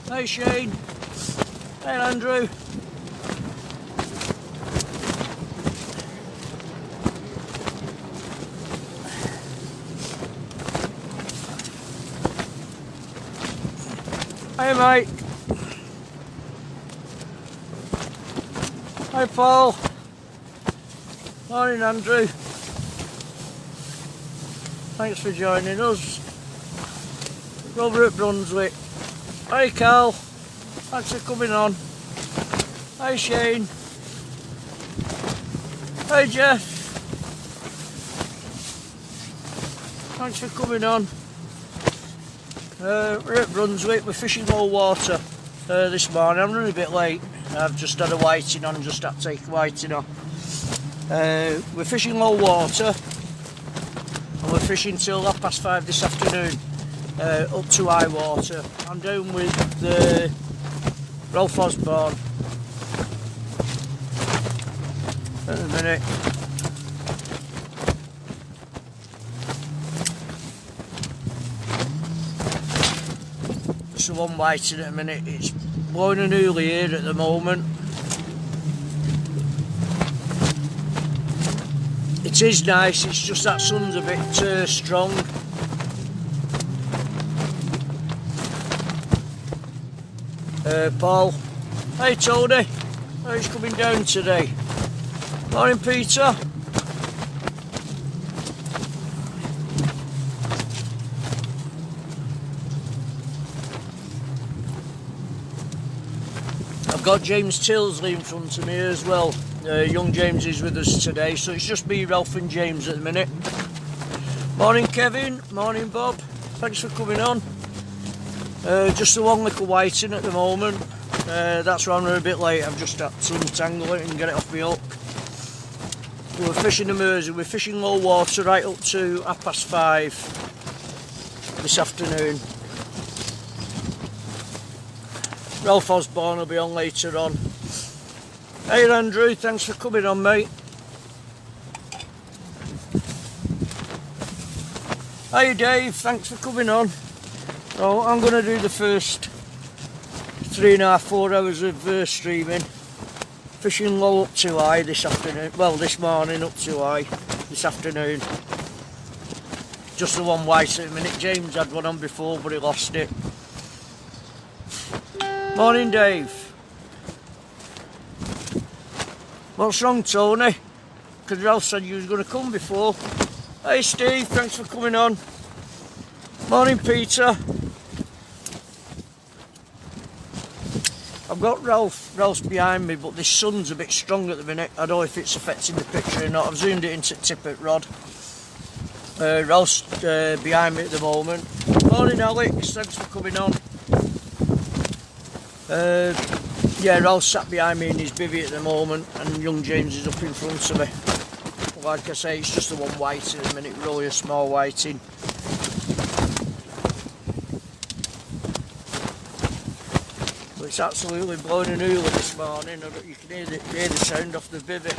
Hey Shane. Hey Andrew. Hey mate. Hi Paul. Morning Andrew. Thanks for joining us. Over at Brunswick. Hey Carl, thanks for coming on. Hey Shane. Hey Jeff. Thanks for coming on. We're at Brunswick, we're fishing low water this morning. I'm running a bit late. I've just had a whiting on, just had to take a whiting off. We're fishing low water and we're fishing till 5:30 this afternoon. Up to high water. I'm down with Ralph Osborne at the minute. Just the one whiting at the minute. It's blowing an early here at the moment. It is nice, it's just that sun's a bit strong. Paul. Hey Tony. How's coming down today? Morning Peter. I've got James Tilsley in front of me as well. Young James is with us today, so it's just me, Ralph and James at the minute. Morning Kevin. Morning Bob. Thanks for coming on. Just the one little whiting at the moment. That's why I'm a bit late. I've just had to untangle it and get it off my hook. We're fishing the Mersey. We're fishing low water right up to 5:30 this afternoon. Ralph Osborne will be on later on. Hey Andrew, thanks for coming on mate. Hey Dave, thanks for coming on. So I'm going to do the first 3.5–4 hours of streaming. Fishing low up to high this afternoon. Well, this morning up to high. This afternoon. Just the one white at the minute. James had one on before, but he lost it. Morning, Dave. What's wrong, Tony? Because Ralph said you was going to come before. Hey, Steve. Thanks for coming on. Morning, Peter. I've got Ralph's behind me, but this sun's a bit strong at the minute. I don't know if it's affecting the picture or not. I've zoomed it into tippet rod. Ralph's behind me at the moment. Morning Alex, thanks for coming on. Yeah, Ralph's sat behind me in his bivvy at the moment, and young James is up in front of me. Like I say, it's just the one whiting at the minute, really a small whiting. It's absolutely blowing an hula this morning. You can hear the sound off the bivvy.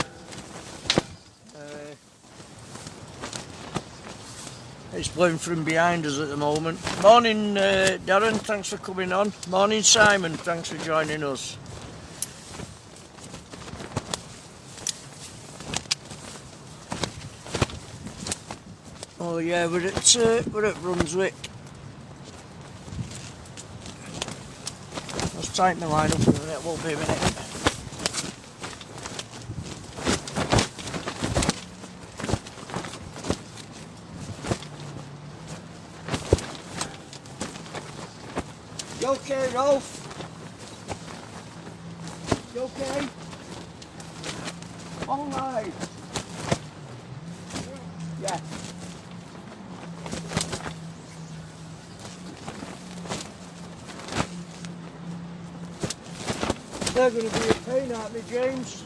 It's blowing from behind us at the moment. Morning Darren, thanks for coming on. Morning Simon, thanks for joining us. Oh yeah, we're at Brunswick. Let's tighten the line up a minute, it won't be a minute. You okay, Rolf? You okay? All right. Yeah. They're going to be a pain, aren't they, James?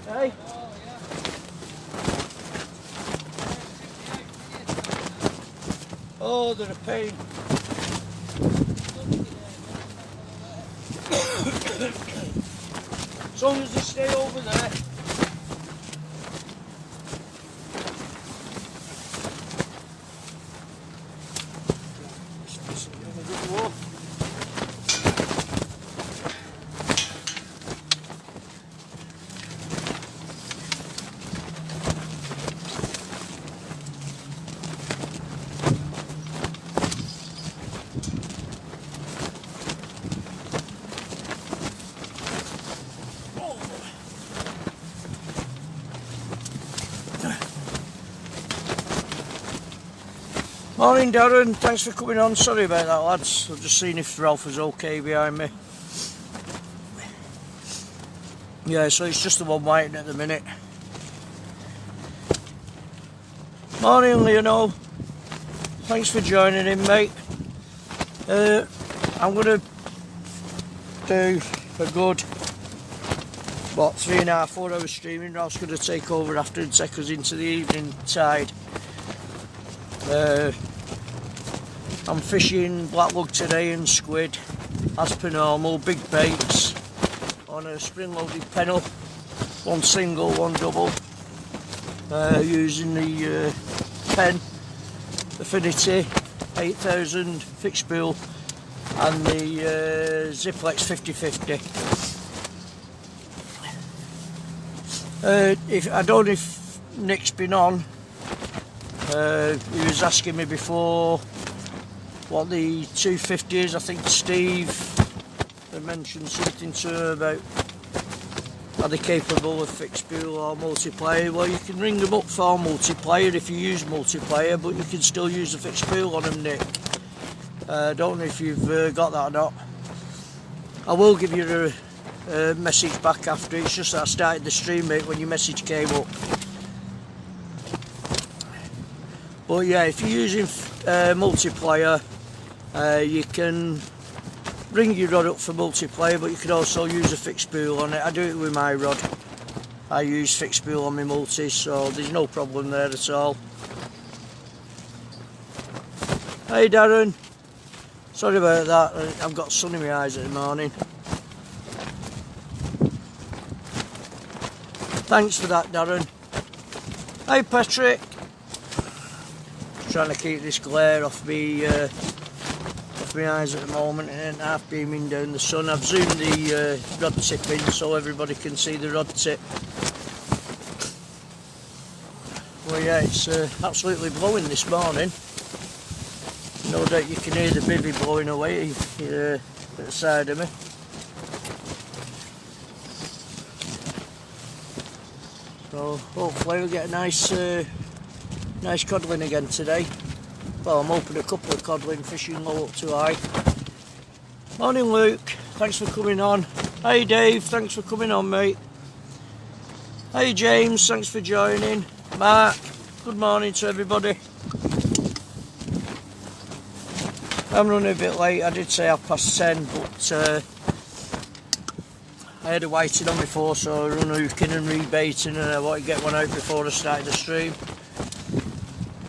Hey? Oh, they're a pain. As long as they stay over there. Morning Darren, thanks for coming on. Sorry about that lads, I've just seen if Ralph was okay behind me. Yeah, so it's just the one whiting at the minute. Morning Leonel, thanks for joining in mate. I'm going to do a good, 3.5, 4 hours streaming. Ralph's going to take over after and take us into the evening tide. I'm fishing blacklug today and squid as per normal, big baits on a spring loaded pennel, one single, one double, using the Penn Affinity 8000 fixed spool and the Ziplex 50/50. I don't know if Nick's been on. He was asking me before what the 250 is. I think Steve had mentioned something to her about are they capable of fixed spool or multiplayer. Well, you can ring them up for multiplayer if you use multiplayer, but you can still use the fixed spool on them, Nick. I don't know if you've got that or not. I will give you a message back after. It's just that I started the stream, mate, when your message came up. But yeah, if you're using multiplayer, you can bring your rod up for multiplayer, but you can also use a fixed spool on it. I do it with my rod. I use fixed spool on my multis, so there's no problem there at all. Hey Darren, sorry about that, I've got sun in my eyes at the morning. Thanks for that Darren. Hey Patrick. Trying to keep this glare off my eyes at the moment, and half beaming down the sun. I've zoomed the rod tip in so everybody can see the rod tip. Well yeah, it's absolutely blowing this morning. No doubt you can hear the bivvy blowing away at the side of me. So hopefully we'll get a nice codling again today. Well, I'm hoping a couple of codling, fishing low up too high. Morning Luke, thanks for coming on. Hey Dave, thanks for coming on mate. Hey James, thanks for joining. Mark, good morning to everybody. I'm running a bit late, I did say 10:30, but I had a whiting on before, so I run hooking and rebaiting, and I want to get one out before I started the stream.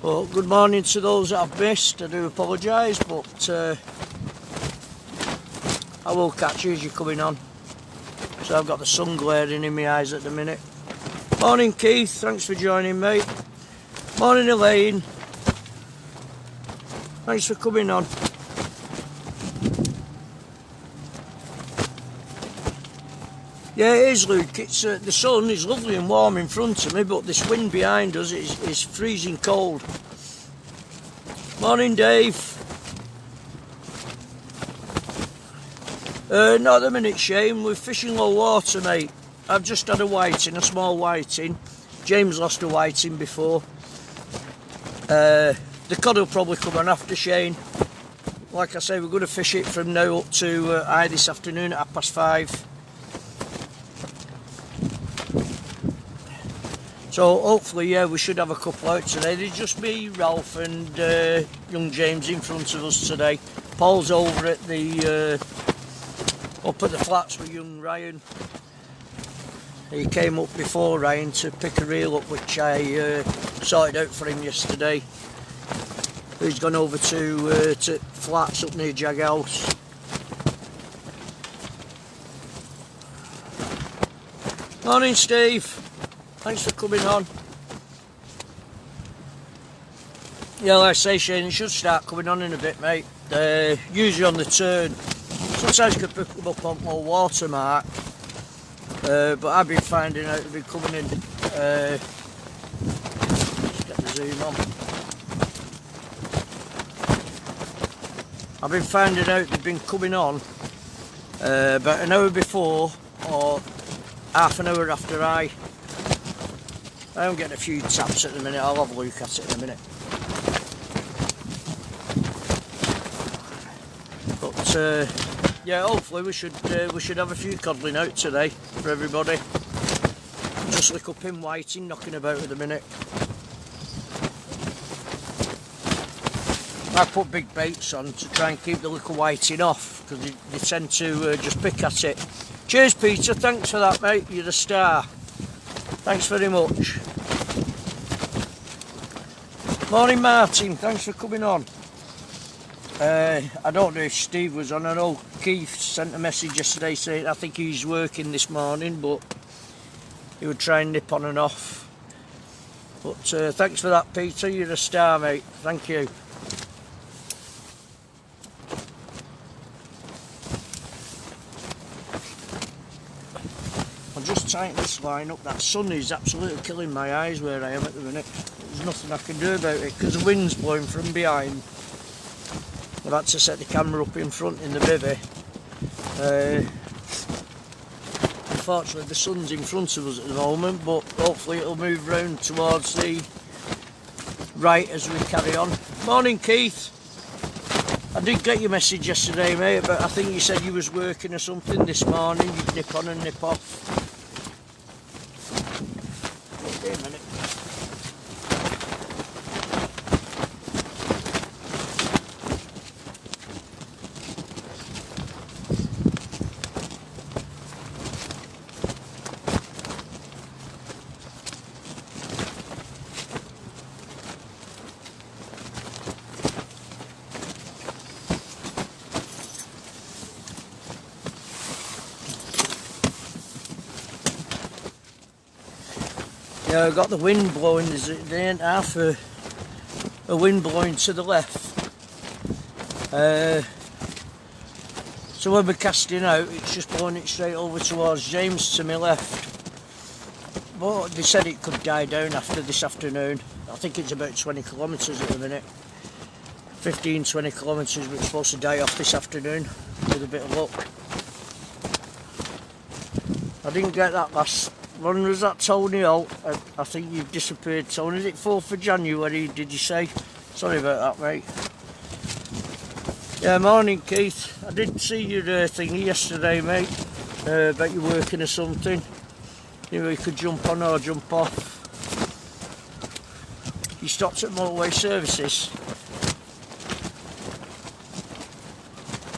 Well, good morning to those that I've missed. I do apologise, but I will catch you as you're coming on. So I've got the sun glaring in my eyes at the minute. Morning Keith, thanks for joining mate. Morning Elaine, thanks for coming on. Yeah, it is Luke, it's, the sun is lovely and warm in front of me, but this wind behind us is freezing cold. Morning Dave. Not at the minute Shane, we're fishing low water mate. I've just had a whiting, a small whiting. James lost a whiting before. The cod will probably come on after Shane. Like I say, we're going to fish it from now up to Eye this afternoon at 5:30. So hopefully, yeah, we should have a couple out today. There's just me, Ralph and young James in front of us today. Paul's over at the Up at the flats with young Ryan. He came up before Ryan to pick a reel up, which I sorted out for him yesterday. He's gone over to flats up near Jag House. Morning, Steve. Thanks for coming on. Yeah, like I say, Shane, you should start coming on in a bit, mate. Usually on the turn. Sometimes you could pick them up on more watermark. But I've been finding out they've been coming in. Let's get the zoom on. I've been finding out they've been coming on about an hour before or half an hour after I am getting a few taps at the minute. I'll have a look at it in a minute. But yeah, hopefully we should have a few codling out today for everybody. Just look up in whiting knocking about at the minute. I put big baits on to try and keep the little whiting off because they tend to just pick at it. Cheers, Peter, thanks for that, mate, you're a star. Thanks very much. Morning, Martin, thanks for coming on. I don't know if Steve was on. I know Keith sent a message yesterday saying I think he's working this morning, but he would try and nip on and off. But thanks for that, Peter, you're a star, mate, thank you. I'll just tighten this line up. That sun is absolutely killing my eyes where I am at the minute. There's nothing I can do about it because the wind's blowing from behind. I've had to set the camera up in front in the bivvy. Unfortunately the sun's in front of us at the moment, but hopefully it'll move round towards the right as we carry on. Morning, Keith. I did get your message yesterday, mate, but I think you said you was working or something this morning. You'd nip on and nip off. Wait a minute. Yeah, I've got the wind blowing, there ain't half a wind blowing to the left. So when we're casting out, it's just blowing it straight over towards James to my left. But they said it could die down after this afternoon. I think it's about 20 kilometres at the minute. 15-20 kilometres, but it's supposed to die off this afternoon with a bit of luck. I didn't get that last. When was that, Tony? Oh, I think you've disappeared, Tony. Is it 4th of January, did you say? Sorry about that, mate. Yeah, morning, Keith. I did see your thingy yesterday, mate. About you working or something. You know, you could jump on or jump off. You stopped at motorway services.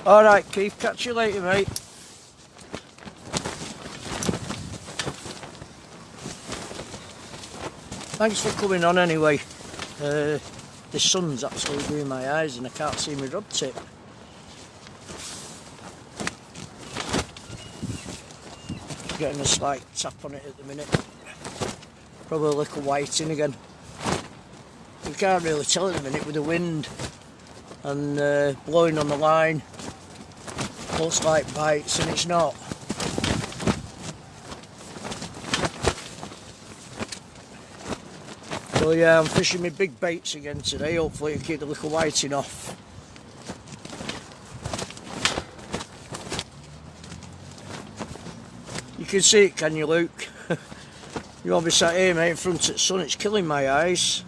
Alright, Keith, catch you later, mate. Thanks for coming on anyway. The sun's absolutely doing my eyes and I can't see my rod tip. Getting a slight tap on it at the minute. Probably a little whiting again. You can't really tell at the minute with the wind and blowing on the line. Looks like bites and it's not. So yeah, I'm fishing my big baits again today. Hopefully it'll keep the little whiting off. You can see it, can you, Luke? You won't be sat here, mate, in front of the sun. It's killing my eyes.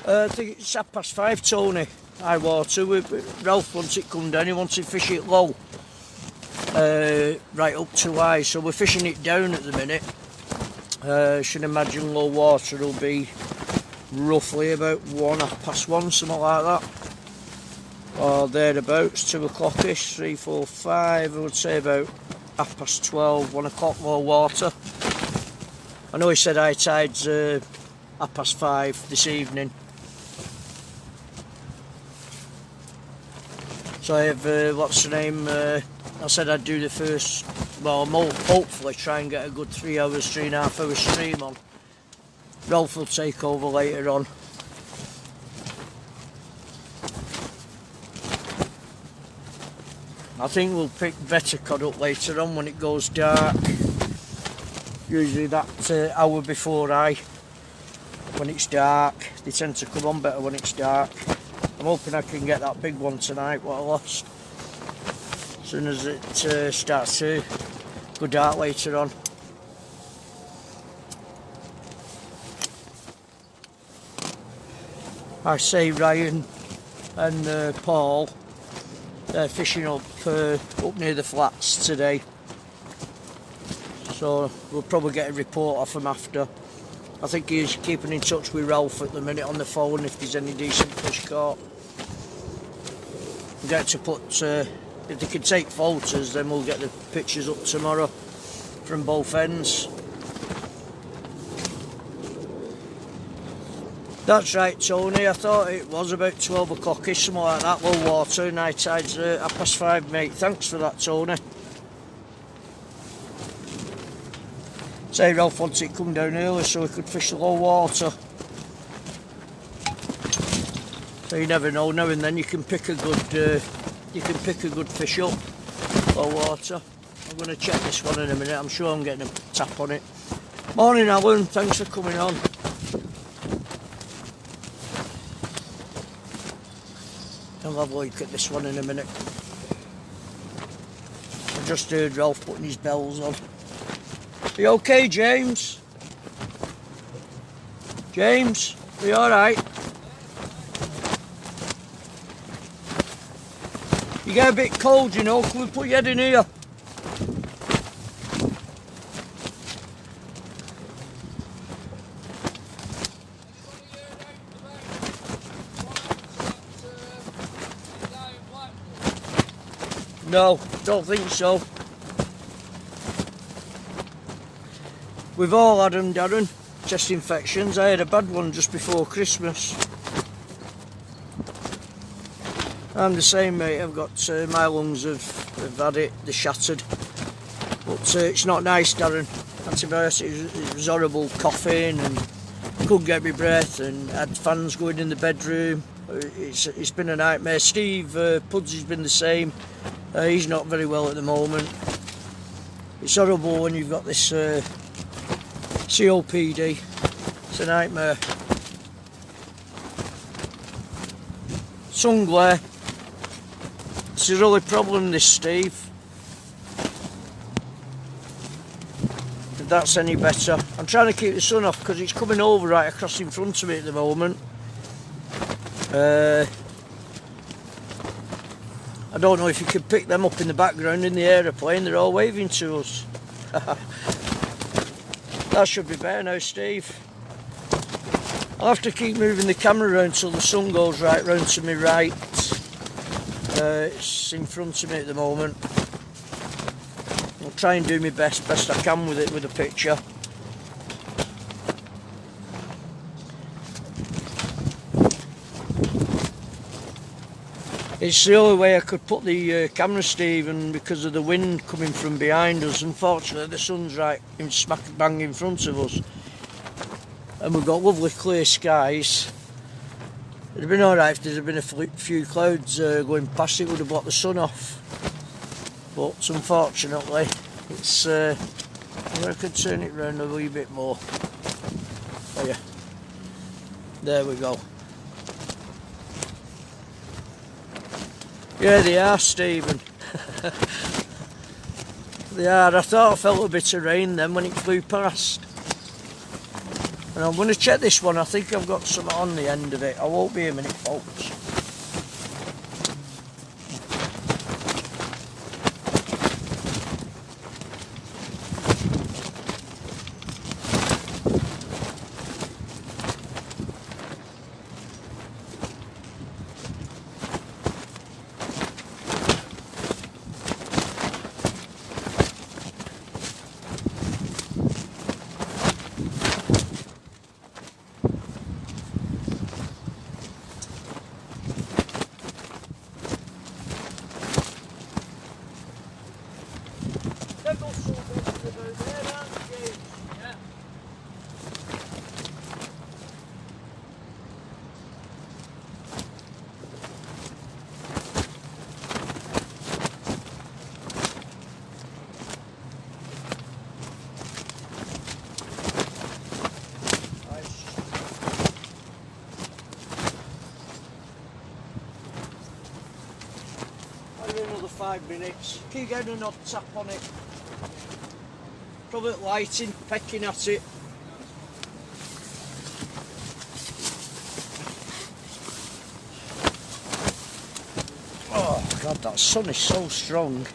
I think it's 5:30, Tony. High water. Ralph wants it come down. He wants to fish it low. Right up to high. So we're fishing it down at the minute. Should imagine low water will be roughly about 1, 1:30, something like that. or thereabouts, 2 o'clock-ish, 3, 4, 5, I would say about 12:30, 1 o'clock, more water. I know he said high tide's 5:30 this evening. So I have, what's the name, I said I'd do the first, well, hopefully try and get a good 3 hours, 3.5 hours stream on. Ralph will take over later on. I think we'll pick better cod up later on when it goes dark. Usually that hour before when it's dark. They tend to come on better when it's dark. I'm hoping I can get that big one tonight, what I lost. As soon as it starts to go dark later on. I say Ryan and Paul, they're fishing up near the flats today. So we'll probably get a report off him after. I think he's keeping in touch with Ralph at the minute on the phone if there's any decent fish caught. We'll get to put, if they can take photos, then we'll get the pictures up tomorrow from both ends. That's right, Tony, I thought it was about 12 o'clock-ish, something like that, low water, night tide's 5:30, mate. Thanks for that, Tony. Say Ralph wants it come down early so we could fish low water. So you never know, now and then you can pick a good fish up, low water. I'm going to check this one in a minute, I'm sure I'm getting a tap on it. Morning Alan, thanks for coming on. I'll have a look at this one in a minute. I just heard Ralph putting his bells on. Are you okay, James? James, are you alright? You get a bit cold, you know, can we put your head in here? No, don't think so. We've all had them, Darren, chest infections. I had a bad one just before Christmas. I'm the same, mate. I've got, my lungs have had it, they're shattered. But it's not nice, Darren. Antibiotics, it was horrible, coughing and couldn't get my breath and had fans going in the bedroom. It's been a nightmare. Steve Pudsey's been the same. He's not very well at the moment. It's horrible when you've got this COPD. It's a nightmare. Sun glare. It's a really problem, this, Steve. If that's any better. I'm trying to keep the sun off because it's coming over right across in front of me at the moment. I don't know if you can pick them up in the background in the aeroplane. They're all waving to us. That should be better now, Steve. I'll have to keep moving the camera around till the sun goes right round to me right. It's in front of me at the moment. I'll try and do my best I can with it, with the picture. It's the only way I could put the camera, Steve, and because of the wind coming from behind us, unfortunately the sun's right in smack bang in front of us. And we've got lovely clear skies. It'd have been alright if there'd have been a few clouds going past, it would have blocked the sun off. But unfortunately, it's, I could turn it round a wee bit more. Oh yeah, there we go. Yeah, they are, Stephen. They are. I thought I felt a bit of rain then when it flew past. And I'm going to check this one. I think I've got something on the end of it. I won't be a minute, folks. 5 minutes. Keep getting an odd tap on it. Probably lighting, pecking at it. Oh God, that sun is so strong.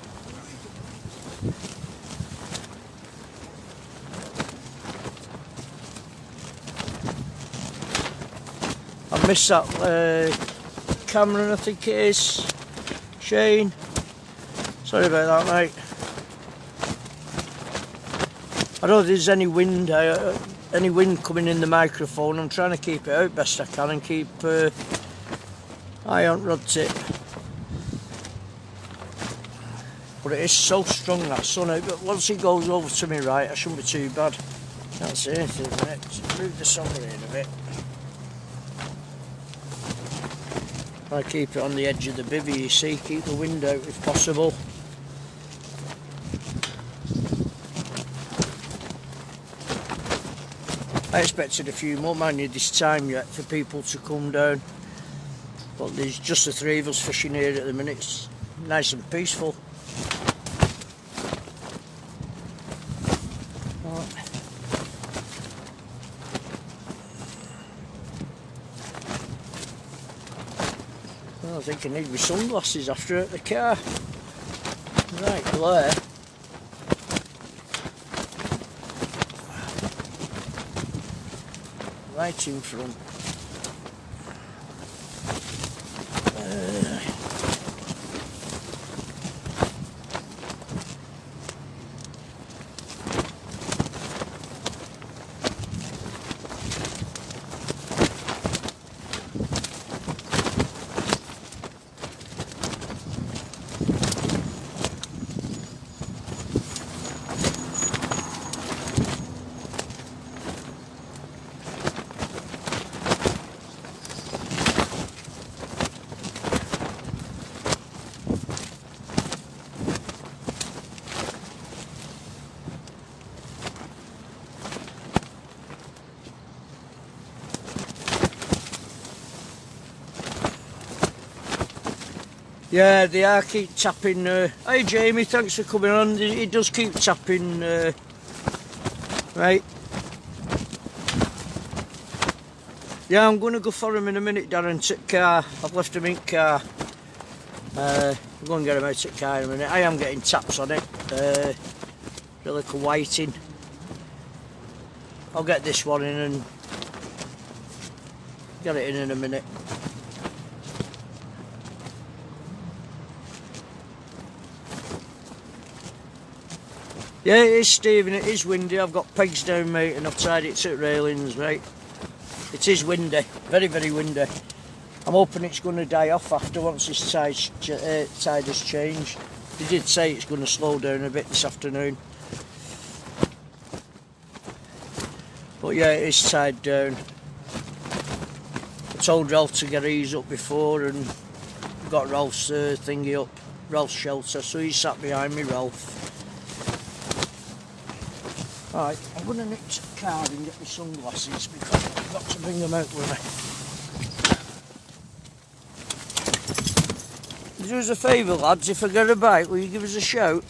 I missed that Cameron, I think it is. Shane. Sorry about that, mate. I don't think there's any wind coming in the microphone. I'm trying to keep it out best I can and keep eye on rod tip. But it is so strong, that sun out. But once it goes over to me right, I shouldn't be too bad. Can't see anything in it. Just move the sun in a bit. I keep it on the edge of the bivvy, you see, keep the wind out if possible. I expected a few more, mind you, this time yet for people to come down. But there's just the 3 of us fishing here at the minute. It's nice and peaceful. Well, I think I need my sunglasses after at the car. Right, glare. Right in front. Yeah, they are keep tapping. Hey Jamie, thanks for coming on. He does keep tapping. Right. Yeah, I'm going to go for him in a minute, Darren, to the car. I've left him in car. I'm going to get him out of the car in a minute. I am getting taps on it. A little whiting. I'll get this one in and get it in a minute. Yeah, it is, Stephen, it is windy. I've got pegs down, mate, and I've tied it to railings, mate. It is windy, very, very windy. I'm hoping it's going to die off after once this tide has changed. They did say it's going to slow down a bit this afternoon. But yeah, it is tied down. I told Ralph to get his up before and got Ralph's thingy up, Ralph's shelter, so he sat behind me, Ralph. Right, I'm going to nip to the car and get my sunglasses because I've got to bring them out with me. Do us a favour, lads, if I get a bite, will you give us a shout?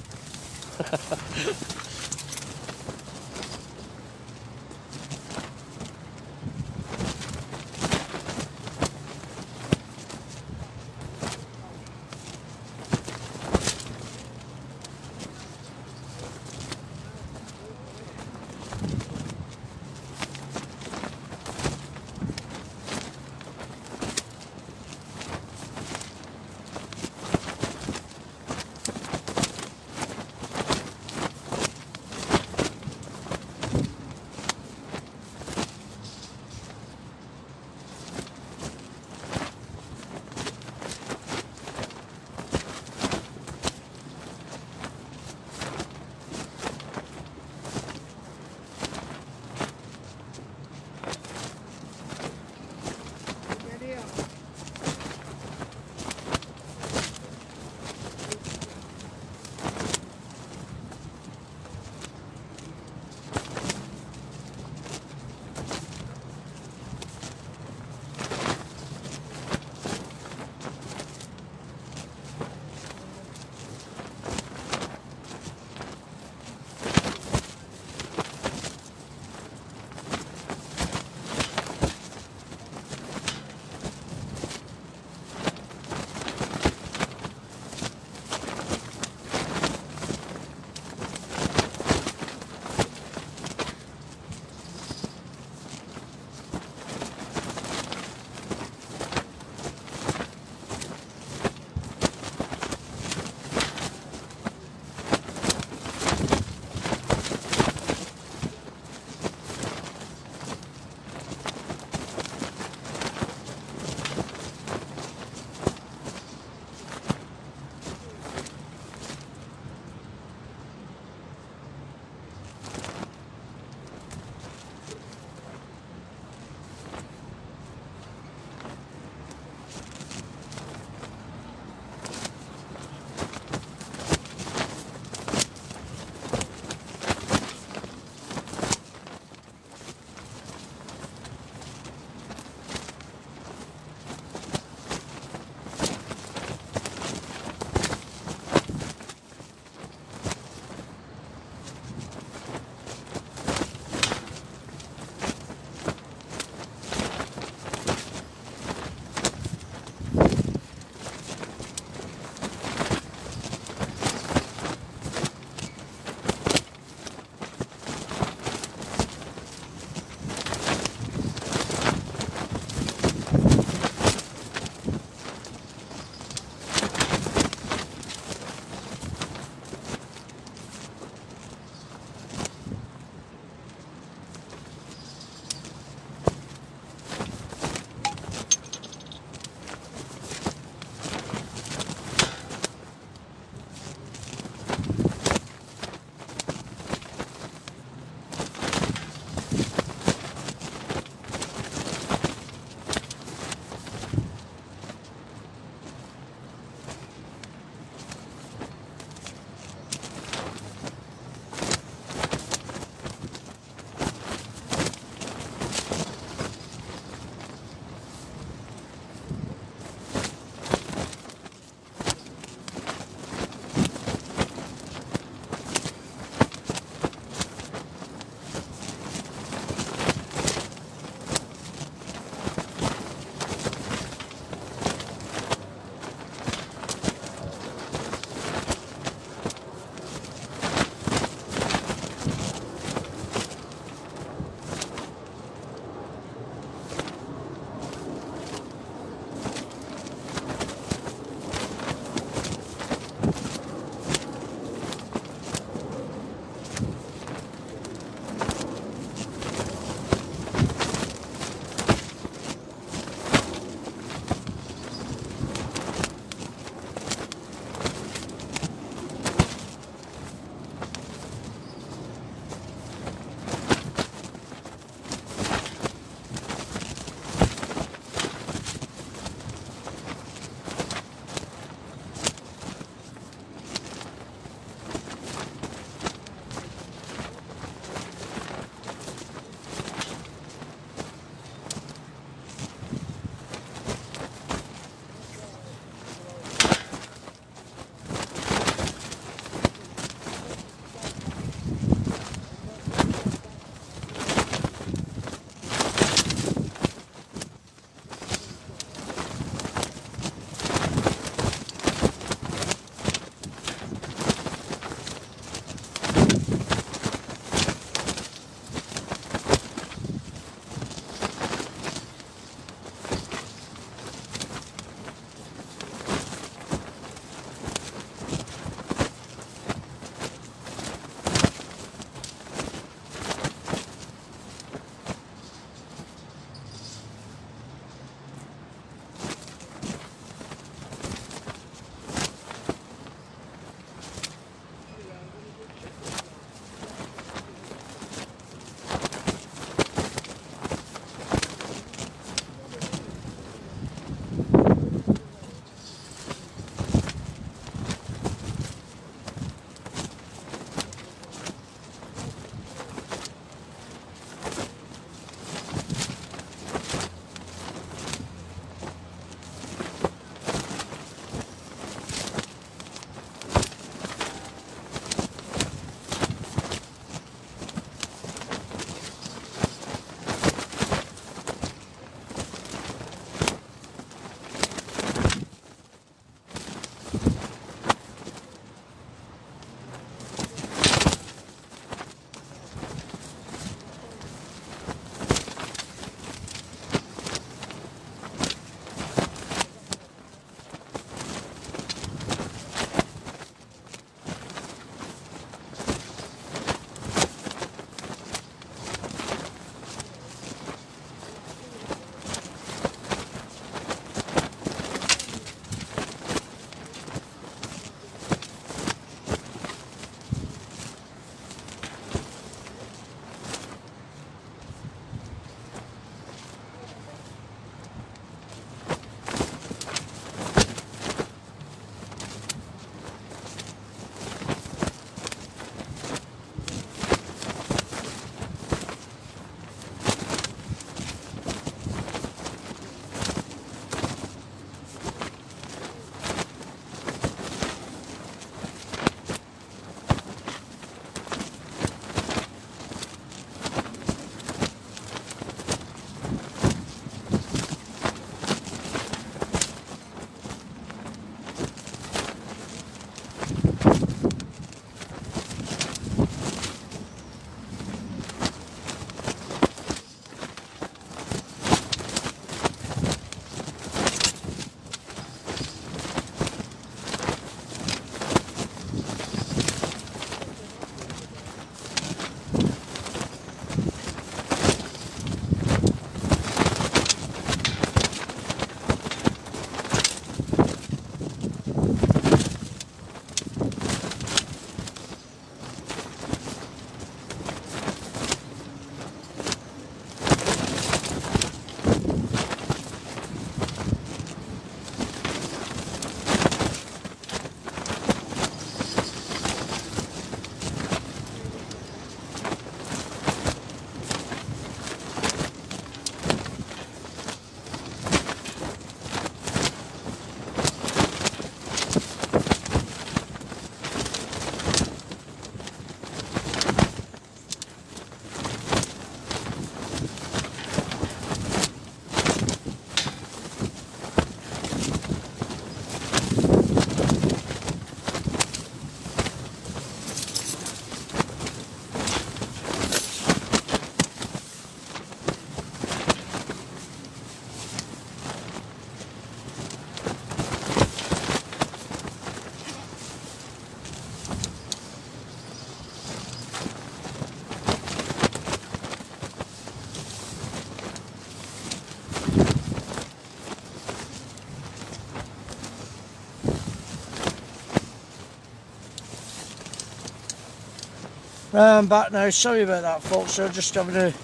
I'm back now. Sorry about that, folks. I was just having a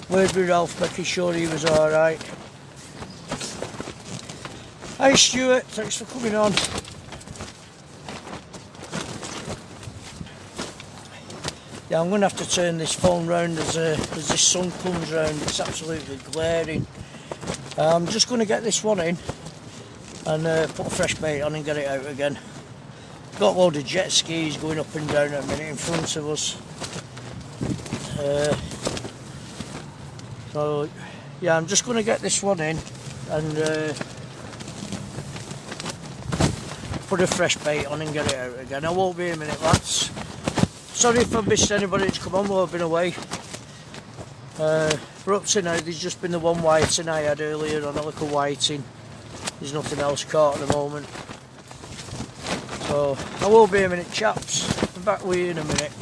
word with Ralph, making sure he was alright. Hi Stuart, thanks for coming on. Yeah, I'm going to have to turn this phone round as this sun comes round. It's absolutely glaring. I'm just going to get this one in and put a fresh bait on and get it out again. Got a load of jet skis going up and down at a minute in front of us. So yeah, I'm just going to get this one in and put a fresh bait on and get it out again. I won't be a minute, lads. Sorry if I missed anybody that's come on while I've been away. We're up to now, there's just been the one whiting I had earlier on, a little whiting. There's nothing else caught at the moment. So I will be a minute, chaps. I'm back with you in a minute.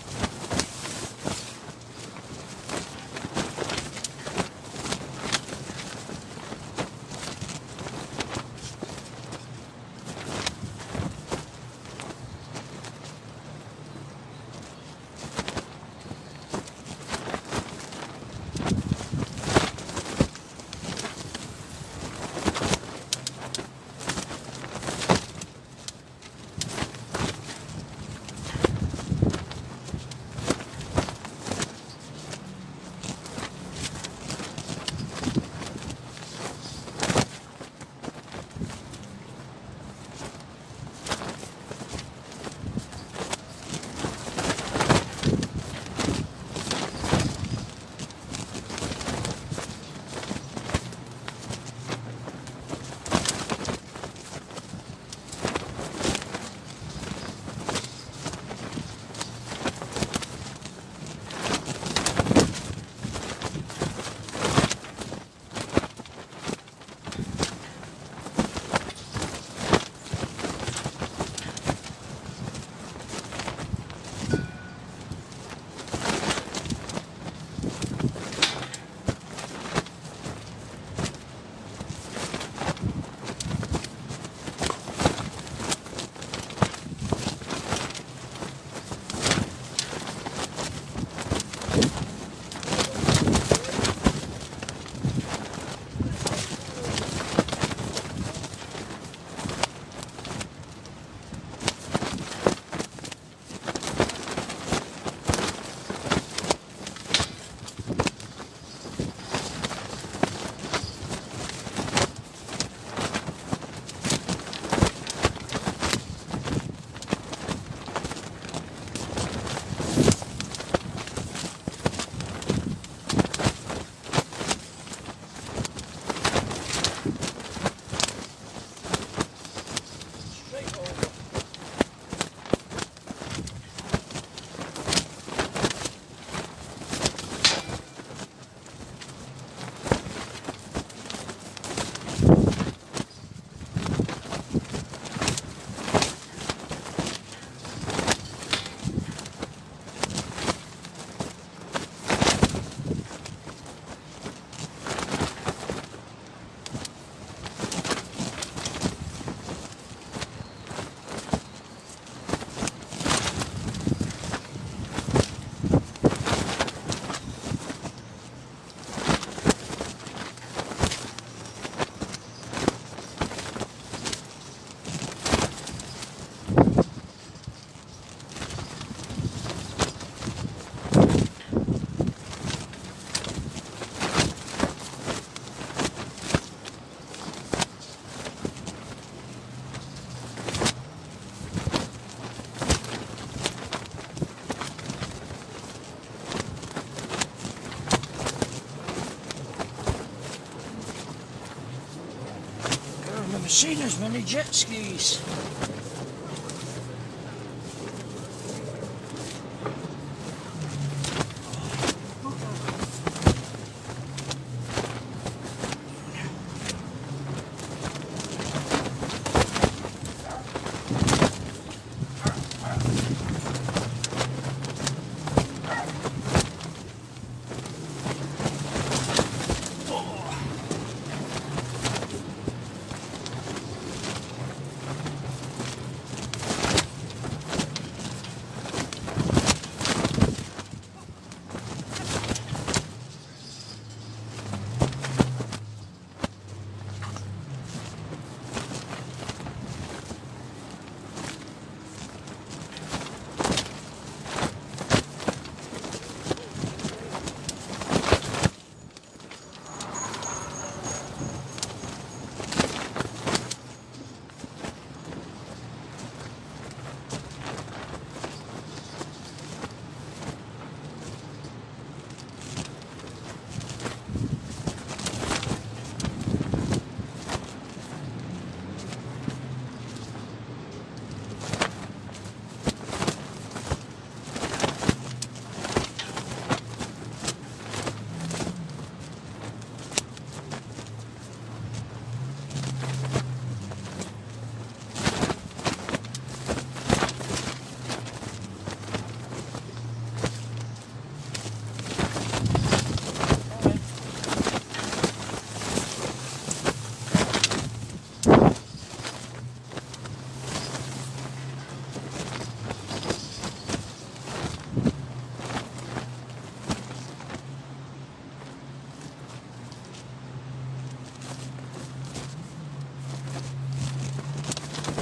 I've seen as many jet skis.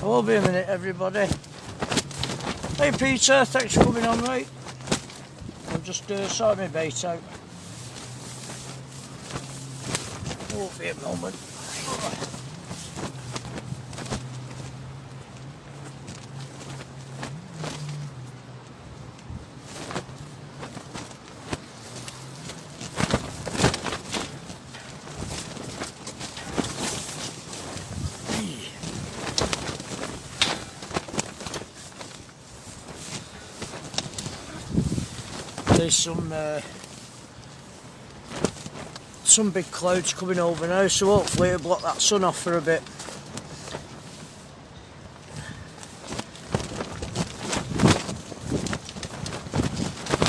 will be a minute, everybody. Hey Peter, thanks for coming on, mate. I'm just sorting my bait out. Won't be a moment. There's some big clouds coming over now, so hopefully it'll block that sun off for a bit.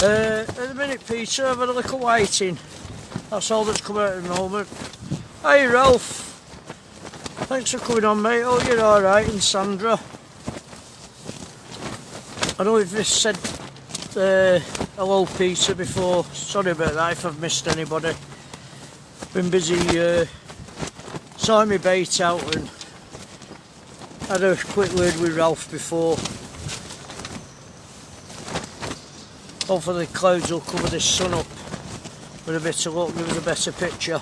At the minute, Peter, I've had a little whiting. That's all that's come out at the moment. Hey Ralph, thanks for coming on, mate. Oh, you're alright. And Sandra, I know we've just said hello Peter before. Sorry about that if I've missed anybody. Been busy sorting my bait out and had a quick word with Ralph before. Hopefully the clouds will cover this sun up with a bit of luck, give us a better picture.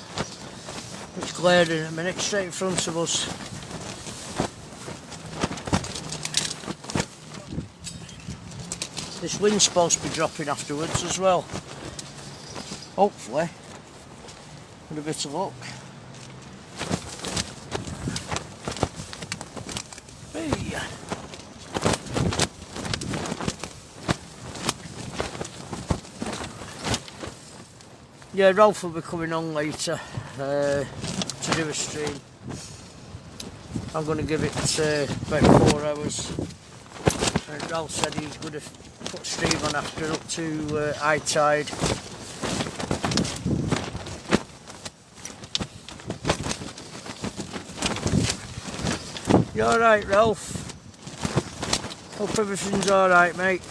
It's glaring at a minute, straight in front of us. This wind's supposed to be dropping afterwards as well. Hopefully, with a bit of luck. Hey. Yeah, Ralph will be coming on later to do a stream. I'm going to give it about 4 hours. And Ralph said he's going to put a stream on after up to high tide. You alright, Ralph? Hope everything's alright, mate.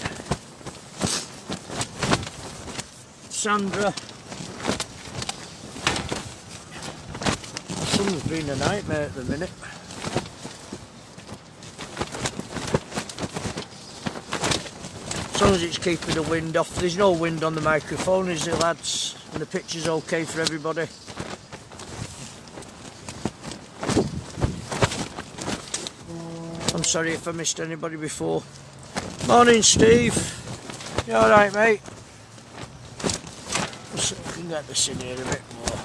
Sandra. The sun's been a nightmare at the minute. As long as it's keeping the wind off. There's no wind on the microphone, is there, lads? And the picture's okay for everybody. I'm sorry if I missed anybody before. Morning, Steve. You alright, mate? Let's see if we can get this in here a bit more.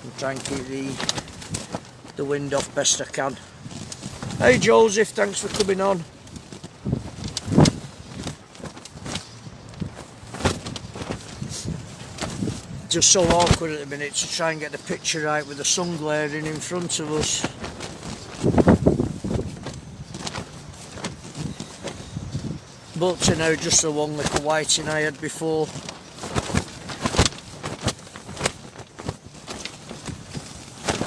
And try and keep the wind off best I can. Hey Joseph, thanks for coming on. Just so awkward at the minute to try and get the picture right with the sun glaring in front of us. But to now, just the one little whiting I had before.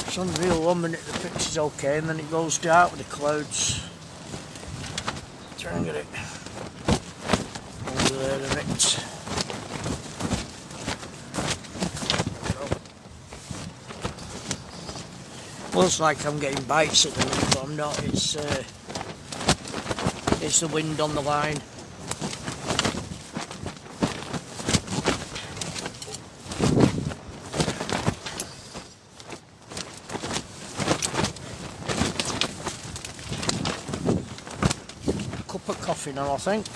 It's unreal, 1 minute the picture's okay and then it goes dark with the clouds. Try and get it under there a bit. Looks like I'm getting bites at the minute, but I'm not. It's the wind on the line. Cup of coffee now, I think.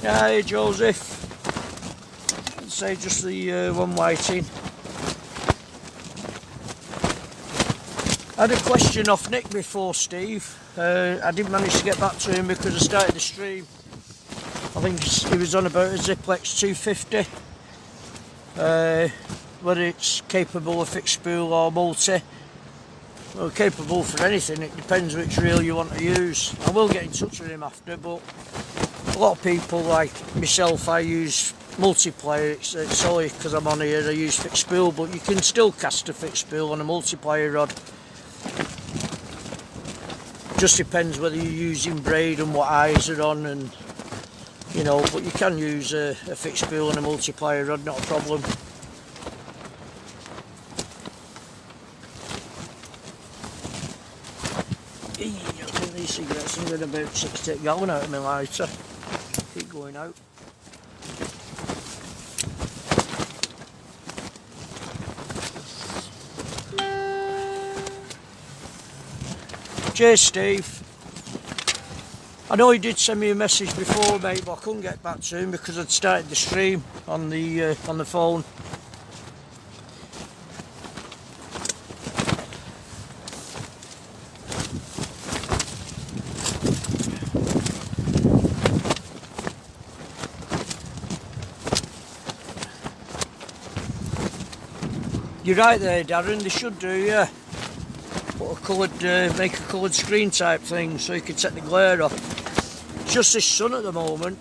Yeah, hey Joseph. Let's say just the one whiting. I had a question off Nick before, Steve. I didn't manage to get back to him because I started the stream. I think he was on about a Ziplex 250. Whether it's capable of fixed spool or multi. Well, capable for anything, it depends which reel you want to use. I will get in touch with him after, but a lot of people like myself, I use multiplier. It's only because I'm on here I use fixed spool, but you can still cast a fixed spool on a multiplier rod. Just depends whether you're using braid and what eyes are on, and you know, but you can use a fixed spool and a multiplier rod, not a problem. get about 6-8 gallon out of my lighter. Keep going out. Cheers, Steve. I know he did send me a message before, mate, but I couldn't get back to him because I'd started the stream on the phone. You're right there, Darren. They should do, yeah. Put a coloured, make a coloured screen type thing so you can take the glare off. It's just this sun at the moment.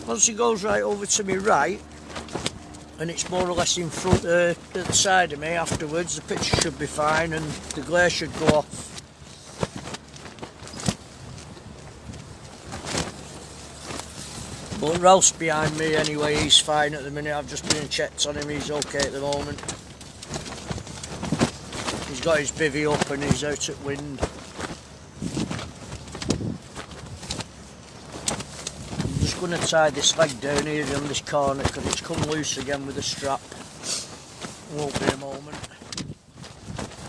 Once it goes right over to me right, and it's more or less in front, at the side of me afterwards, the picture should be fine and the glare should go off. But Ralph's behind me anyway, he's fine at the minute. I've just been and checked on him, he's okay at the moment. He's got his bivvy up and he's out at wind. I'm just going to tie this leg down here on this corner because it's come loose again with the strap. Won't be a moment.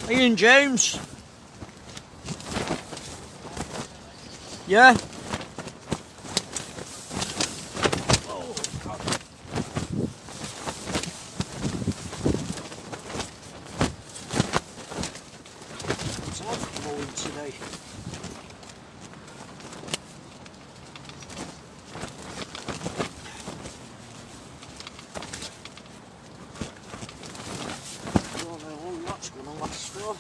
Ian James? Yeah? Today. I don't know how long that's going to last for.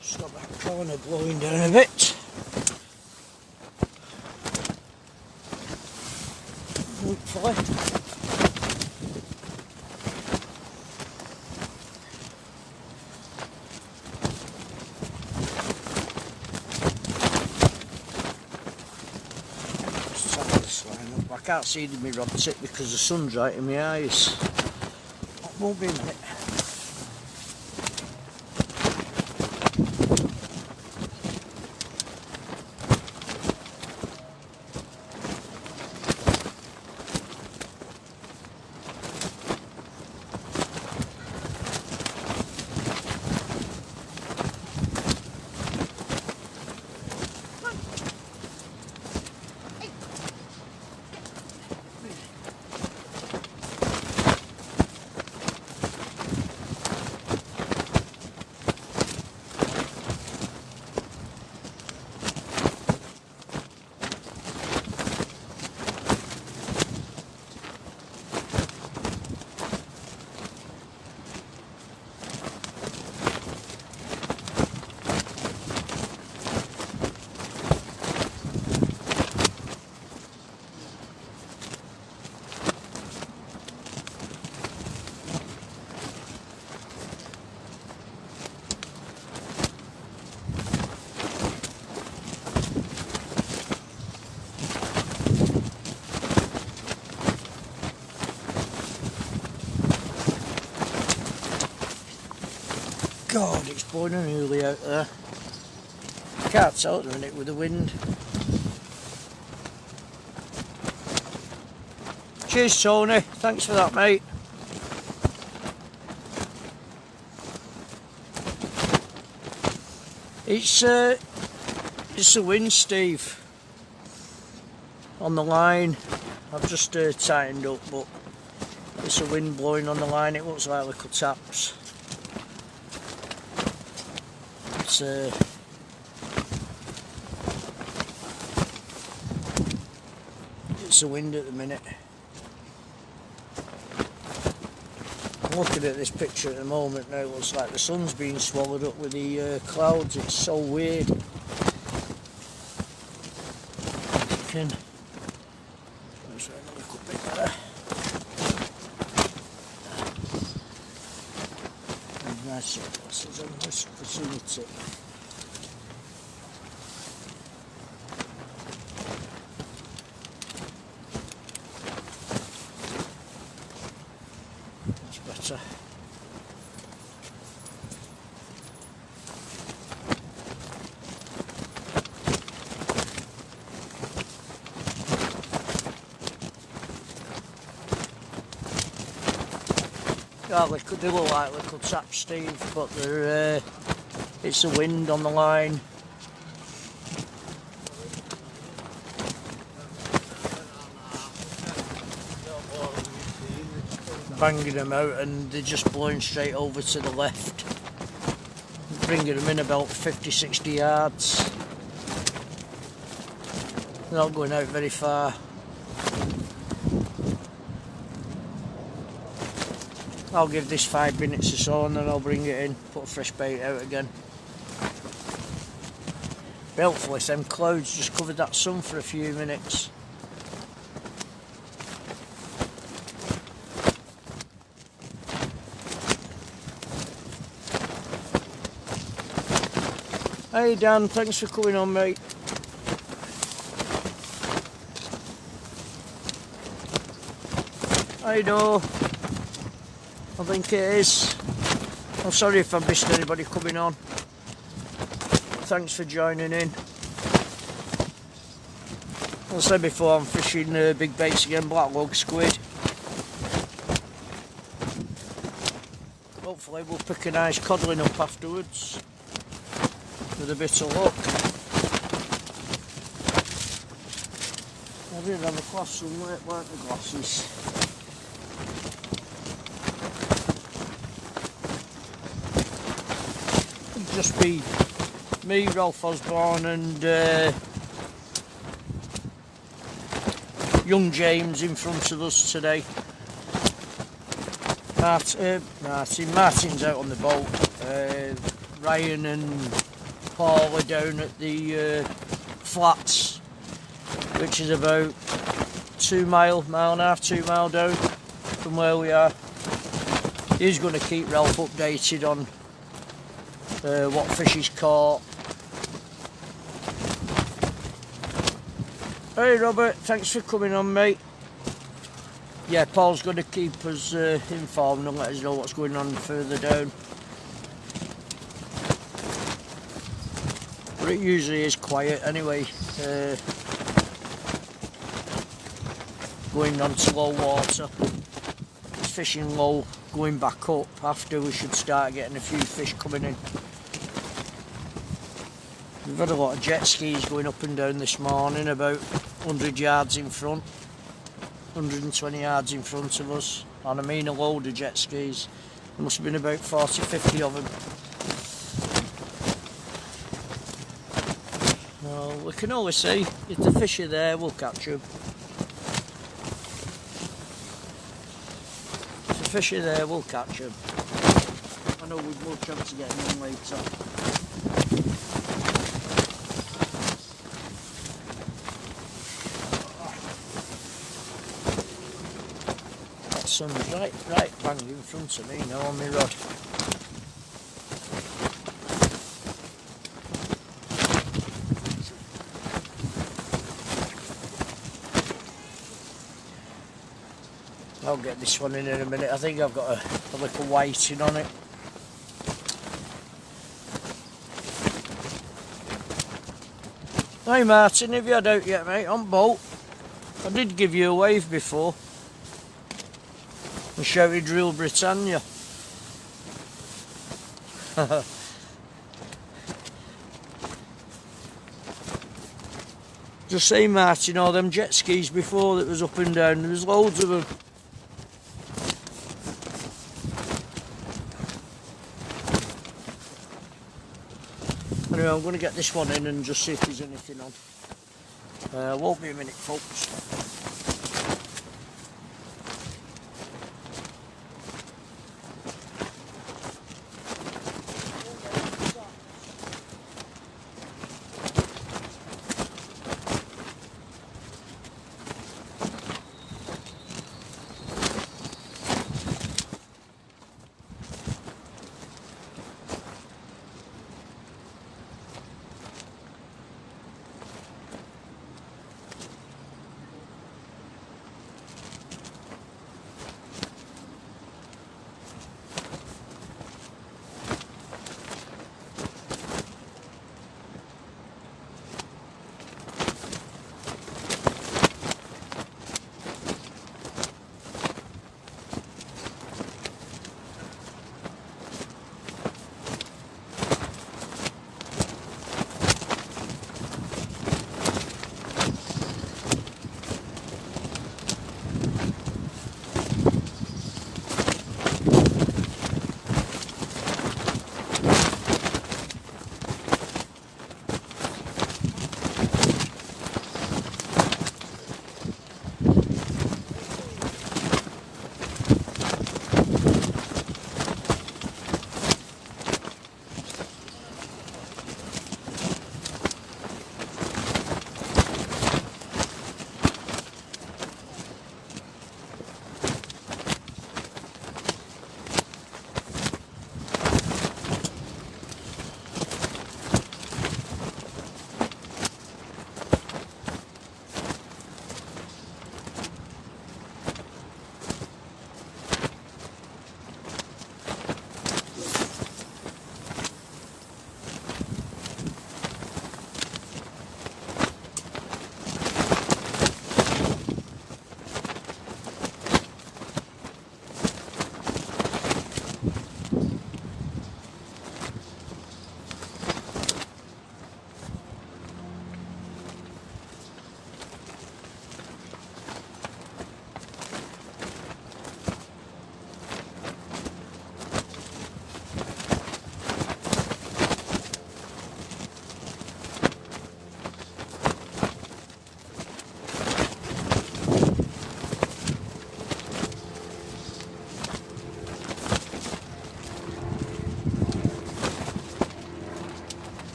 Stop that corner blowing down a bit. Hopefully. Just tie this line up. I can't see my rod tip because the sun's right in my eyes. That won't be a minute. God, it's blowing unruly out there. I can't tell at the minute with the wind. Cheers, Tony. Thanks for that, mate. It's the wind, Steve. On the line. I've just tightened up, but it's the wind blowing on the line. It looks like little taps. It's the wind at the minute. I'm looking at this picture at the moment now. It looks like the sun's being swallowed up with the clouds. It's so weird. Let's try a little bit better. Nice sunglasses on this opportunity. water. Oh, they look like little taps, Steve, but they're it's the wind on the line. Banging them out and they're just blowing straight over to the left, bringing them in about 50-60 yards. They're not going out very far. I'll give this 5 minutes or so and then I'll bring it in, put a fresh bait out again. But hopefully them clouds just covered that sun for a few minutes. Hey Dan, thanks for coming on, mate. I know. I think it is. I'm sorry if I missed anybody coming on. Thanks for joining in. As I said before, I'm fishing big baits again, black lug squid. Hopefully we'll pick a nice codling up afterwards. With a bit of luck. I did have a class somewhere, weren't the glasses? It'd just be me, Ralph Osborne and young James in front of us today. Martin's out on the boat. Ryan and Paul are down at the flats, which is about 2 mile and a half, 2 mile down from where we are. He's going to keep Ralph updated on what fish he's caught. Hey Robert, thanks for coming on, mate. Yeah, Paul's going to keep us informed and let us know what's going on further down. But it usually is quiet anyway, going on to low water. It's fishing low, going back up. After we should start getting a few fish coming in. We've had a lot of jet skis going up and down this morning, about 100 yards in front, 120 yards in front of us, and I mean a load of jet skis. There must have been about 40-50 of them. Well, we can always see if the fish are there, we'll catch them. If the fish are there, we'll catch them. I know we've more chance of getting them later. That sun's right bang in front of me now on my rod. I'll get this one in a minute. I think I've got a little whiting on it. Hey Martin, have you had out yet, mate? On boat. I did give you a wave before. I shouted Real Britannia. Just say, Martin, all them jet skis before that was up and down, there was loads of them. Anyway, I'm going to get this one in and just see if there's anything on. Won't be a minute, folks.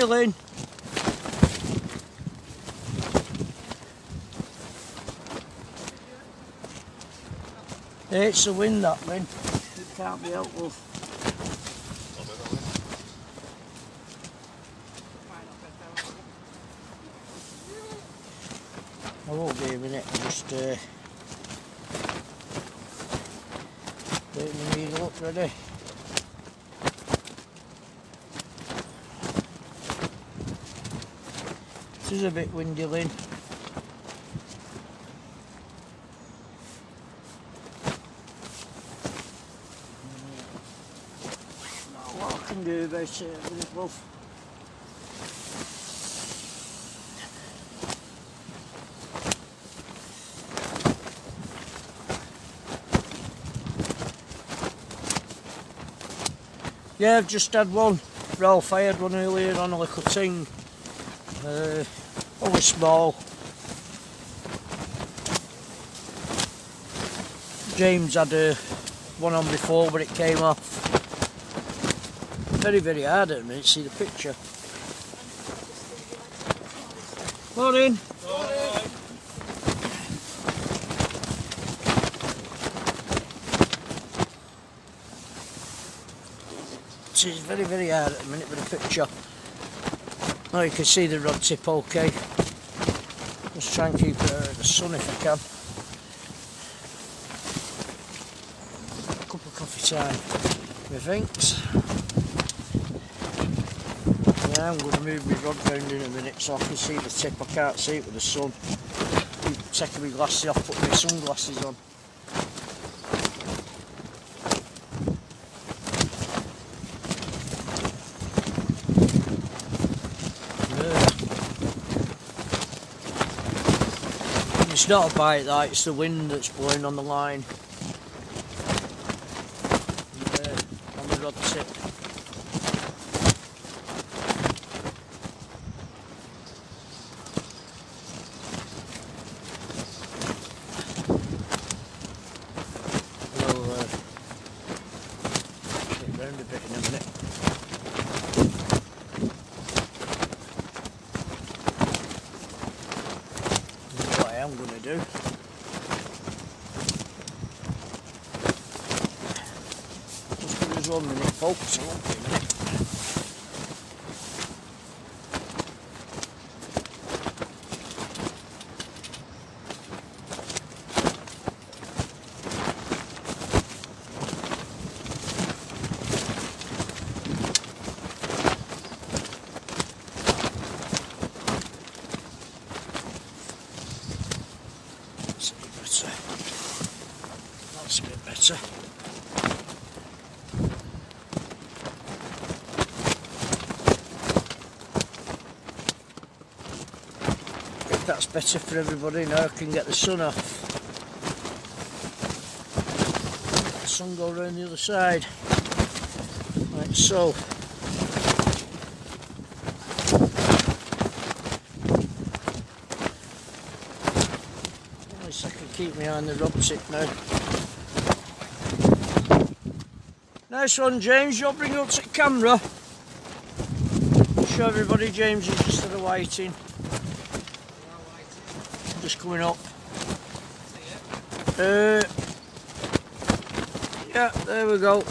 you, Lynn. It's the wind, that, Lynn. It can't be helped, love. I won't be a minute, I'm just getting the needle up ready. It is a bit windy, Lynn. What I can do about it, love. Yeah, I've just had one, Ralph. I had one earlier on a little thing. Only small. James had one on before, but it came off. Very, very hard at the minute. See the picture. Morning. It's very, very hard at the minute with the picture. Now you can see the rod tip okay. Just try and keep it out of the sun if I can. A cup of coffee time, methinks. Yeah, I'm going to move my rod round in a minute so I can see the tip. I can't see it with the sun. Keep taking my glasses off, putting my sunglasses on. It's not a bite, that, it's the wind that's blowing on the line. On the rod tip. We'll get round a bit in a minute. I'm going to do. Just give us 1 minute, folks. I won't be a minute. That's a bit better. If that's better for everybody, now I can get the sun off. Let the sun go around the other side. Like so. At least I can keep my eye on the rod tip now. Nice one, James. You'll bring it up to the camera. Show everybody James is just at the whiting. Just coming up. Yeah, there we go.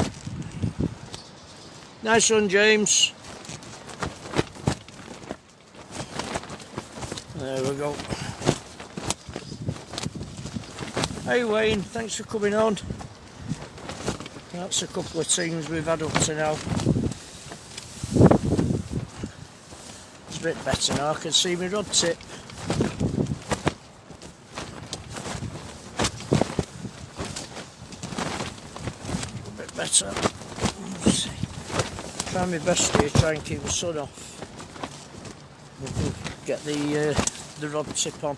Nice one, James. There we go. Hey Wayne, thanks for coming on. That's a couple of things we've had up to now. It's a bit better now, I can see my rod tip. A bit better. Try my best here, try and keep the sun off. Get the rod tip on.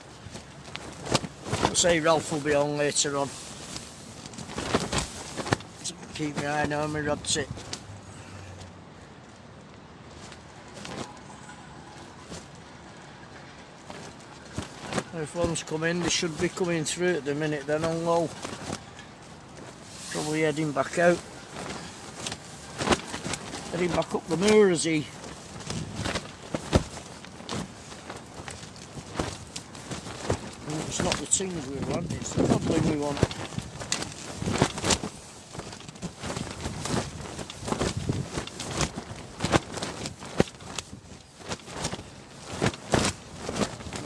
I'll say Ralph will be on later on. Keep my eye on my rod tip. If one's coming, they should be coming through at the minute, then on low. Probably heading back out. Heading back up the moor as he It's not the tings we want, it's the cobbling we want.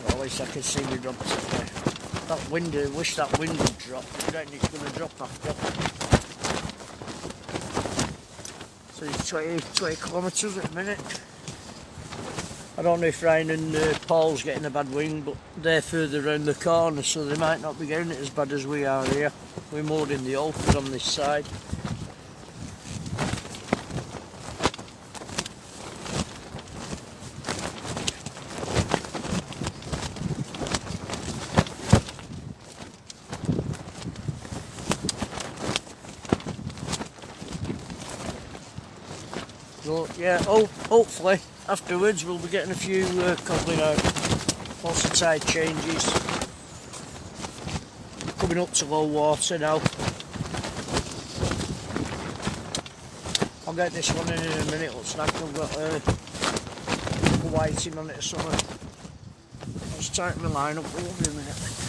Well, at least I can see we dropped it there. That wind, I wish that wind would drop. I reckon it's going to drop after. So it's 20 kilometres at the minute. I don't know if Ryan and Paul's getting a bad wind, but they're further around the corner, so they might not be getting it as bad as we are here. We're more in the open on this side. So yeah, hopefully afterwards we'll be getting a few cobbling out. Lots of tide changes. Coming up to low water now. I'll get this one in a minute. Looks like I've got a whiting on it or something. I'll just tighten my line up. It won't be a minute.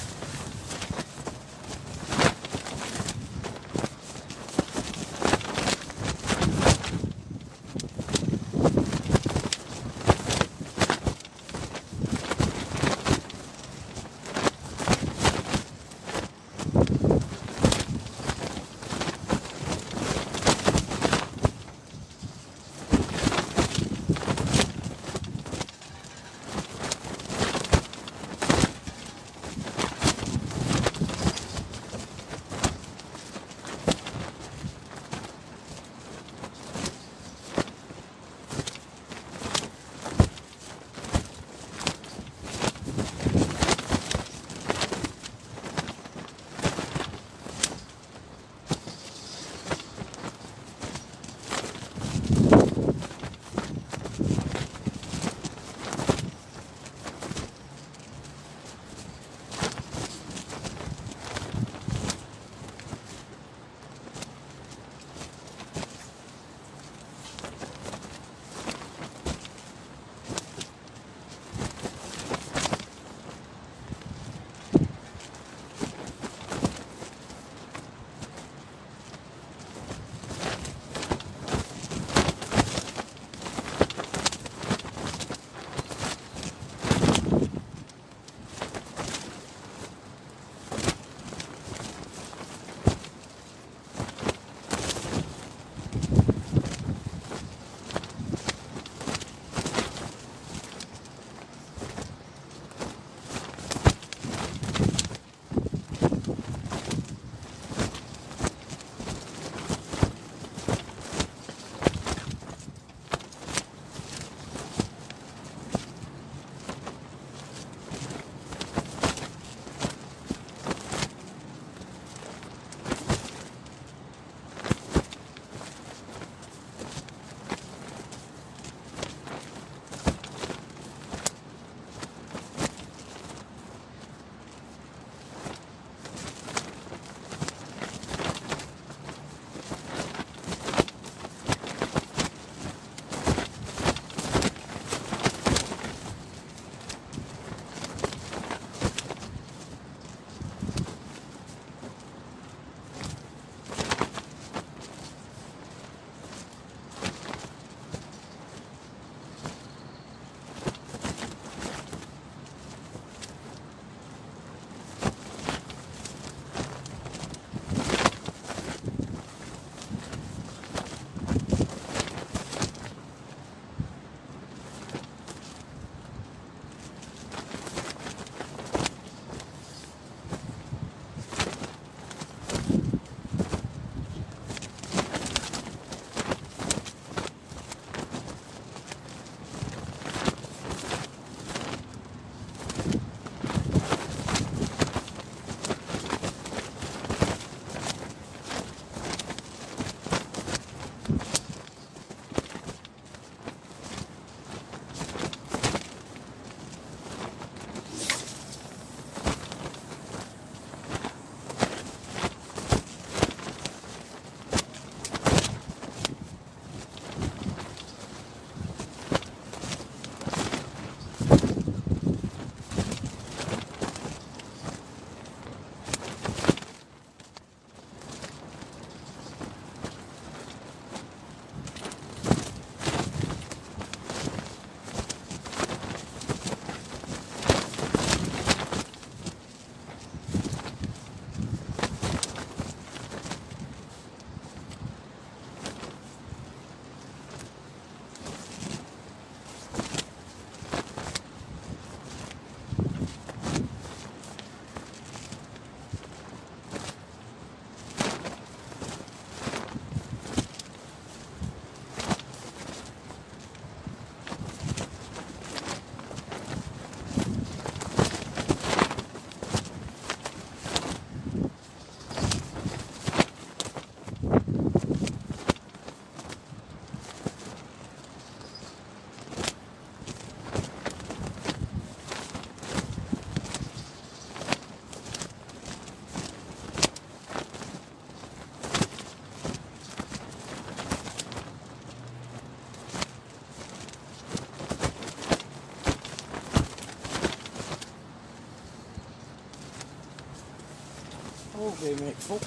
won't be a minute full.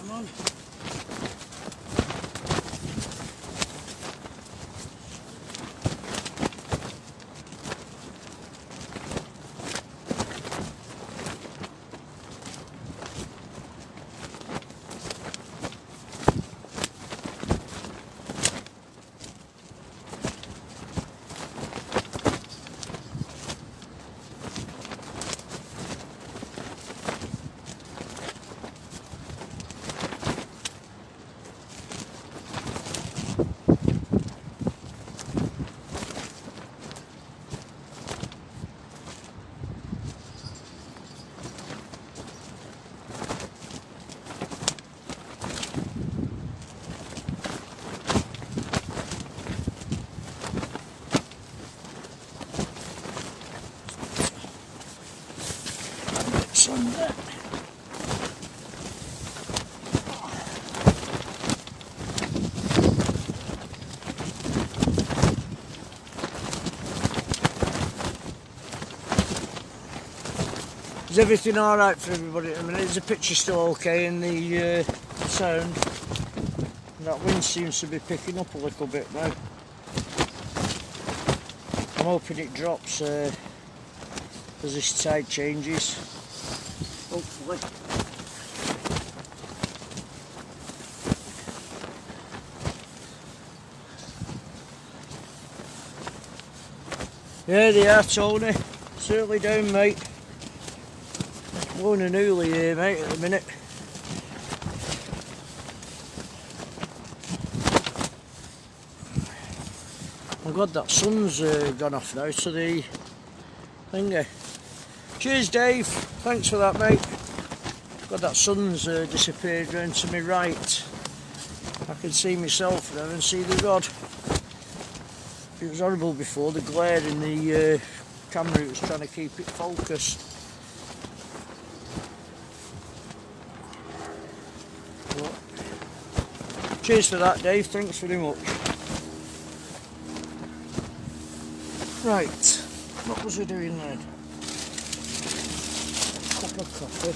Them on. On there. Is everything alright for everybody at the minute? Is the picture still okay in the sound? That wind seems to be picking up a little bit now. I'm hoping it drops as this tide changes. Hopefully. Yeah, they are, Tony. Certainly down, mate. It's blowing a newly here, mate, at the minute. Oh God, that sun's gone off now to the thingy. Cheers, Dave. Thanks for that, mate. God, that sun's disappeared round to my right. I can see myself now and see the rod. It was horrible before, the glare in the camera, it was trying to keep it focused. But, cheers for that, Dave. Thanks very much. Right, what was I doing then? Cup of coffee.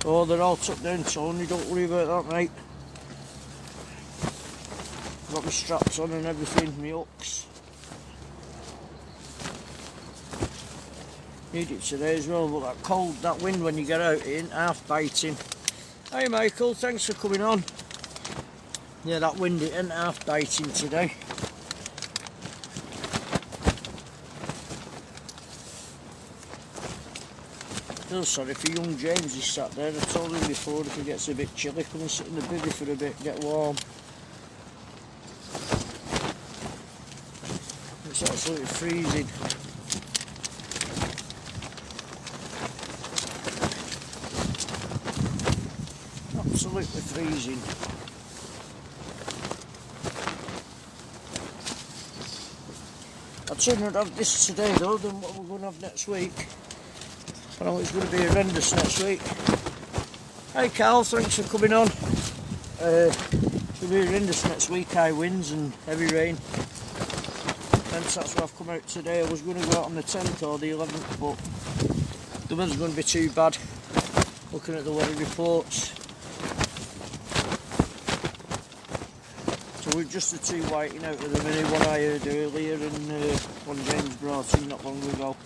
Oh, they're all tucked down, Tony, don't worry about that, mate. Got my straps on and everything, my hooks. Need it today as well, but that cold, that wind when you get out, it ain't half biting. Hey Michael, thanks for coming on. Yeah, that wind, it ain't half biting today. I feel sorry for young James, he's sat there. I told him before, if it gets a bit chilly, come and sit in the bivvy for a bit, get warm. It's absolutely freezing. Absolutely freezing. I'd sooner have this today though than what we're going to have next week. I know it's going to be horrendous next week. Hey Carl, thanks for coming on. It's going to be horrendous next week, high winds and heavy rain. Hence that's why I've come out today. I was going to go out on the 10th or the 11th, but the weather's going to be too bad. Looking at the weather reports. So we're just the two whiting out of the minute, one I heard earlier and one James brought in not long ago.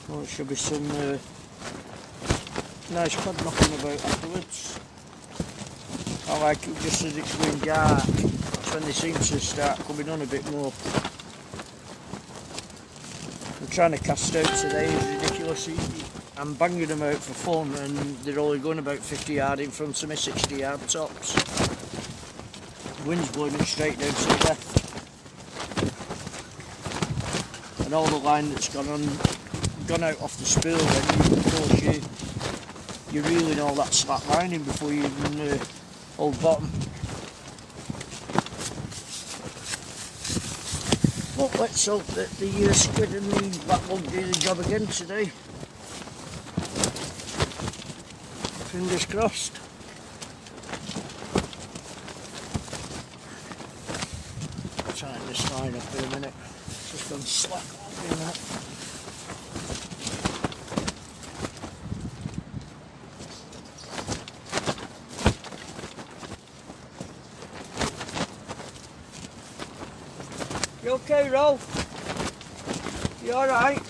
There should be some nice cod knocking about afterwards. I like it just as it's going dark, that's when they seem to start coming on a bit more. I'm trying to cast out today, it's ridiculous. I'm banging them out for fun and they're only going about 50 yard in front of me, 60 yard tops. The wind's blowing it straight down to the left. And all the line that's gone out off the spool, then of course you're reeling all that slack lining before you even hold bottom. But let's hope that the squid and the black won't do the job again today. Fingers crossed. Tighten this line up in a minute. It's just gone slack in a minute. You okay, Rolf? You alright?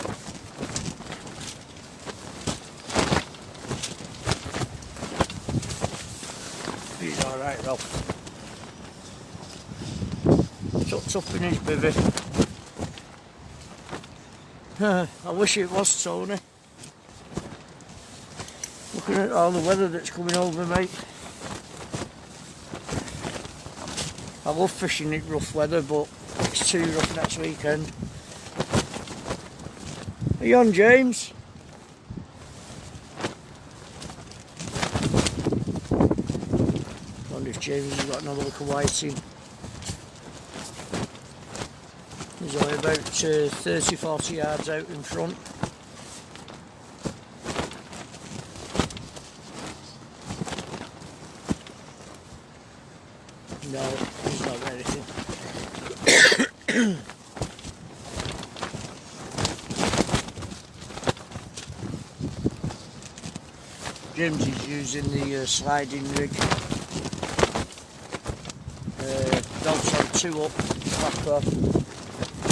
He's alright, Rolf. Tucked up in his bivvy. I wish it was Tony. Looking at all the weather that's coming over, mate. I love fishing in rough weather, but it's too rough next weekend. Are you on, James? I wonder if James has got another look of whiting. He's only about 30-40 yards out in front. No, he's not got anything. James is using the sliding rig. Dog's on 2 up, clapper.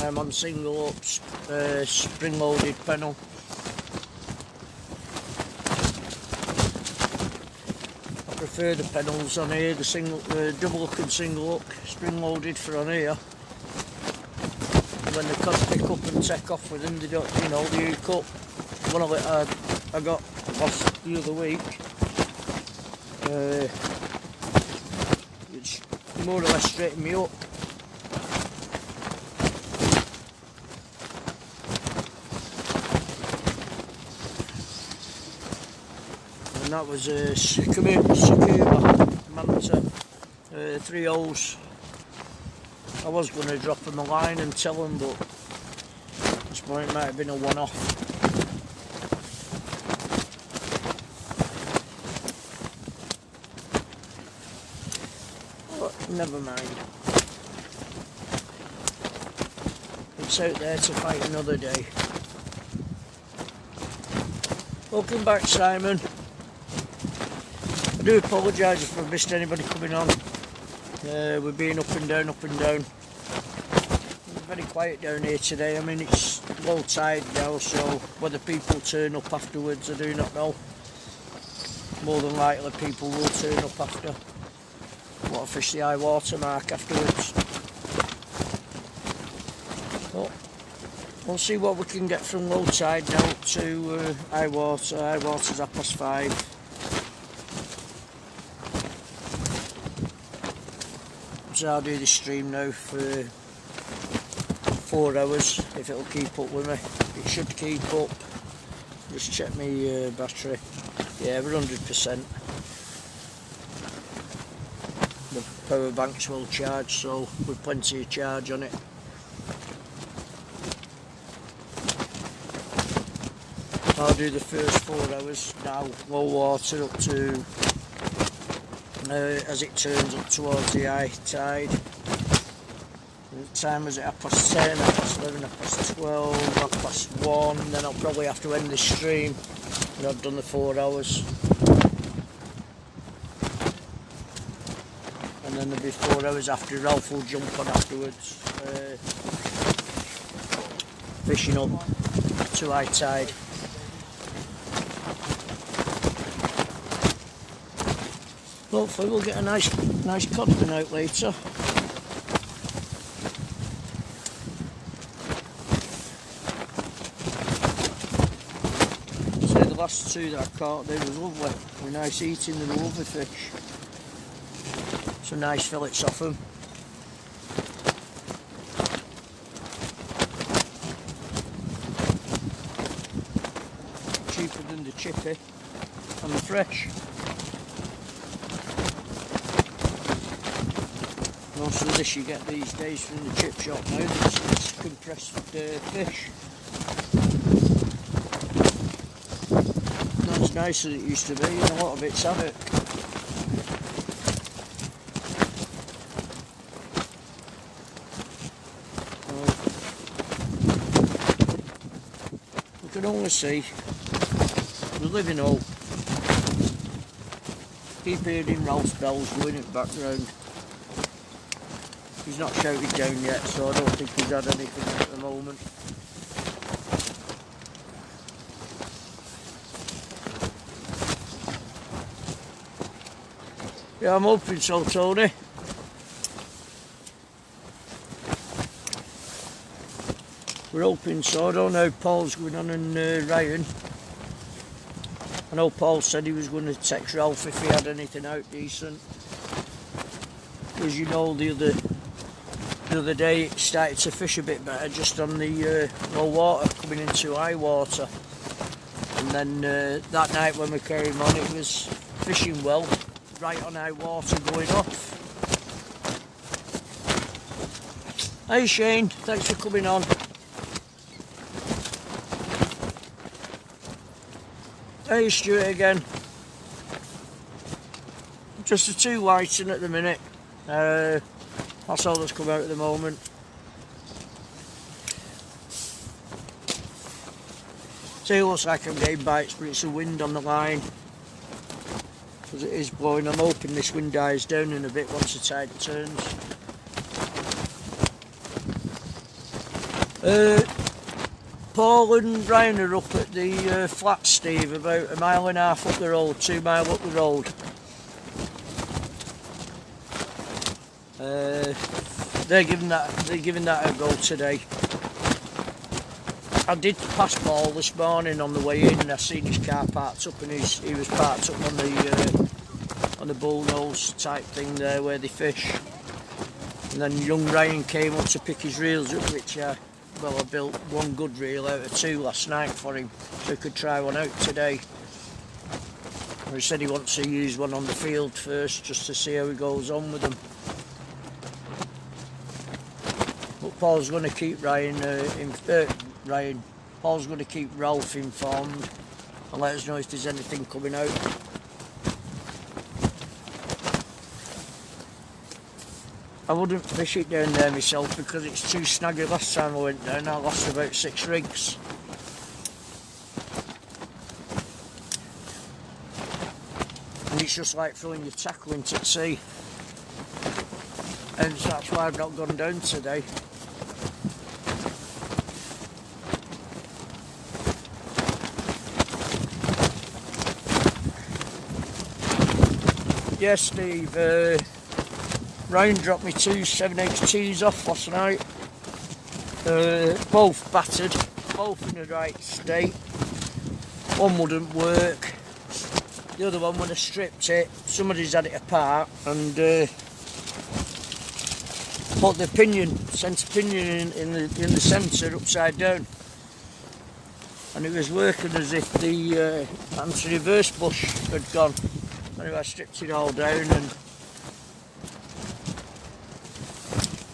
I'm on single ups, spring loaded pennel. I prefer the pennels on here, the double hook and single hook, spring loaded for on here. When the cod pick up and take off with them, they don't, you know, they hook up. One of it I got lost the other week. It's more or less straightened me up. And that was a Sakuma Manta, 3 holes. I was going to drop him a line and tell him, but this point it might have been a one-off. But never mind. It's out there to fight another day. Welcome back, Simon. I do apologise if I've missed anybody coming on. We're being up and down, up and down. It's very quiet down here today. I mean, it's low tide now, so whether people turn up afterwards, I do not know. More than likely people will turn up after. Want to fish the high water mark afterwards. But we'll see what we can get from low tide now to high water. High water's 5:30. So I'll do the stream now for 4 hours, if it'll keep up with me. It should keep up. Just check my battery. Yeah, we're 100%. The power banks will charge, so with plenty of charge on it. I'll do the first 4 hours now, low water up to as it turns up towards the high tide. The time was at 10:30, 11:30, 12:30, 1:30. Then I'll probably have to end the stream when I've done the 4 hours. And then there'll be 4 hours after. Ralph will jump on afterwards, fishing up to high tide. Hopefully we'll get a nice cod one out later. So the last 2 that I caught, they was lovely. They were nice eating, they were lovely fish. Some nice fillets off them. Cheaper than the chippy and the fresh. Most of this you get these days from the chip shop now, it's compressed fish. That's nice as it used to be, and a lot of it's have it. We can only see. We live in Hull. Keep hearing Ralph's bells going in the background. He's not shouted down yet, so I don't think he's had anything at the moment. Yeah, I'm hoping so, Tony. We're hoping so. I don't know how Paul's going on and Ryan. I know Paul said he was going to text Ralph if he had anything out decent. As you know, the other day it started to fish a bit better just on the low water coming into high water. And then that night when we came on, it was fishing well, right on high water going off. Hey Shane, thanks for coming on. Hey Stuart again. Just the two whites in at the minute. That's all that's come out at the moment. See, it looks like I'm getting bites, but it's the wind on the line. Because it is blowing. I'm hoping this wind dies down in a bit once the tide turns. Paul and Ryan are up at the flat, Steve, about 1.5 miles up the road, 2 miles up the road. They're giving that a go today. I did pass Paul this morning on the way in, and I seen his car parked up, and he was parked up on the bullnose type thing there where they fish. And then young Ryan came up to pick his reels up, which I built one good reel out of 2 last night for him, so he could try one out today. And he said he wants to use one on the field first, just to see how he goes on with them. But Paul's going to keep Paul's going to keep Ralph informed and let us know if there's anything coming out. I wouldn't fish it down there myself because it's too snaggy. Last time I went down I lost about 6 rigs. And it's just like throwing your tackle into the sea. And that's why I've not gone down today. Yes, Steve. Ryan dropped me 2 7/8 off last night. Both battered, both in the right state. One wouldn't work. The other one, when I stripped it, somebody's had it apart and put the centre pinion in the centre upside down. And it was working as if the anti-reverse bush had gone. Anyway, I stripped it all down and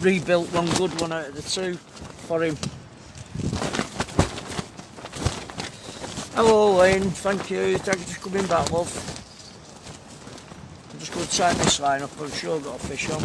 rebuilt one good one out of the 2 for him. Hello Lane, thank you, thanks for coming back, love. I'm just going to tighten this line up, I'm sure I've got a fish on.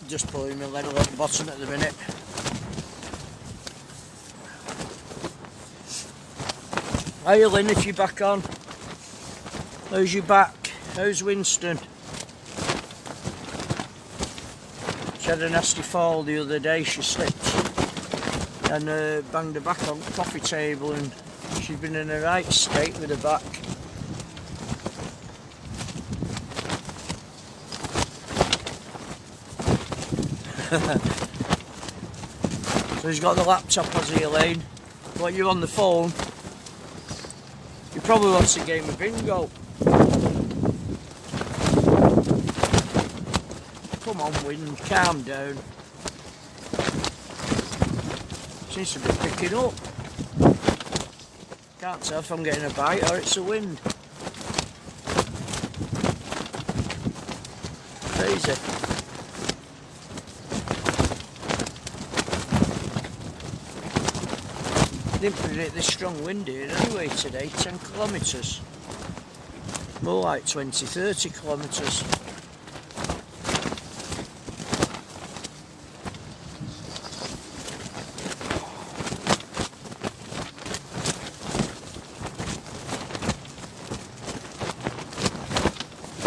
Just pulling my level at the bottom at the minute. Hi Lynn, if you're back on. How's your back? How's Winston? She had a nasty fall the other day, she slipped and banged her back on the coffee table, and she's been in a right state with her back. So he's got the laptop, has he, Elaine? While you're on the phone, he probably wants a game of bingo. Come on, wind, calm down. Seems to be picking up. Can't tell if I'm getting a bite or it's the wind. Crazy. Didn't predict this strong wind here anyway today, 10 kilometres. More like 20, 30 kilometres.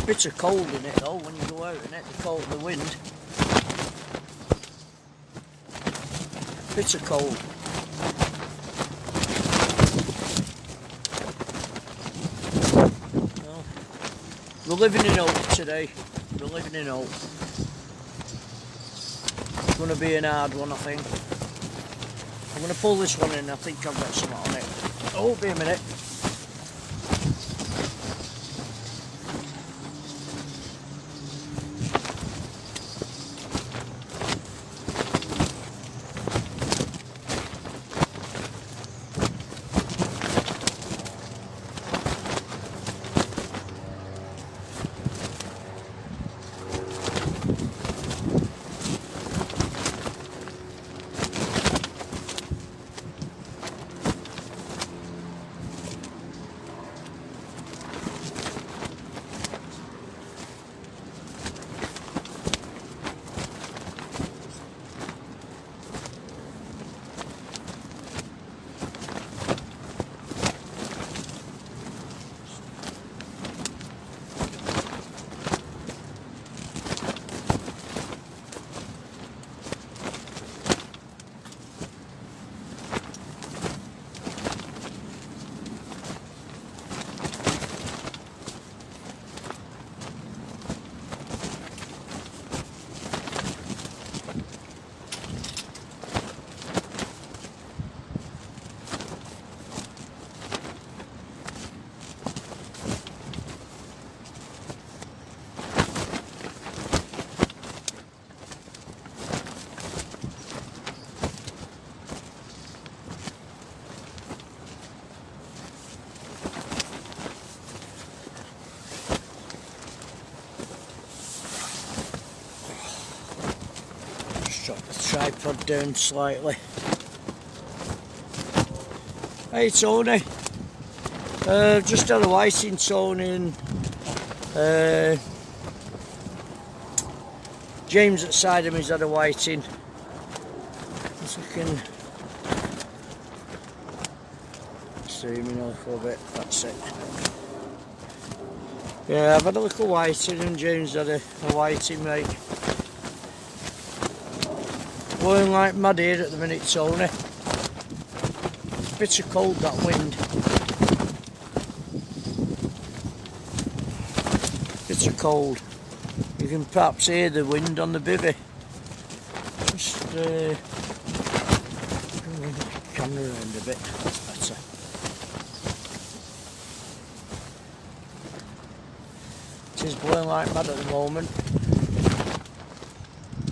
Bitter cold in it though, when you go out in it, the cold, the wind. Bitter cold. Well, we're living in hope today. We're living in hope. It's going to be an hard one, I think. I'm going to pull this one in, I think I've got some on it. Oh, be a minute. Drop the tripod down slightly. Hey Tony, just had a whiting, Tony, and James outside of me's had a whiting. So I can zoom in a little bit, that's it. Yeah, I've had a little whiting and James had a whiting, mate. Blowing like mad here at the minute, Tony. It's bitter cold, that wind. Bitter cold. You can perhaps hear the wind on the bivvy. Just bring the camera around a bit, that's better. It is blowing like mad at the moment.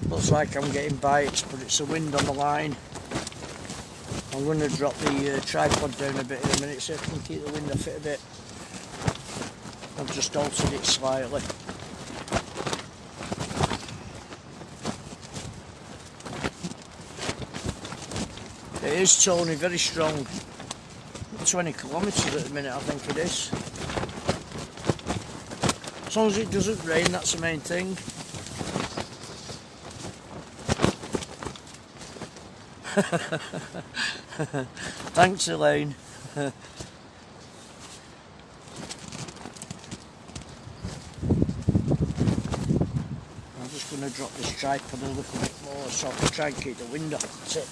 Looks like I'm getting bites, but it's the wind on the line. I'm going to drop the tripod down a bit in a minute so I can keep the wind off it a bit. I've just altered it slightly. It is, Tony, very strong. 20 kilometres at the minute, I think it is. As long as it doesn't rain, that's the main thing. Thanks, Elaine. I'll just going to drop this tripod a little bit more so I can try and keep the wind off the tip.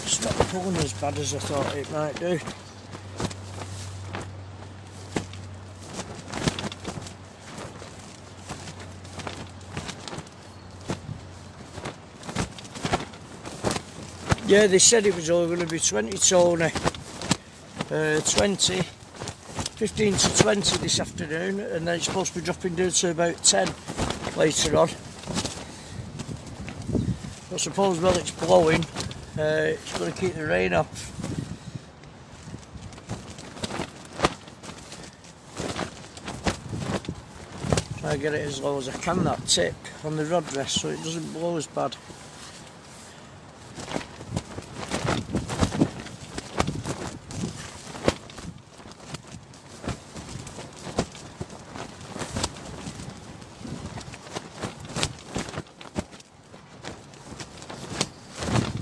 It's not pulling as bad as I thought it might do. Yeah, they said it was only going to be 20, Tony. 15 to 20 this afternoon, and then it's supposed to be dropping down to about 10 later on. I suppose while it's blowing, it's going to keep the rain off. Try to get it as low as I can, that tip on the rod rest, so it doesn't blow as bad.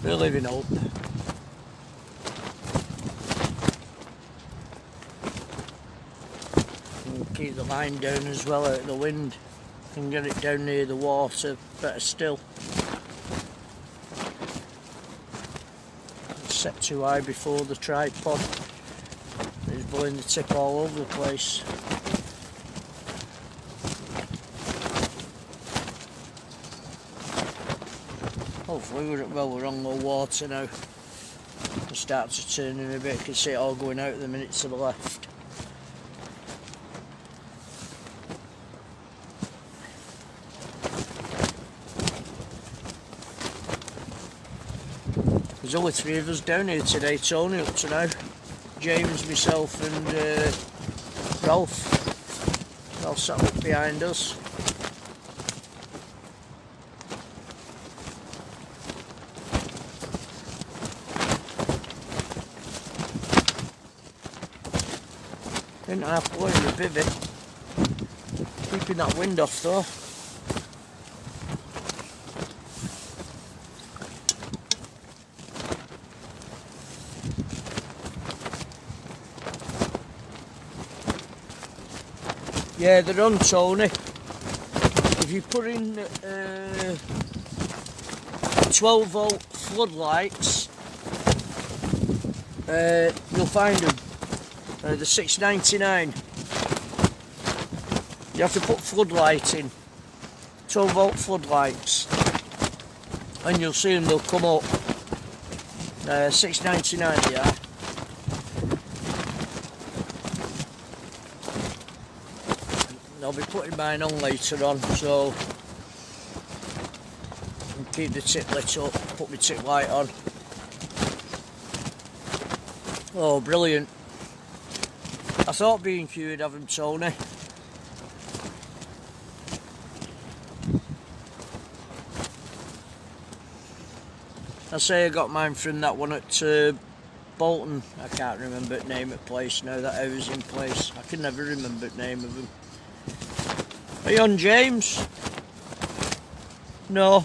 We're living hope. And keep the line down as well out of the wind. Can get it down near the water, better still. It's set too high before the tripod. It's blowing the tip all over the place. Hopefully we're on low water now. It starts to turn in a bit. You can see it all going out the minute to the left. There's only 3 of us down here today, Tony, up to now. James, myself and Ralph. They're all sat up behind us. Didn't have to blowing the bivvy. Keeping that wind off though. Yeah, they're on, Tony. If you put in 12-volt floodlights, you'll find them. The 6.99. You have to put floodlight in, 12-volt floodlights, and you'll see them. They'll come up. 6.99 they are. I'll be putting mine on later on, so I can keep the tip lit up. Put my tip light on. Oh, brilliant! I thought B&Q would have them, Tony. I say I got mine from that one at Bolton. I can't remember the name of the place now, that housing place. I can never remember the name of them. Are you on, James? No.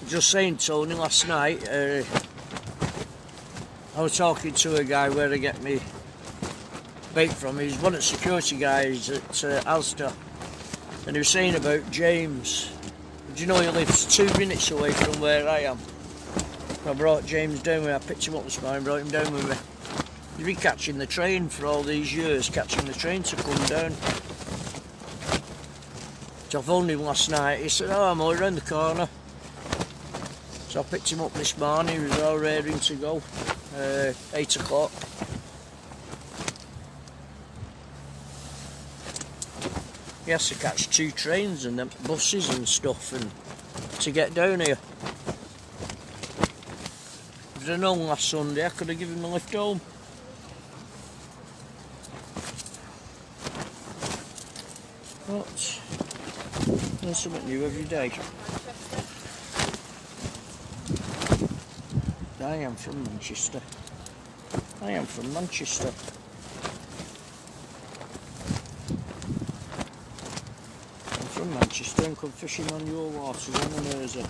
Just saying, Tony, last night I was talking to a guy where I get me bait from. He's one of the security guys at Asda, and he was saying about James. Do you know he lives 2 minutes away from where I am? I brought James down with me. I picked him up this morning, brought him down with me. He's been catching the train for all these years, catching the train to come down. So I phoned him last night. He said, "Oh, I'm over around the corner." So I picked him up this morning. He was all raring to go. 8 o'clock. He has to catch 2 trains and then buses and stuff and to get down here. If I'd known last Sunday, I could have given him a lift home. But there's something new every day. I am from Manchester. I am from Manchester. I'm from Manchester and come fishing on your waters on the Mersey.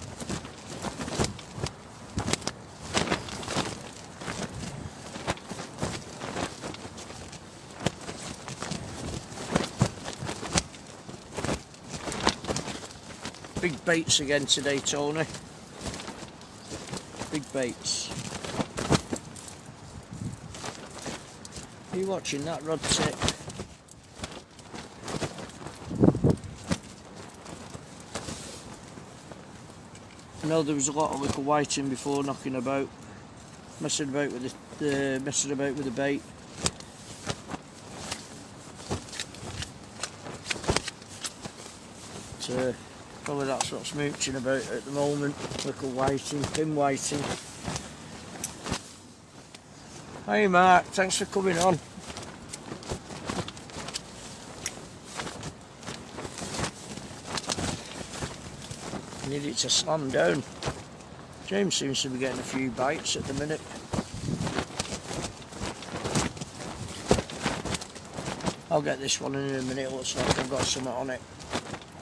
Big baits again today, Tony. Big baits. Are you watching that rod tip? I know there was a lot of little whiting before knocking about, messing about with the bait. So probably that's what's mooching about at the moment. Little whiting, thin whiting. Hey Mark, thanks for coming on. I need it to slam down. James seems to be getting a few bites at the minute. I'll get this one in a minute. It looks like I've got something on it.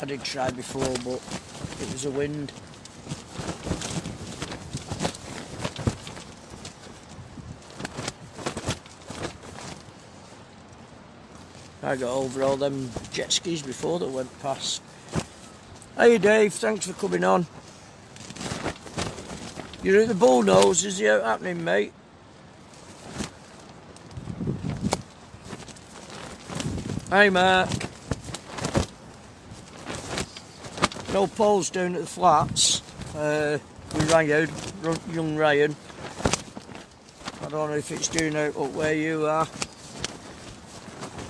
I did try before, but it was a wind. I got over all them jet skis before that went past. Hey Dave, thanks for coming on. You're at the Bullnose, is it out happening, mate? Hey Mark. No Paul's down at the flats with Ryan, young Ryan. I don't know if it's doing out up where you are.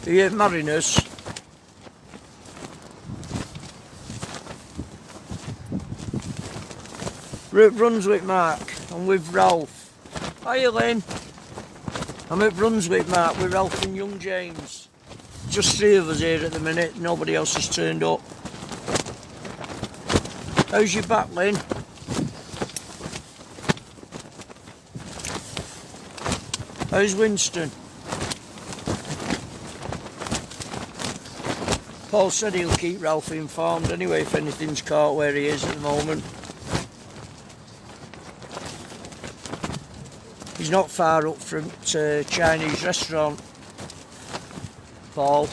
Are you at Mariners? We're at Brunswick, Mark. I'm with Ralph. Hiya, Lynn. I'm at Brunswick, Mark, with Ralph and young James. Just 3 of us here at the minute. Nobody else has turned up. How's your back, Lynn? How's Winston? Paul said he'll keep Ralph informed anyway if anything's caught where he is at the moment. He's not far up from a Chinese restaurant, Paul.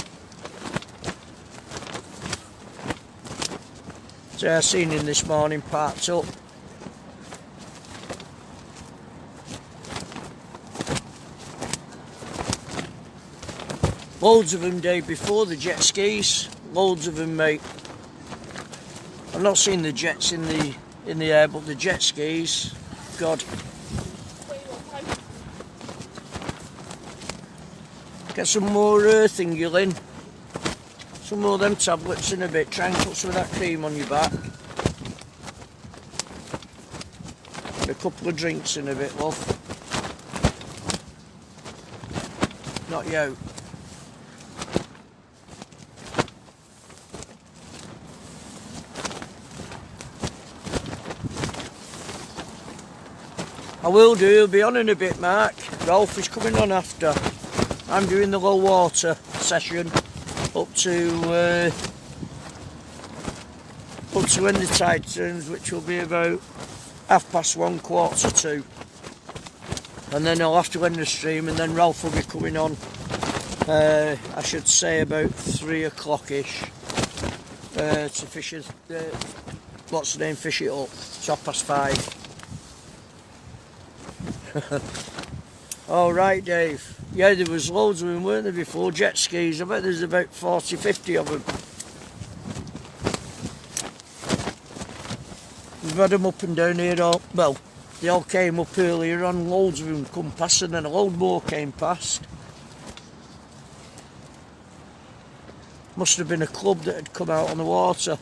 So I seen him this morning parked up. Loads of them, Dave, before the jet skis. Loads of them, mate. I've not seen the jets in the air, but the jet skis, God. Get some more thingy, Lynn. Some more of them tablets in a bit. Try and put some of that cream on your back. And a couple of drinks in a bit, love. Not you. I will do, he'll be on in a bit, Mark. Ralph is coming on after. I'm doing the low water session up to when the tide turns, which will be about 1:30, 1:45. And then I'll have to end the stream, and then Ralph will be coming on, I should say about 3 o'clock-ish, to fish it, what's the name, fish it up. It's 5:30. Alright, Dave. Yeah, there was loads of them, weren't there, before? Jet skis. I bet there's about 40, 50 of them. We've had them up and down here all, well, they all came up earlier on, loads of them come past and then a load more came past. Must have been a club that had come out on the water.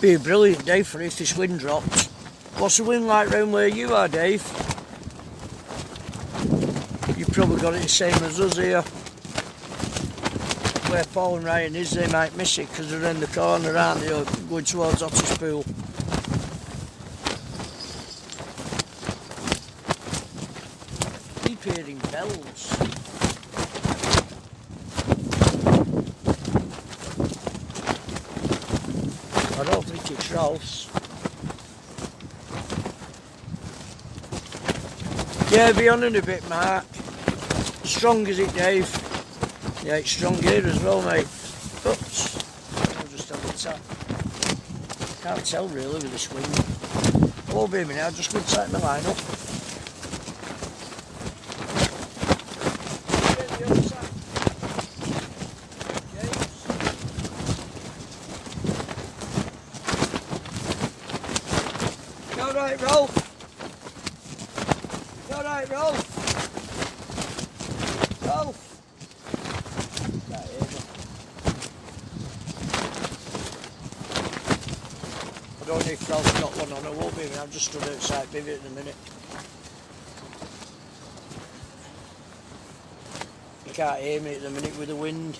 Be a brilliant day for if this wind drops. What's the wind like round where you are, Dave? You've probably got it the same as us here. Where Paul and Ryan is, they might miss it because they're in the corner, aren't they, going towards Otter's Pool. Keep hearing bells. I don't think it's Ralph's. Yeah, be on in a bit, Mark. Strong is it, Dave? Yeah, it's strong here as well, mate. Oops. I'll just have a tap. Can't tell really with this wind. I won't be a minute, I'll just go and tighten my line up. You alright, Rolf? You alright, Rolf? Rolf? I don't know if Ralph's got one on, I won't be, I've just stood outside Bivvy at the minute. You can't hear me at the minute with the wind.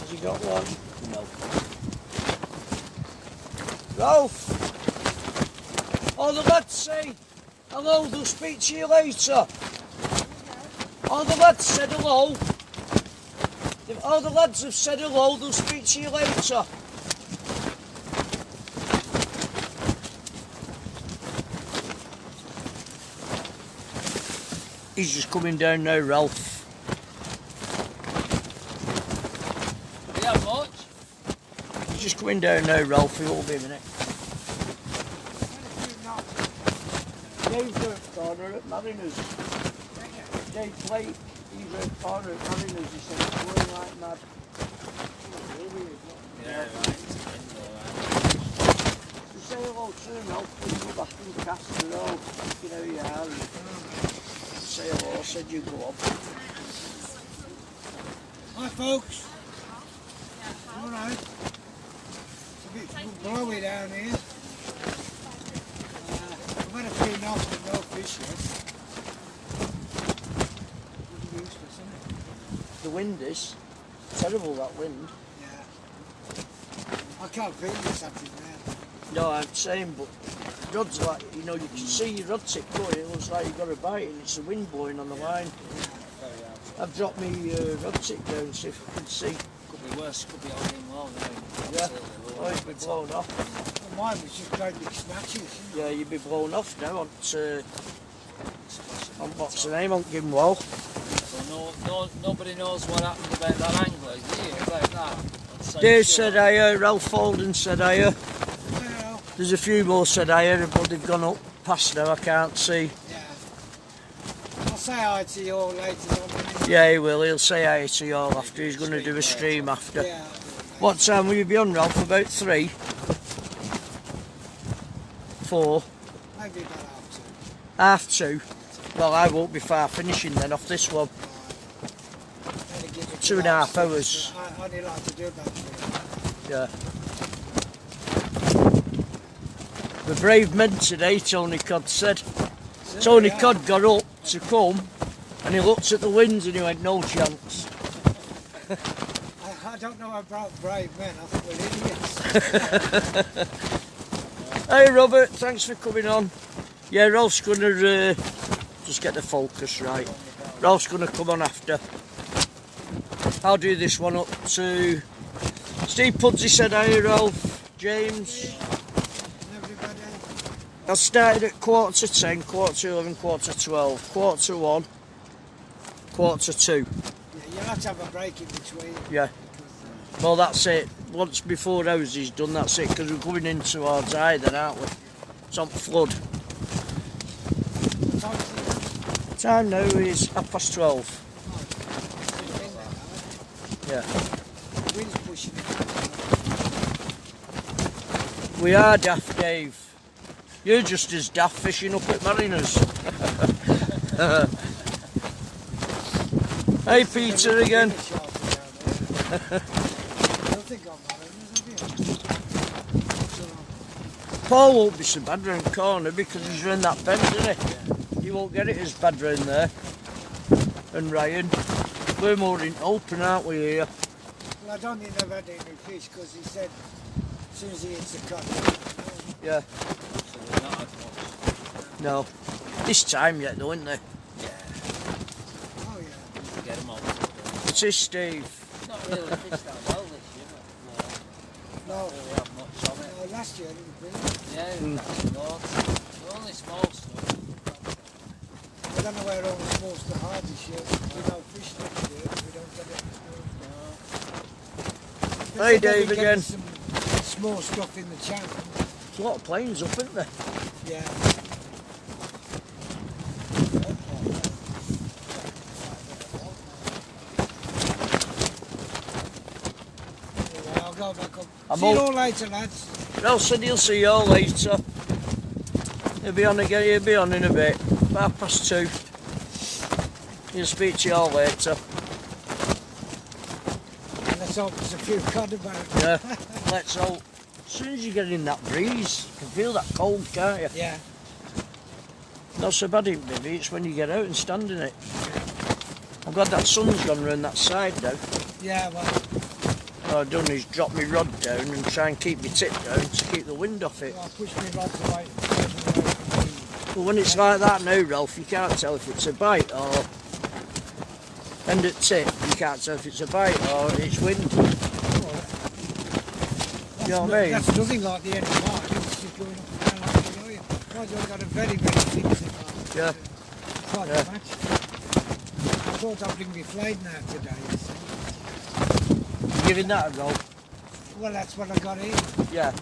Has he got one? No. Ralph! All the lads say hello, they'll speak to you later. All the lads said hello. All the lads have said hello, they'll speak to you later. He's just coming down now, Ralph. Yeah, much? He's just coming down now, Ralph, he won't be a minute. Dave's down at the corner at Mariners. Dave played. He's a corner at Mariners, he said, it's going like mad. Yeah, right. You say hello to him, Ralph, when you go back in the cast and all, you know you are. Say hello, said you go up. Hi folks. Alright. It's a bit blowy down here. I've had a few knocks but no fish yet. Useless, isn't it? The wind is terrible, that wind. Yeah. I can't beat this up in there. No, I'm saying, but rod's like, you know, you can see your rod tip going, it looks like you've got a bite and it's the wind blowing on the line. I've dropped my rod tip down so if I can see. Could be worse, could be holding low now. Yeah, oh, it'd be blown off. Well, mine was just going big snatches. Yeah, you'd be blown off now on what's the name, on Gimwell. So nobody knows what happened about that angler, do you? About that? Dave said I Ralph Holden said I Well, There's a few more said I but they've gone up past now, I can't see. yeah. I'll say hi to you all later on. Yeah, he will, he'll say hi to you all after, he's going to do a stream after. Yeah. What time will you be on, Ralph? About 3? 4? Maybe about half 2. Well, I won't be far finishing then off this one. 2.5 hours. I only like to do about 3. Yeah. The brave men today, Tony Codd said. Tony Codd got up to come and he looked at the winds and he went, no chance. I don't know about brave men, I think we're idiots. Hey Robert, thanks for coming on. Yeah, Ralph's going to just get the focus right. Ralph's going to come on after. I'll do this one up to Steve Pudsey said hi, Ralph, James. I started at 10:15, 11:15, 12:15, 1:15, 1:15. Yeah, you'll have to have a break in between. Yeah. Well, that's it. Once before ours is done, that's it, because we're coming in towards high then, aren't we? It's on flood. What time is it now? Time now is 12:30. Yeah. The wind's pushing it. We are daft, Dave. You're just as daft fishing up at Mariners. Hey, Peter again. Paul won't be so bad round the corner because he's in that bend, isn't he? You won't get it as bad round there. And Ryan. We're more in open, aren't we, here? Well, I don't think they've had any fish because he said as soon as he hits the cut. Yeah. So they've not had much. No. This time yet, though, isn't they? Yeah. Oh, yeah. To get them all. It is, Steve. Not really fished that well this year, but No. not really have much on it. Last year it was brilliant. Yeah, that's loads. Only small stuff. I don't know where all the small stuff are this year. We don't fish next year. We don't get it. No. Hey, Dave again. Some small stuff in the channel. There's a lot of planes up, isn't there? Yeah. Anyway, I'll go back up. I'm See you all- all later, lads. Nelson, he'll see you all later. He'll be on again, he'll be on in a bit. 2:30. He'll speak to you all later. Let's hope there's a few cod about. Yeah, let's hope. As soon as you get in that breeze, you can feel that cold, can't you? Yeah. Not so bad in Bivvy, it's when you get out and stand in it. I'm glad that sun's gone round that side now. Yeah, well, What I've done is drop my rod down and try and keep my tip down to keep the wind off it. I'll push my rods away. But when it's like that now, Ralph, you can't tell if it's a bite or end at tip. You can't tell if it's a bite or it's wind. You know what I mean? That's nothing like the end of mine. It's just going up and down like a million. I've got a very, very thin thing on. Yeah. Quite Yeah. a match. I thought I'd bring my flayed now today. You see. You giving that a go? Well, that's what I got in. Yeah.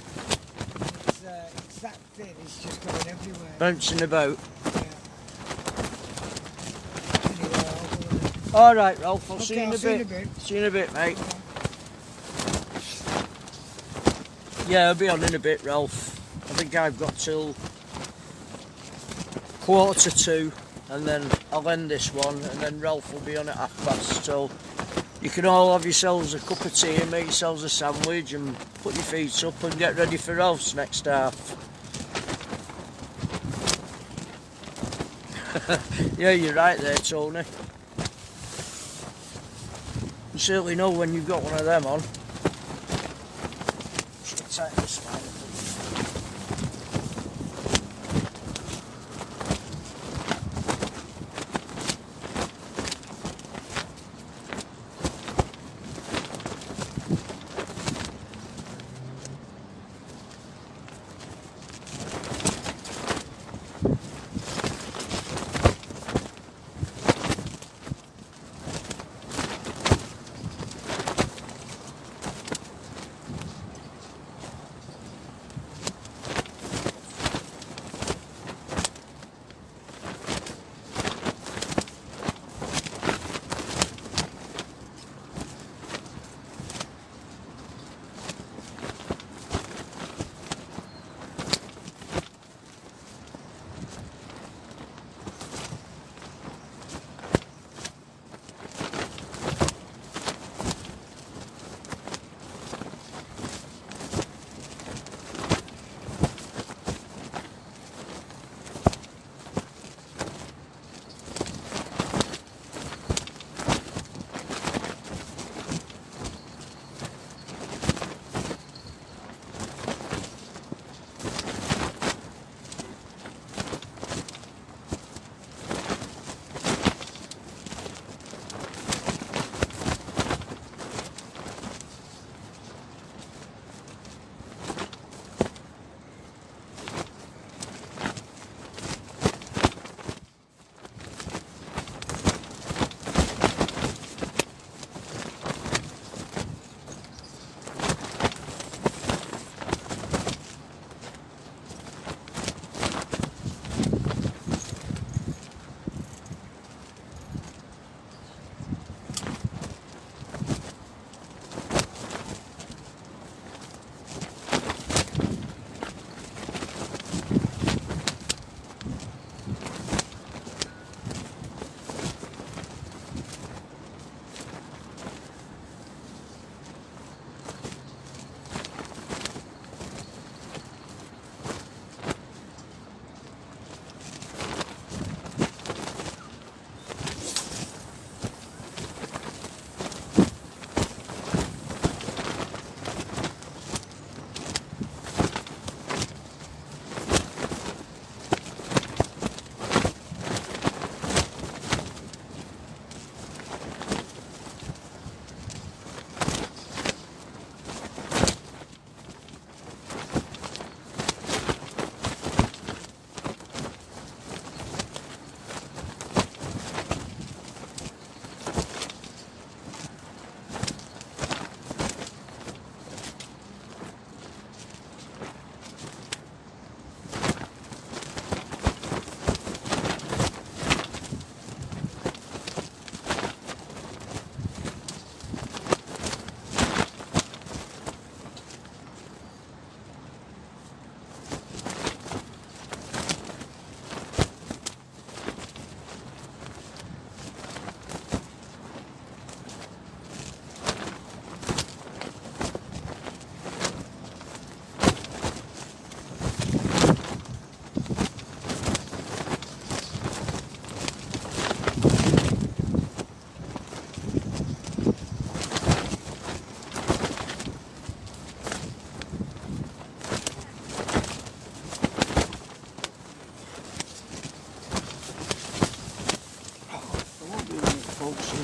It's that thin, it's just going everywhere. Bouncing about. Yeah. Anyway, I'll go Alright, Ralph, I'll see you in a I'll see you in a bit. bit. See you in a bit, mate. Yeah, I'll be on in a bit, Ralph. I think I've got till 1:45 and then I'll end this one and then Ralph will be on at 2:30. So you can all have yourselves a cup of tea and make yourselves a sandwich and put your feet up and get ready for Ralph's next half. Yeah, you're right there, Tony. You certainly know when you've got one of them on. Just tighten this line up.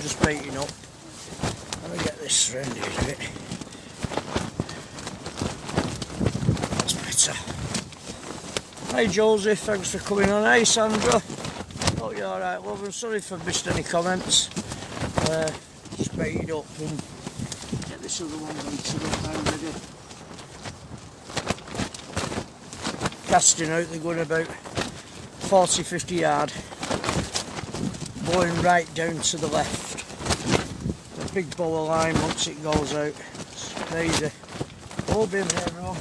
just baiting up. Let me get this surrounded a bit. That's better. Hey Joseph, thanks for coming on. Hey Sandra. Hope you're alright, love. I'm sorry if I've missed any comments. Just baited up and get this other one baited up now ready. Casting out, they're going about 40-50 yard. Going right down to the left. A big bowl of line once it goes out. It's crazy. All been there wrong.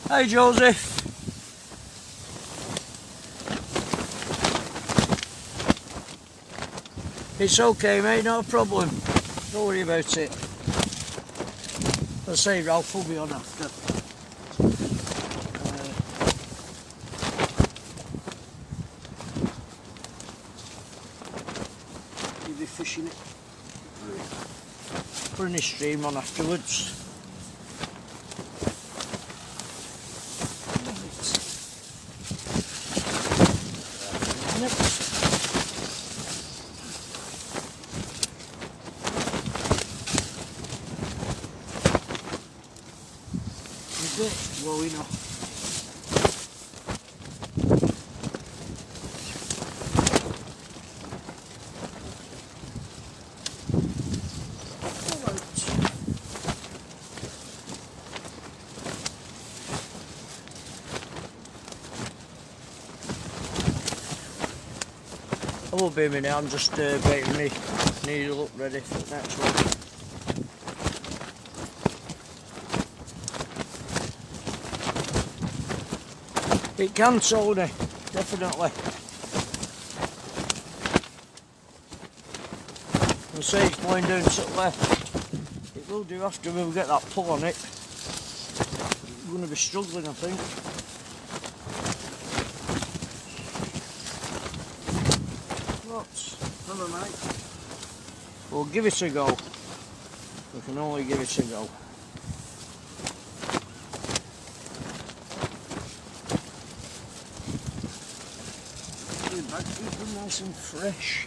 Hey Joseph. It's okay mate, not a problem. Don't worry about it. I'll say Ralph will be on after. You'll be fishing it. Putting his stream on afterwards. Well, we know. I won't be a minute, I'm just baiting me needle up ready for the next one. It can, Tony, definitely. I'll say it's going down to the left. It will do after we get that pull on it. We're going to be struggling, I think. What? Never mind. We'll give it a go. We can only give it a go. Keep them nice and fresh.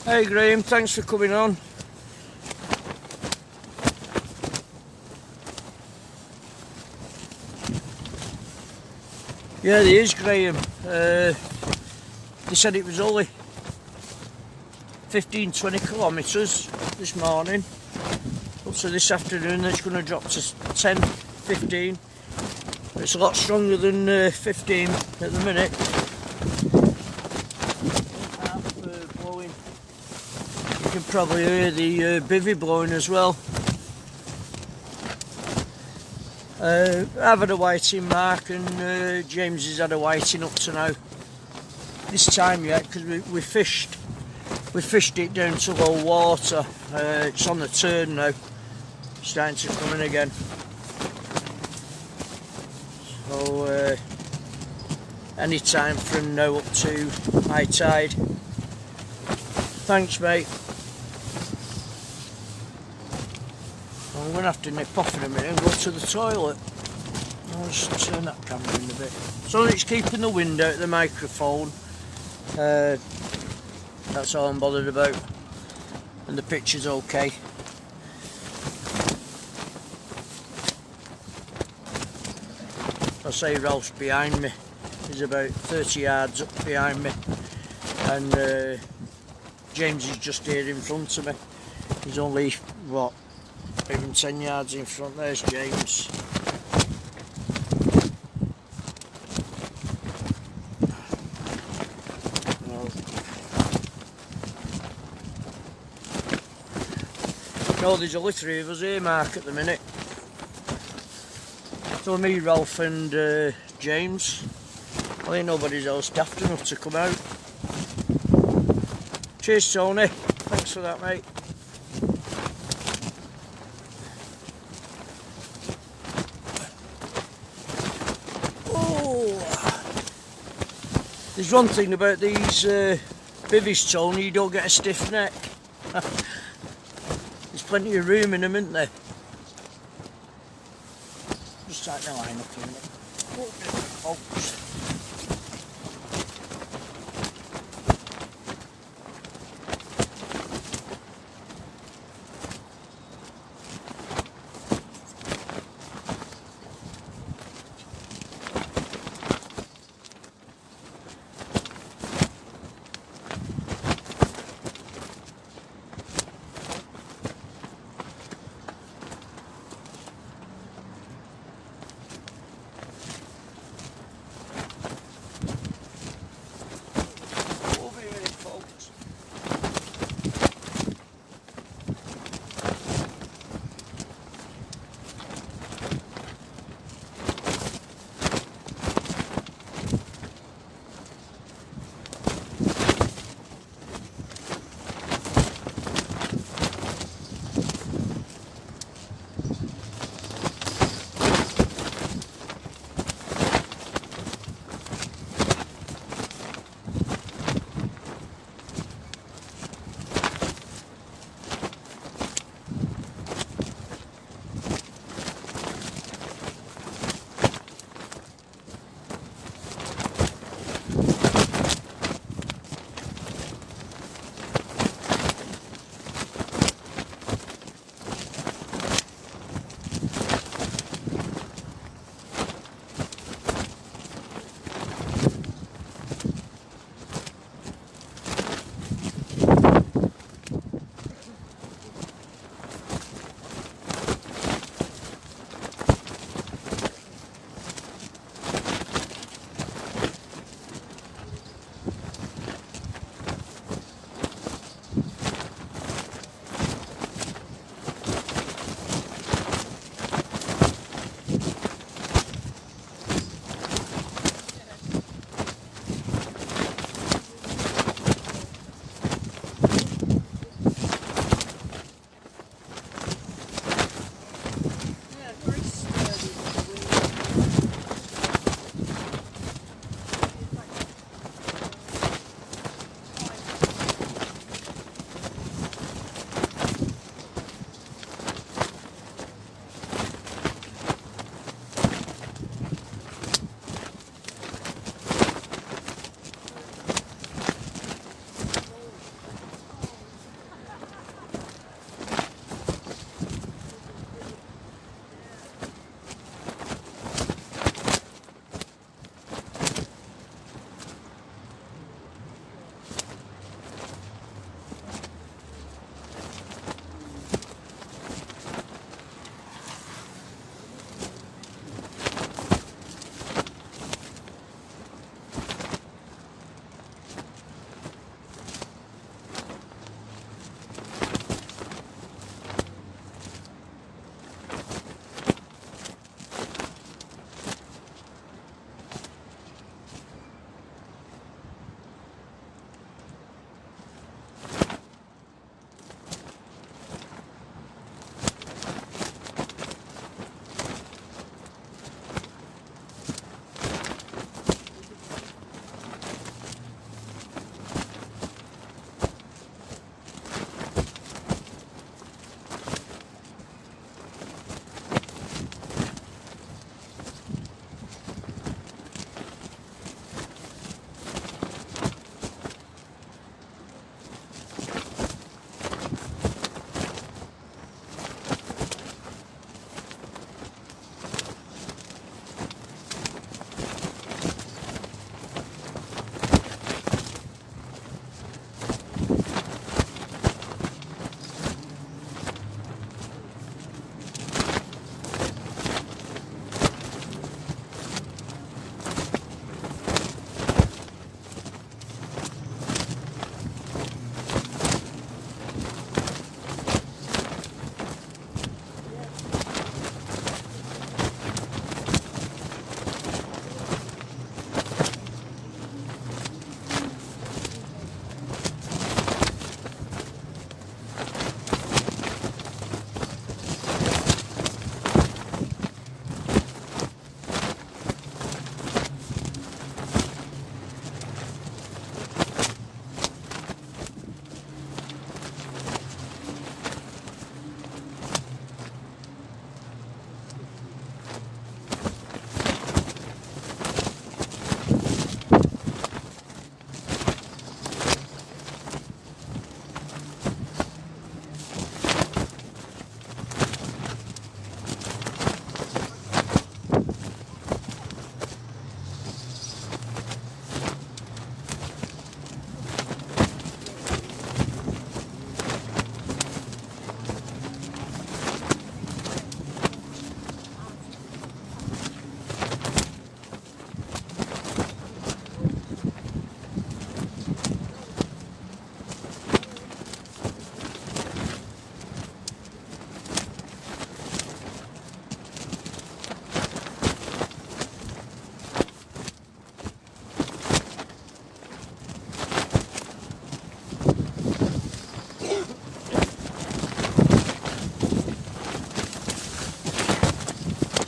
Hey Graham, thanks for coming on. Yeah, there is, Graham. They said it was only 15-20 kilometres this morning. So this afternoon it's going to drop to 10-15. It's a lot stronger than 15 at the minute. Blowing. You can probably hear the bivvy blowing as well. I've had a whiting, Mark, and James has had a whiting up to now. This time yet, because we fished it down to low water. It's on the turn now, starting to come in again. So any time from now up to high tide. Thanks, mate. I'm going to have to nip off in a minute and go to the toilet. I'll just turn that camera in a bit. So it's keeping the wind out of the microphone. That's all I'm bothered about. And the picture's okay. I'll say Ralph's behind me. He's about 30 yards up behind me. And James is just here in front of me. He's only, what, even 10 yards in front. There's James. No, there's only 3 of us here, Mark, at the minute. So me, Ralph and James. I think nobody's else daft enough to come out. Cheers, Tony. Thanks for that, mate. There's one thing about these bivvies, Tony, you don't get a stiff neck. There's plenty of room in them, isn't there? Just tighten the line up a minute. Oh.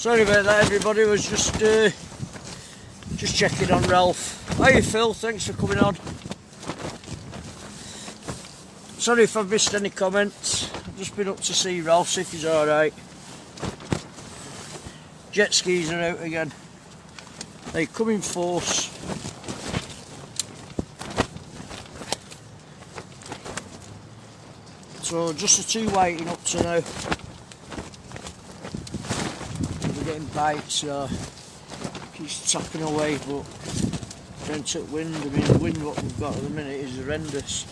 Sorry about that, everybody. Was just checking on Ralph. Hiya, Phil. Thanks for coming on. Sorry if I've missed any comments. I've just been up to see Ralph, see if he's all right. Jet skis are out again. They come in force. So just the two waiting up to now. We're getting bites, so keeps tapping away, but don't take wind. I mean, the wind what we've got at the minute is horrendous.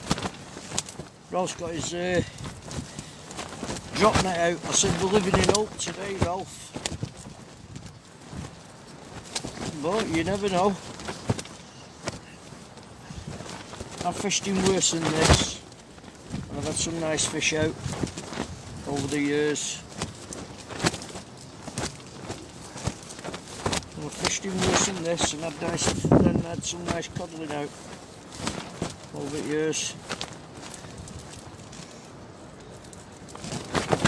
Ralph's got his drop net out. I said we're living in hope today, Ralph. But you never know. I've fished in worse than this. And I've had some nice fish out over the years. And I've fished in worse than this and had some nice codling out over the years.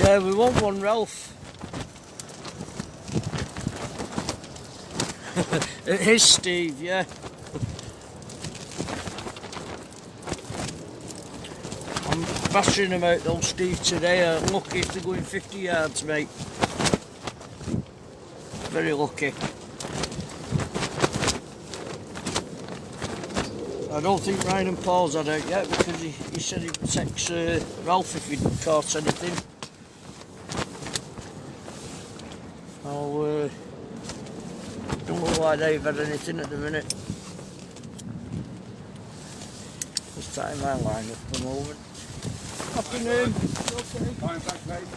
Yeah, we want one, Ralph. It is Steve, yeah. I'm battering him out though, Steve, today. I'm lucky if they're going 50 yards, mate. Very lucky. I don't think Ryan and Paul's had out yet because he said he'd text Ralph if he'd caught anything. Don't know why they've had anything at the minute. Just tying my line up for the moment. Afternoon. Okay. Fine, thanks, mate.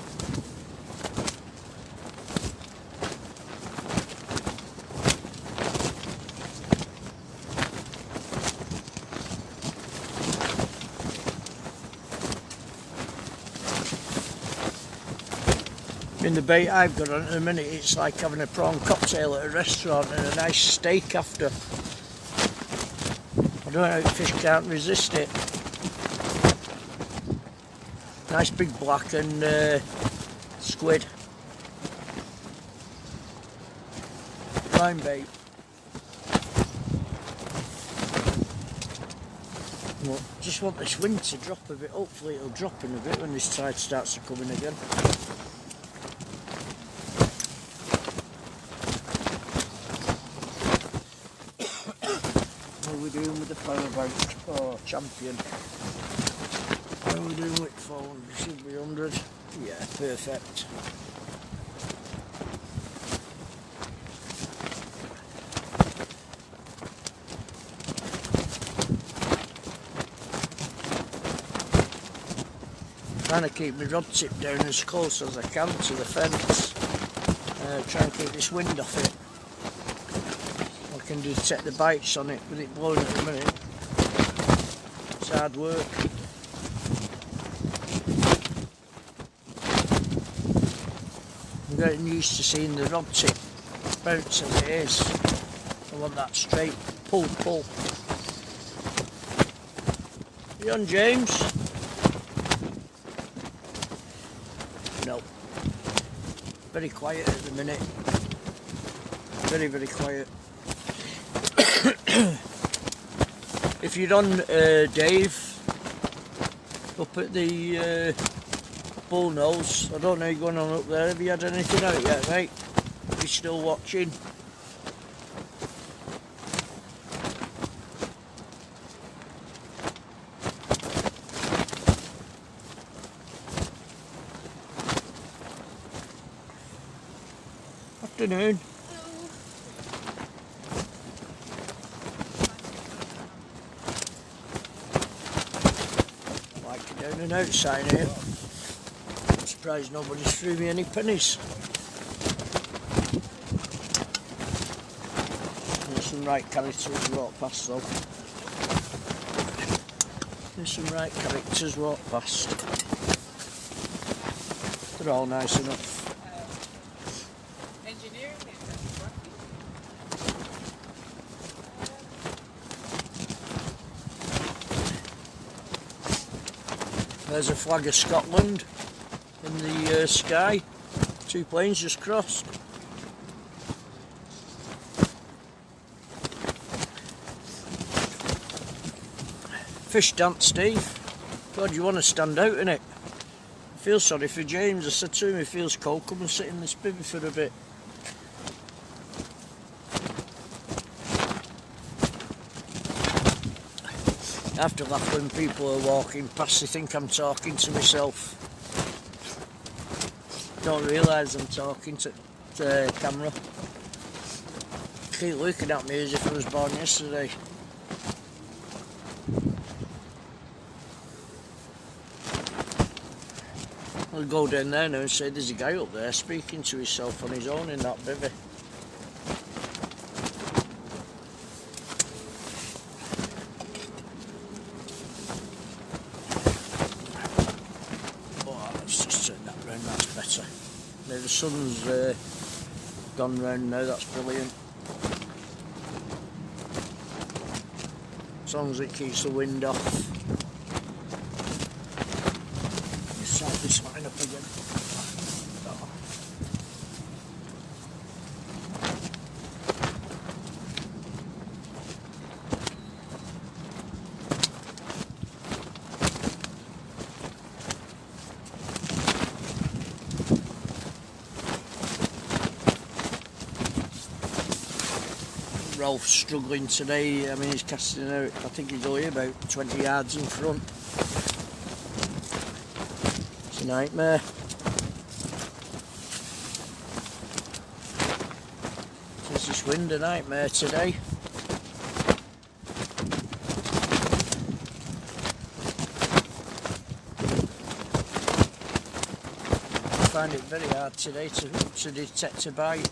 In the bait I've got on at the minute, it's like having a prawn cocktail at a restaurant and a nice steak after. I don't know how fish can't resist it. Nice big black and squid. Fine bait. Well, just want this wind to drop a bit. Hopefully it'll drop in a bit when this tide starts to come in again. Doing with the power boat. Oh, champion. How are we doing with phone? Should be 100. Yeah, perfect. Trying to keep my rod tip down as close as I can to the fence. Try and keep this wind off it. I can detect the bites on it with it blowing at the minute. It's hard work. I'm getting used to seeing the rod tip bounce as it is. I want that straight pull. You on, James? No. Very quiet at the minute. Very, very quiet. If you're on Dave up at the Bull Nose, I don't know you're going on up there. Have you had anything out yet, mate? Are you still watching? Afternoon. Down and outside here. I'm surprised nobody's threw me any pennies. There's some right characters walk past though. There's some right characters walk past. They're all nice enough. There's a flag of Scotland in the sky. Two planes just crossed. Fish dance, Steve. God, you want to stand out in it. I feel sorry for James. I said to him, he feels cold, come and sit in this bivvy for a bit. I have to laugh when people are walking past, they think I'm talking to myself. Don't realise I'm talking to the camera. Keep looking at me as if I was born yesterday. I'll go down there now and say there's a guy up there speaking to himself on his own in that bivvy. Oh, let's just turn that round, that's better. Now the sun's gone round now, that's brilliant. As long as it keeps the wind off. Start this line up again. Oh. Ralph's struggling today. I mean, he's casting out, I think he's only about 20 yards in front. It's a nightmare. Is this wind a nightmare today? I find it very hard today to detect a bite.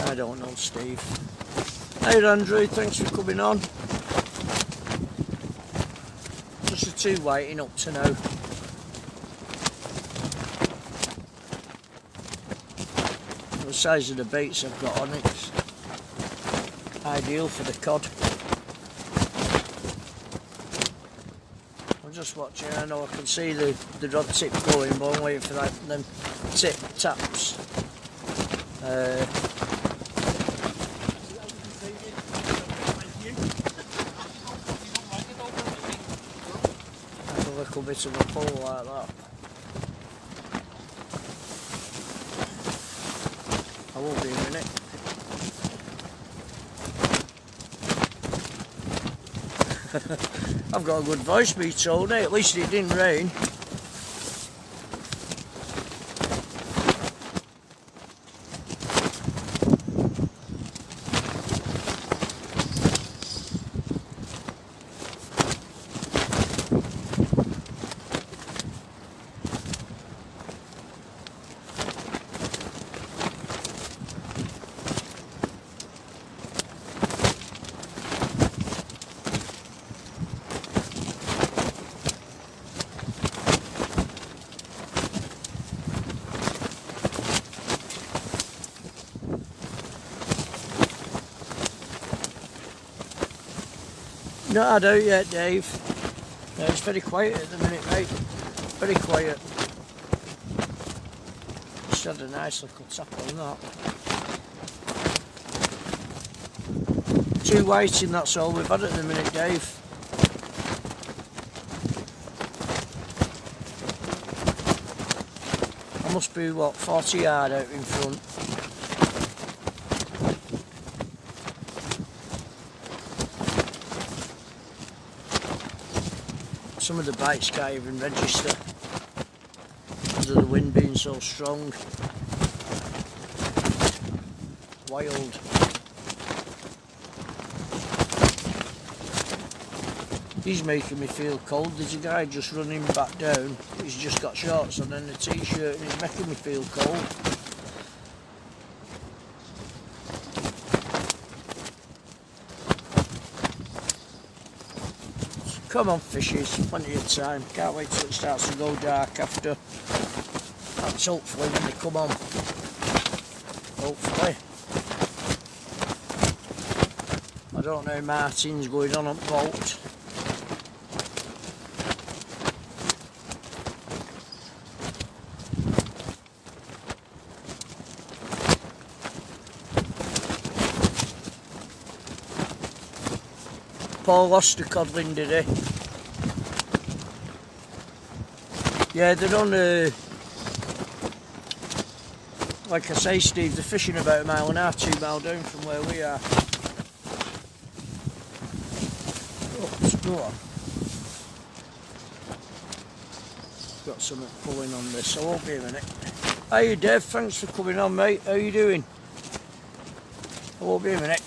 I don't know, Steve. Hey Andrew, thanks for coming on. Just the two waiting up to now. The size of the baits I've got on it's ideal for the cod. I'm just watching, I know I can see the rod tip going, but I'm waiting for them tip taps. A little bit of a pull like that. I won't be a minute. I've got a good voice, me told, eh? At least it didn't rain. Not had out yet, Dave. No, it's very quiet at the minute, mate. Very quiet. Just had a nice little tap on that. 2 whiting, that's all we've had at the minute, Dave. I must be, what, 40 yard out in front. Some of the bites can't even register because of the wind being so strong. Wild. He's making me feel cold. There's a guy just running back down. He's just got shorts on and a t-shirt and he's making me feel cold. Come on fishes, plenty of time. Can't wait till it starts to go dark after. That's hopefully when they come on. Hopefully. I don't know, Martin's going on boat. Paul lost the codling, did he? Yeah, they're on like I say, Steve, they're fishing about 1.5 miles, 2 miles down from where we are. Oh, score. Got something pulling on this, so I won't be a minute. Hey Dave, thanks for coming on, mate. How you doing? I won't be a minute.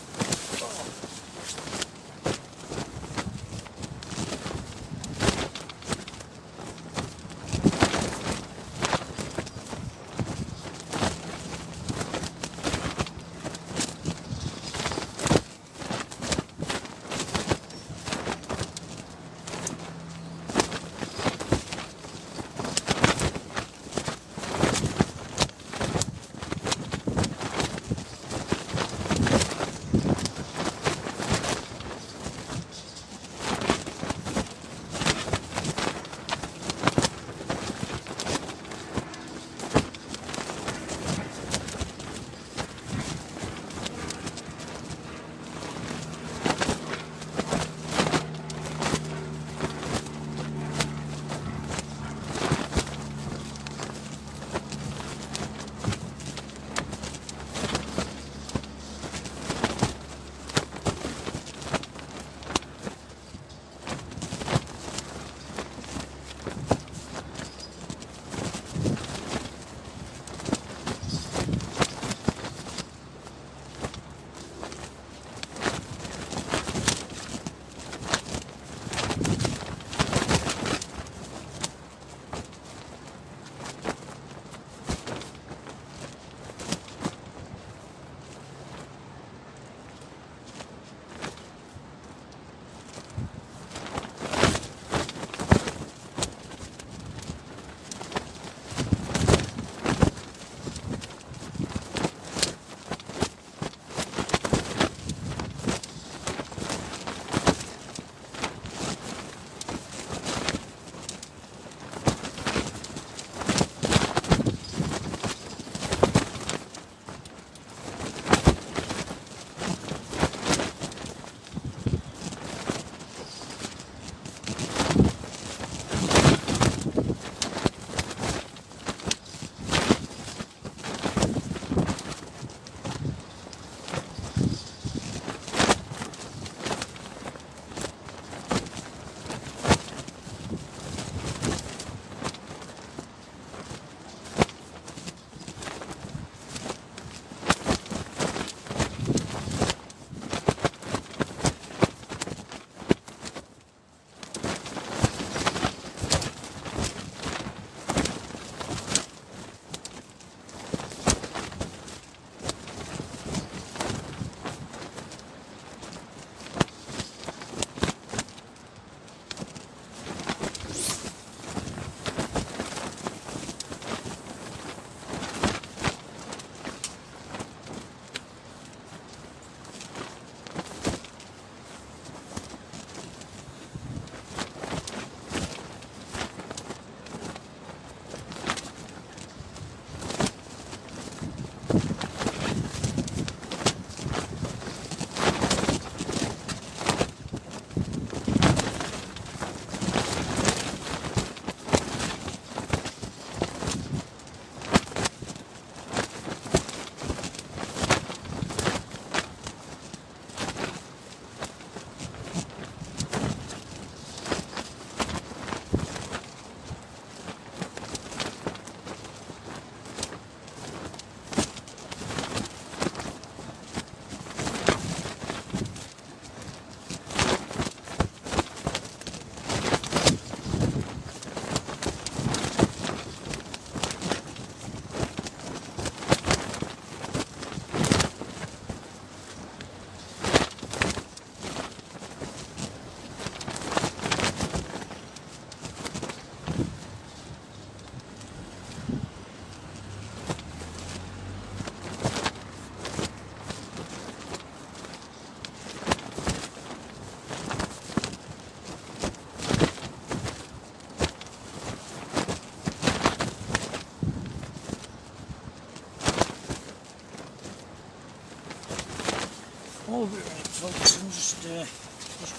Oh, wait a minute, folks. I'm just going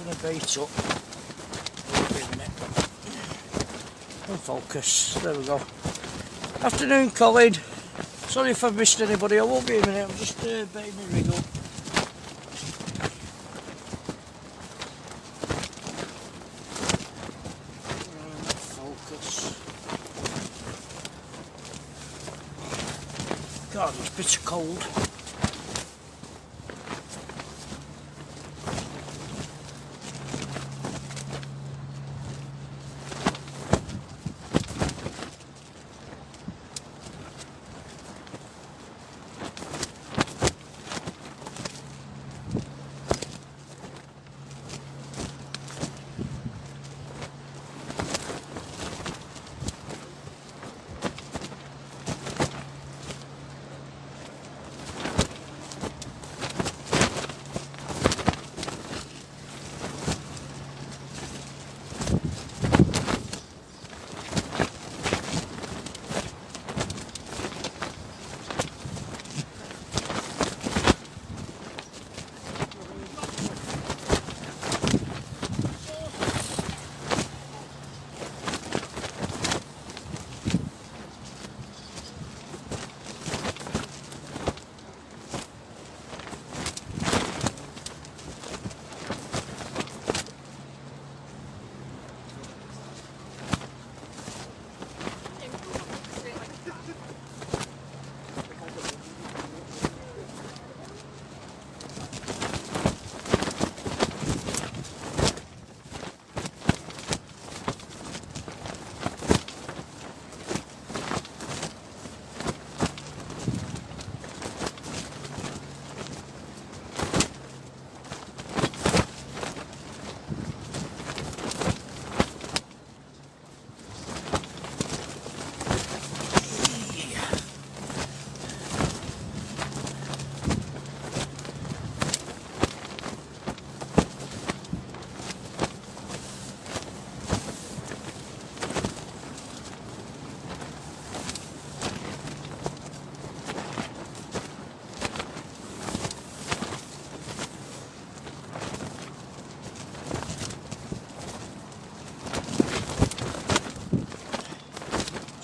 to bait up. Wait a minute. And focus. There we go. Afternoon, Colin. Sorry if I've missed anybody. I won't be a minute. I'm just baiting my rig up. Focus. God, it's bitter cold.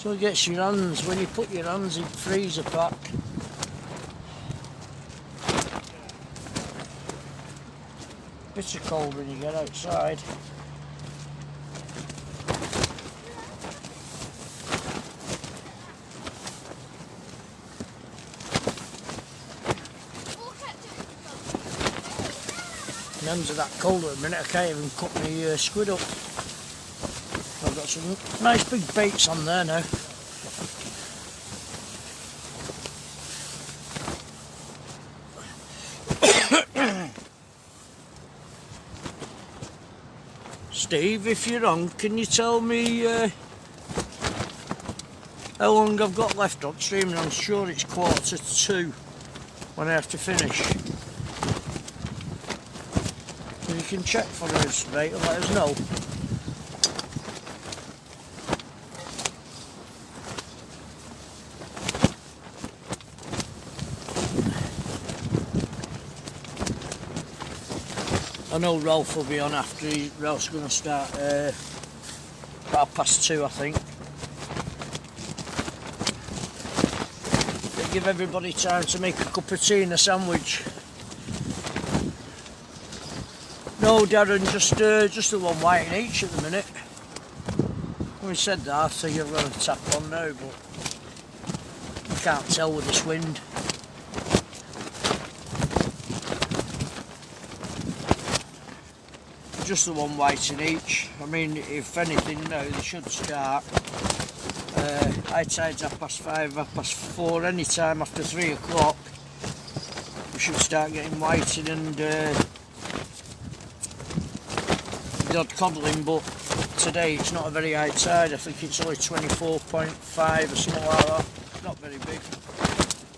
So it gets your hands, when you put your hands in freezer pack. Bitter cold when you get outside. My hands are that cold at the minute, I can't even cut my squid up. I've got some nice big baits on there now. Steve, if you're on, can you tell me how long I've got left on stream? I'm sure it's 1:45 when I have to finish. If you can check for us, mate, and let us know. I know Ralph will be on after Ralph's going to start 2:30, I think. But give everybody time to make a cup of tea and a sandwich. No, Darren, just the one white in each at the minute. When we said that, I think you're going to tap on now, but you can't tell with this wind. Just the one white in each. I mean, if anything now, they should start. High tide's 5:30, 4:30, any time after 3 o'clock. We should start getting whiting and the odd codling, but today it's not a very high tide. I think it's only 24.5 or something like that. Not very big.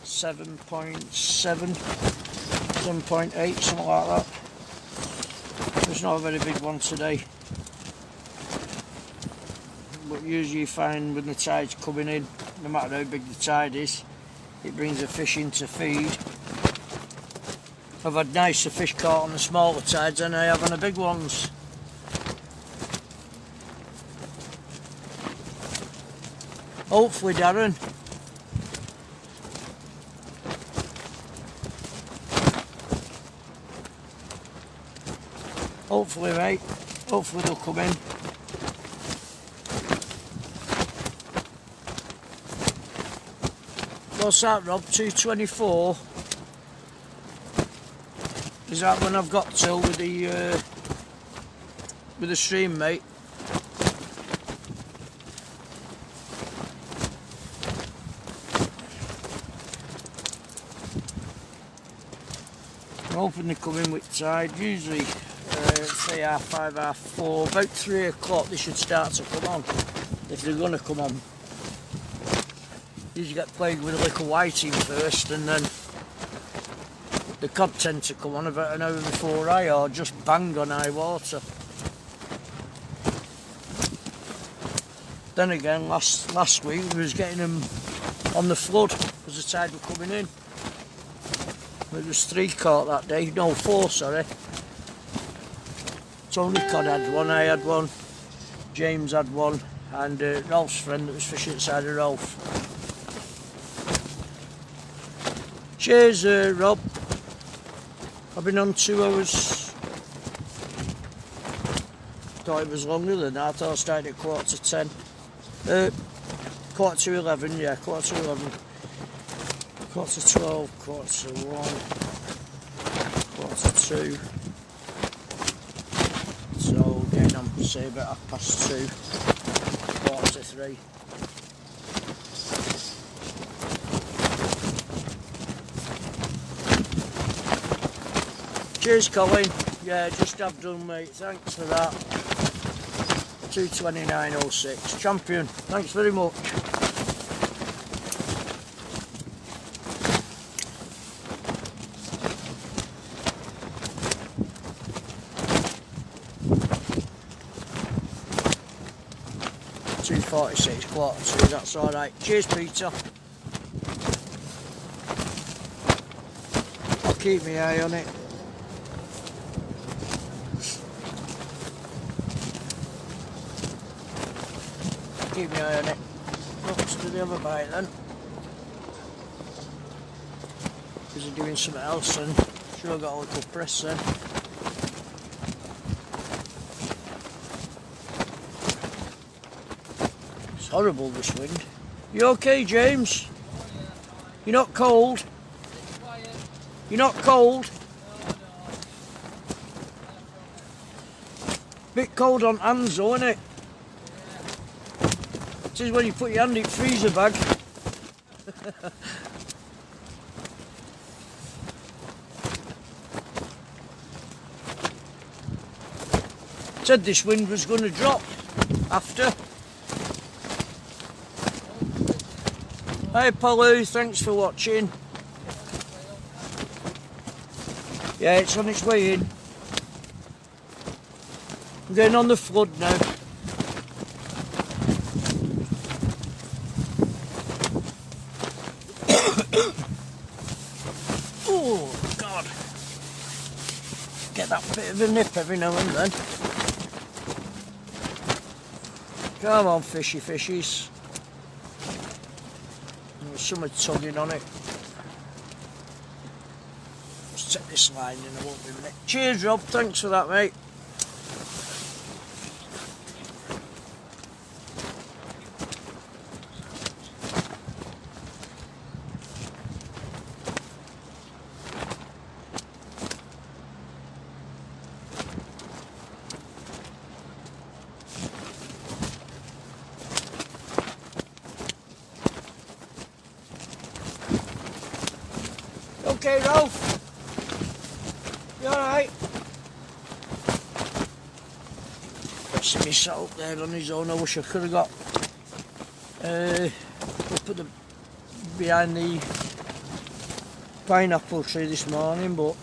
7.7, 7.8, something like that. It's not a very big one today, but usually you find when the tide's coming in, no matter how big the tide is, it brings the fish in to feed. I've had nicer fish caught on the smaller tides than I have on the big ones. Hopefully, Darren. Hopefully, mate. Hopefully they'll come in. What's that, Rob? 224. Is that when I've got till with the stream, mate? I'm hoping they come in with tide. Usually, say 5:30, 4:30, about 3 o'clock they should start to come on. If they're going to come on. Usually get played with a little whiting first, and then the cod tend to come on about an hour before or just bang on high water. Then again, last week we was getting them on the flood as the tide were coming in. It was 3 caught that day, no 4, sorry. Tony Cod had one, I had one, James had one, and Ralph's friend that was fishing outside of Ralph. Cheers, Rob. I've been on 2 hours. Thought it was longer than that. I thought I started at 10:15. 11:15, yeah, 11:15. 12:15, 1:15, 2:15. So getting on, say about 2:30, 3:15. Cheers, Colin. Yeah, just have done, mate. Thanks for that. 2:29.06. Champion. Thanks very much. .46, 1:45. That's all right. Cheers, Peter. I'll keep my eye on it. Keep my eye on it. Let's do the other bite then. Because they're doing something else and sure got a little press then. It's horrible, this wind. You okay, James? You're not cold? You're not cold? Bit cold on hands though, isn't it? This is when you put your hand in the freezer bag. Said this wind was going to drop after. Hey Paulu, thanks for watching. Yeah, it's on its way in. I'm going on the flood now. Oh God! Get that bit of a nip every now and then. Come on, fishy fishies. There's someone tugging on it. Let's take this line in, I won't be a minute. Cheers, Rob. Thanks for that, mate. Okay, Ralph. You alright? See me sat up there on his own. I wish I could have got up at behind the pineapple tree this morning, but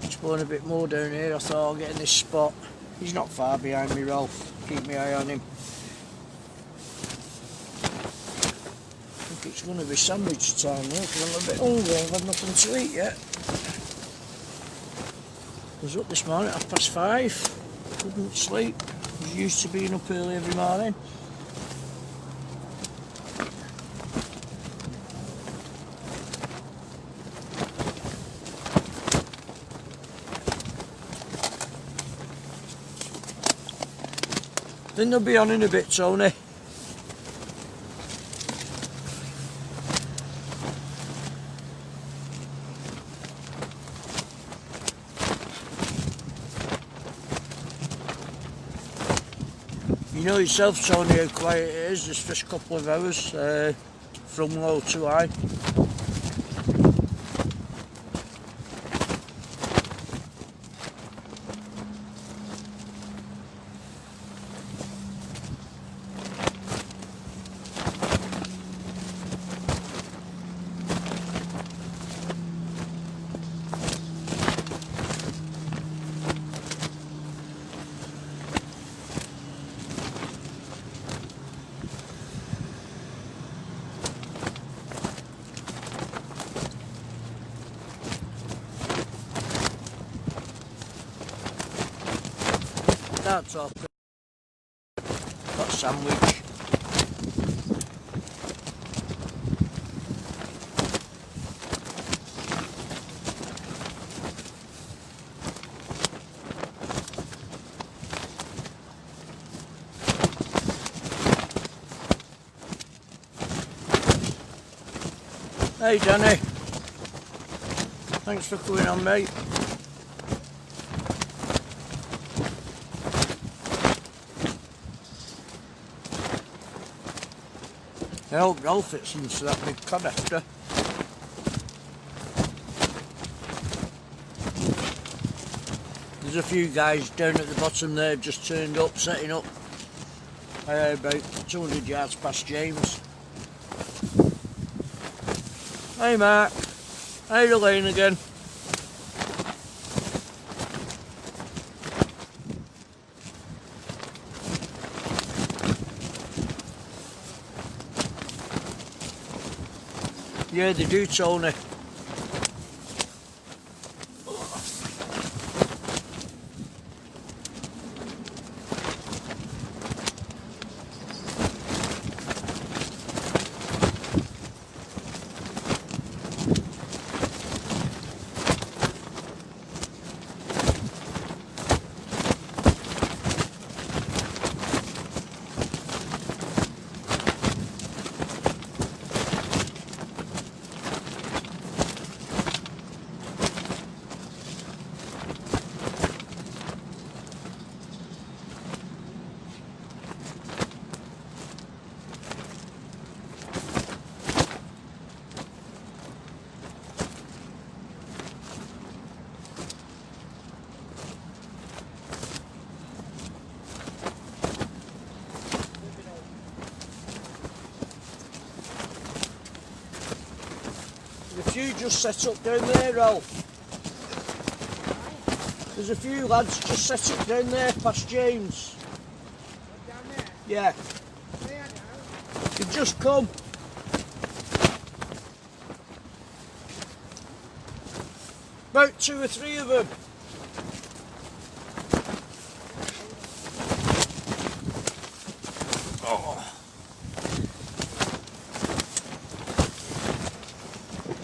it's blowing a bit more down here. I thought I'll get in this spot. He's not far behind me, Ralph. Keep my eye on him. I think it's It's going to be sandwich time now because I'm a bit hungry. I've had nothing to eat yet. I was up this morning at 5:30. Couldn't sleep. I was used to being up early every morning. Think they'll be on in a bit, Tony. You know yourself, Tony, how quiet it is this first couple of hours from low to high. That's all. Got a sandwich. Hey Danny, thanks for coming on, mate. I hope Ralph fits into that big cod after. There's a few guys down at the bottom there just turned up, setting up about 200 yards past James. Hey Mark, hey Elaine again. Yeah, they do, Tony. A few just set up down there, Ralph. There's a few lads just set up down there past James. Down there? Yeah. There now. They've just come. About 2 or 3 of them.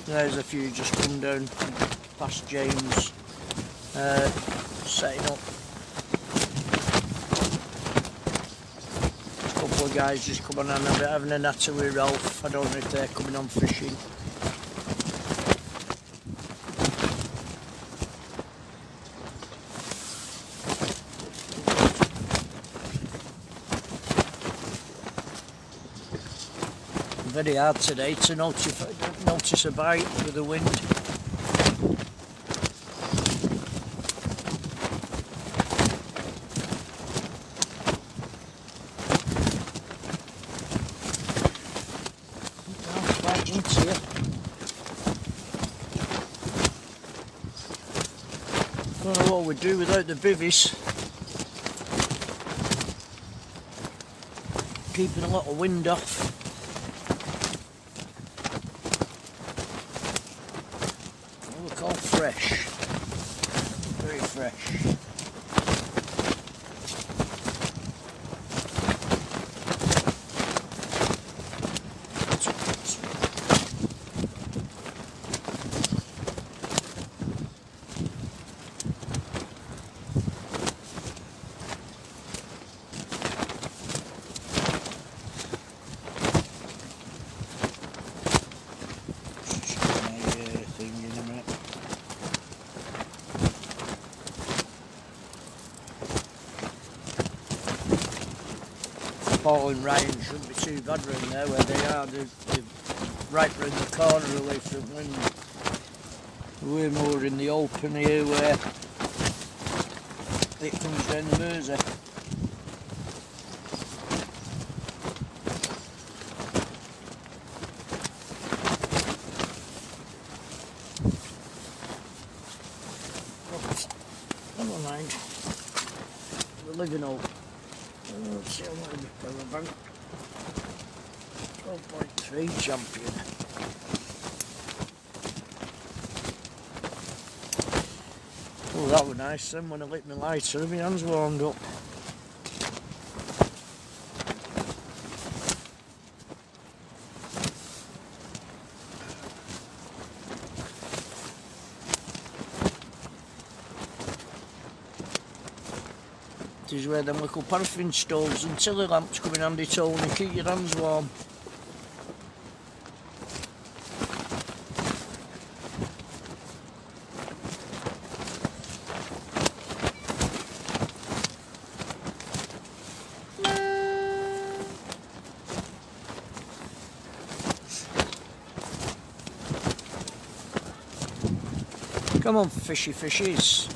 There's a few just come down past James, setting up. A couple of guys just coming on a bit, having a natter with Ralph. I don't know if they're coming on fishing. Very hard today to notice a bite with the wind. Right into you. Don't know what we'd do without the bivvies. Keeping a lot of wind off. like all fresh, very fresh. Paul and Ryan shouldn't be too bad round there where they are. They're right round the corner away from wind. We're more in the open here where it comes down the Mersey. Never mind. We're living up. Let's see how much the power bank. 12.3 champion. Oh, that was nice then when I lit my lighter and my hands warmed up. This is where them little paraffin stoves and tiller lamps come in handy, Tony. Keep your hands warm. Come on, fishy fishies.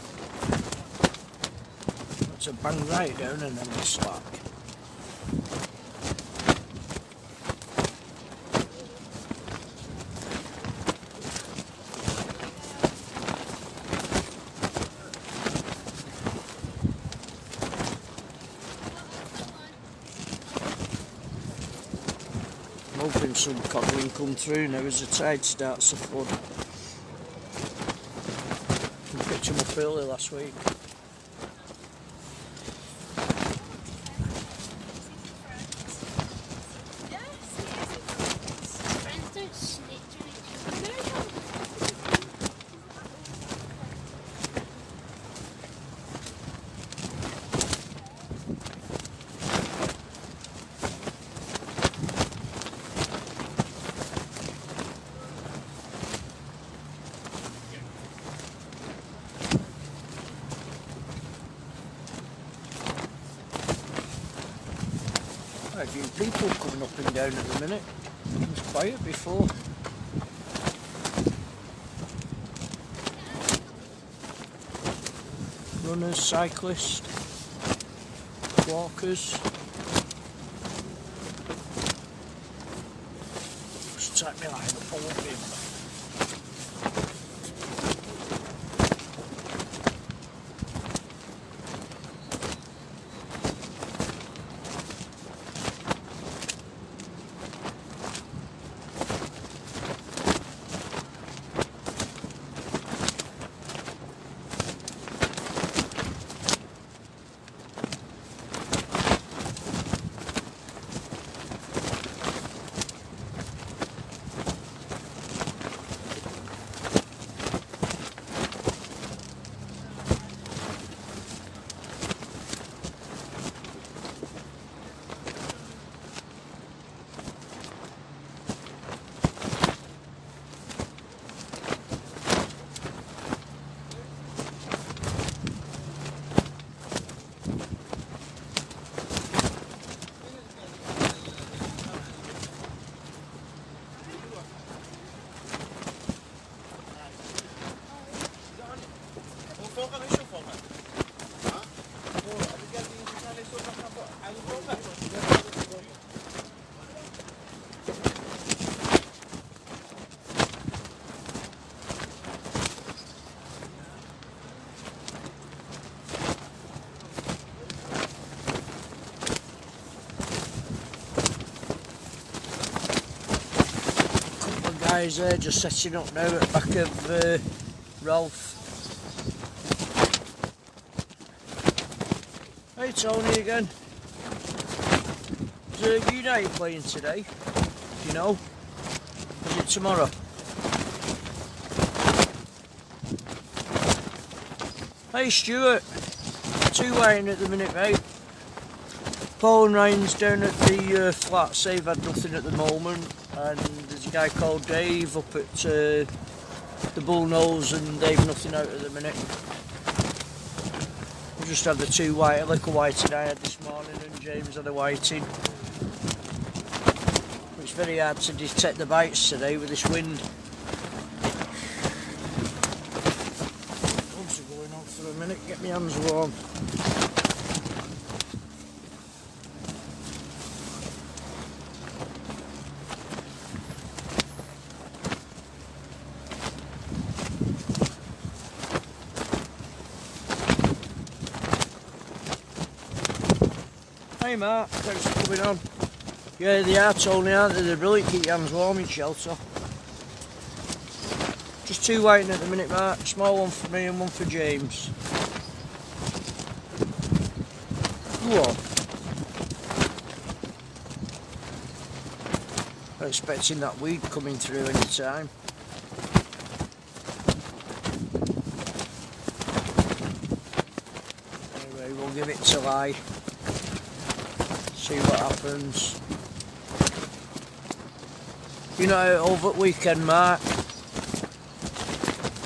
That's a bang right down and then we slack. I'm hoping some cod will come through now as the tide starts to flood. I picked him up early last week. A few people coming up and down at the minute. It was quiet before. Runners, cyclists, walkers. Just take me line up, I won't be. Guys there just setting up now at the back of Ralph. Hey Tony again. Is United playing today? Do you know? Is it tomorrow? Hey Stuart. 2-1 at the minute, mate. Paul and Ryan's down at the flats. They've had nothing at the moment, and there's a guy called Dave up at the Bull Nose, and they've nothing out at the minute. We just had the 2 white, a liquor whiting I had this morning, and James had a whiting. It's very hard to detect the bites today with this wind. Gloves are going on for a minute, get my hands warm. Hey Mark, thanks for coming on. Yeah, they are Tony, aren't they? They're brilliant, keep your hands warm in shelter. Just 2 whiting at the minute, Mark. Small one for me and one for James. Go on. I'm expecting that weed coming through any time. Anyway, we'll give it till I see what happens. You know, over at weekend, Mark.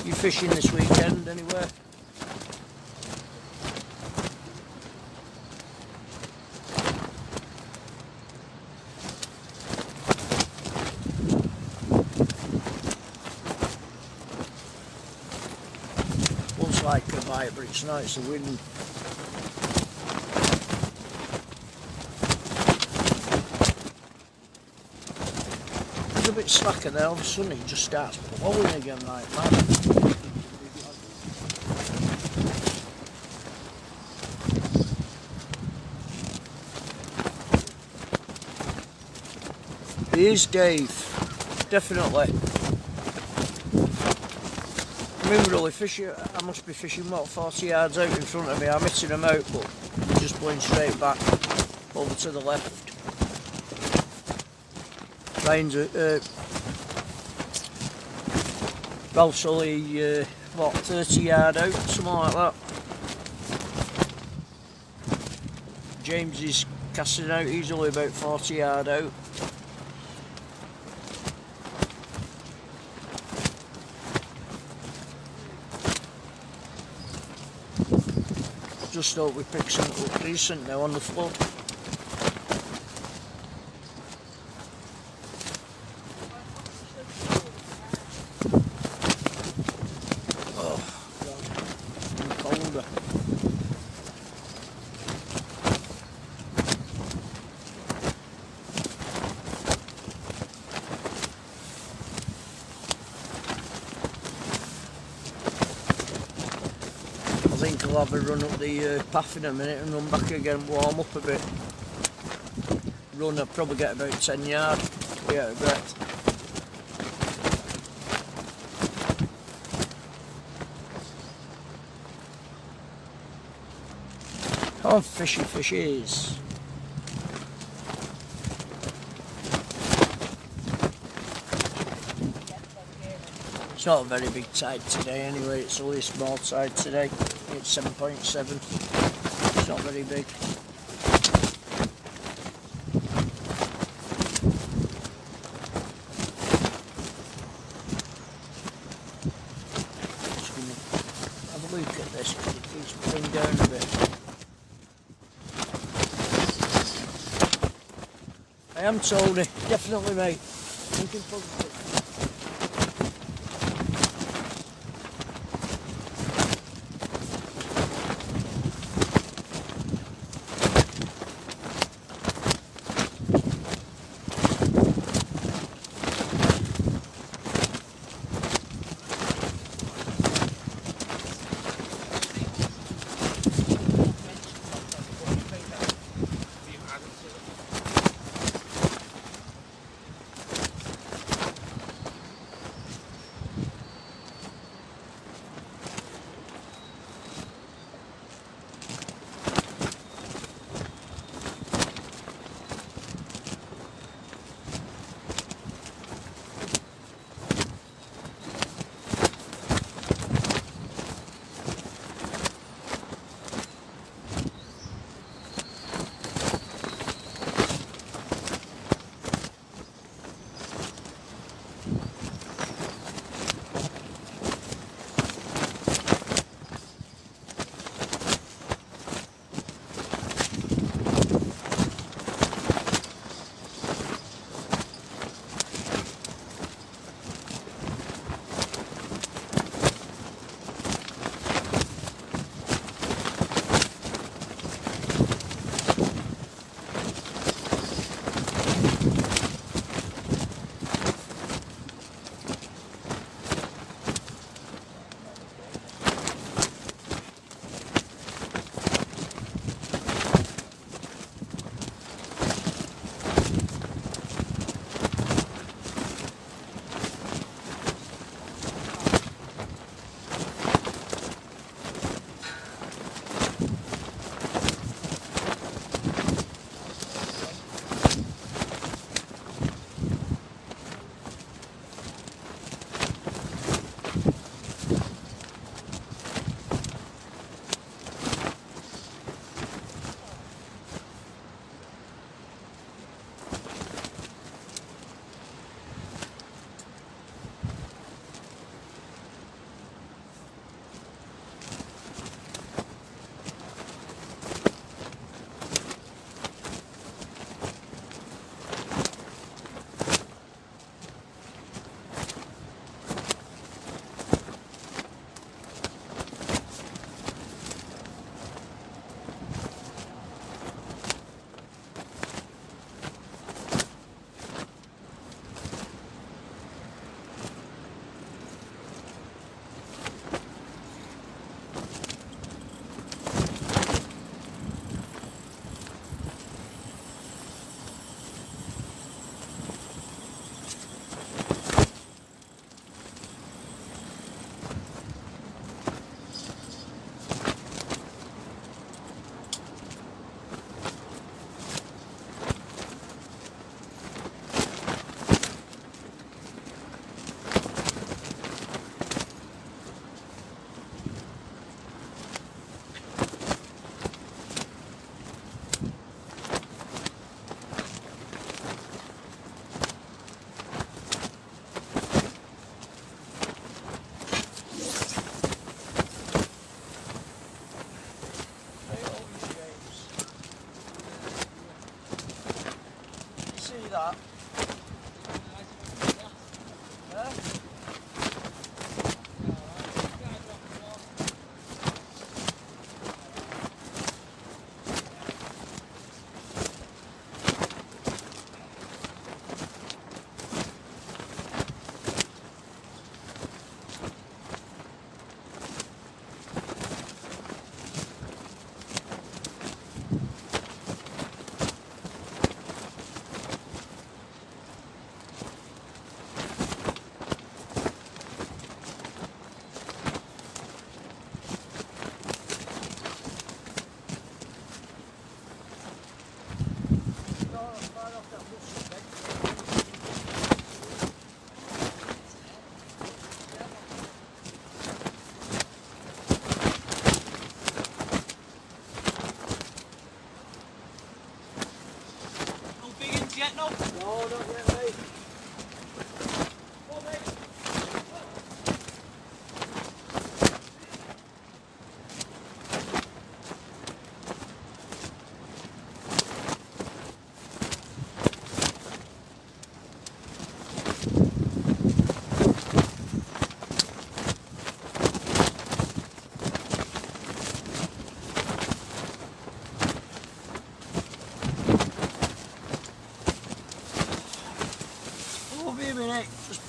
You fishing this weekend anywhere? Looks like a bite, but it's not, it's the wind. A bit slacker there, all of a sudden it just starts blowing again like mad. He is Dave, definitely. I mean, we're only fishing, I must be fishing what, 40 yards out in front of me. I'm hitting them out, but I'm just going straight back over to the left. Ryan's Ralph's only, what, 30 yard out, something like that. James is casting out, he's only about 40 yard out. Just hope we pick something up decent now on the flood. I think I'll have a run up the path in a minute and run back again, warm up a bit. Run, I'll probably get about 10 yards, be out of breath. Oh, fishy fishies. It's not a very big tide today anyway, it's only a small tide today. It's 7.7. It's not very big. Just going to have a look at this because it keeps pulling down a bit. I am Tony, definitely mate. Thinking positive.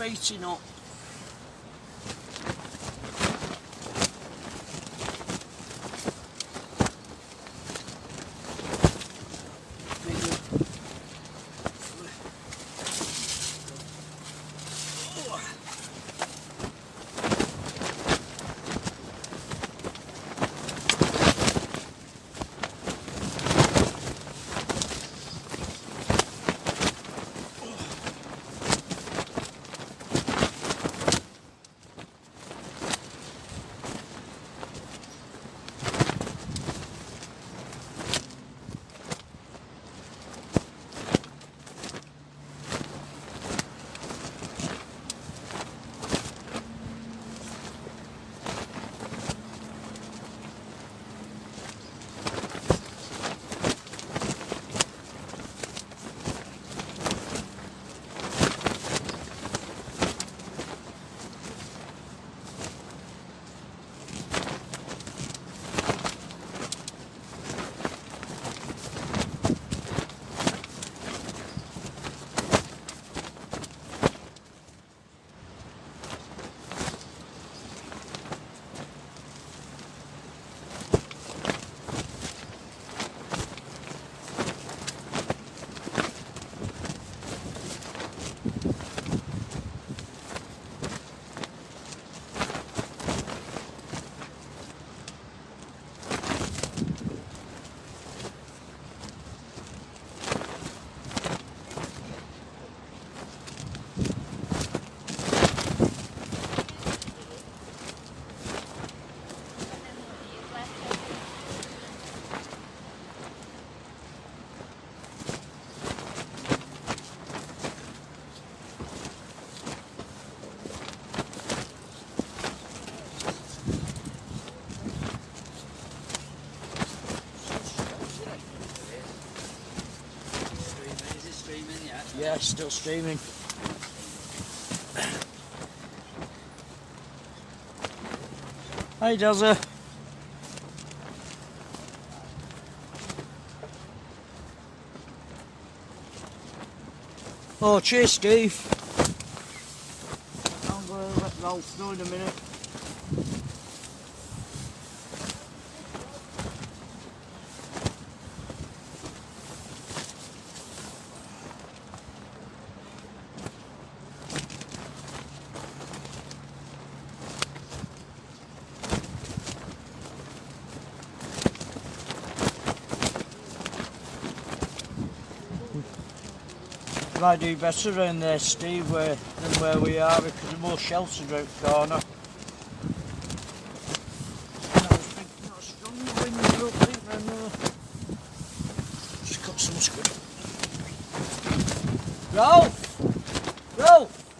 rating up. Yeah, still streaming. Hi, Dazza. Oh, cheers, Steve. I'm going to let Ralph know in a minute. Might do better around there, Steve, than where we are because we're more sheltered out the corner. Not a strong wind, I don't think, then, just cut some squid. Ralph! Ralph!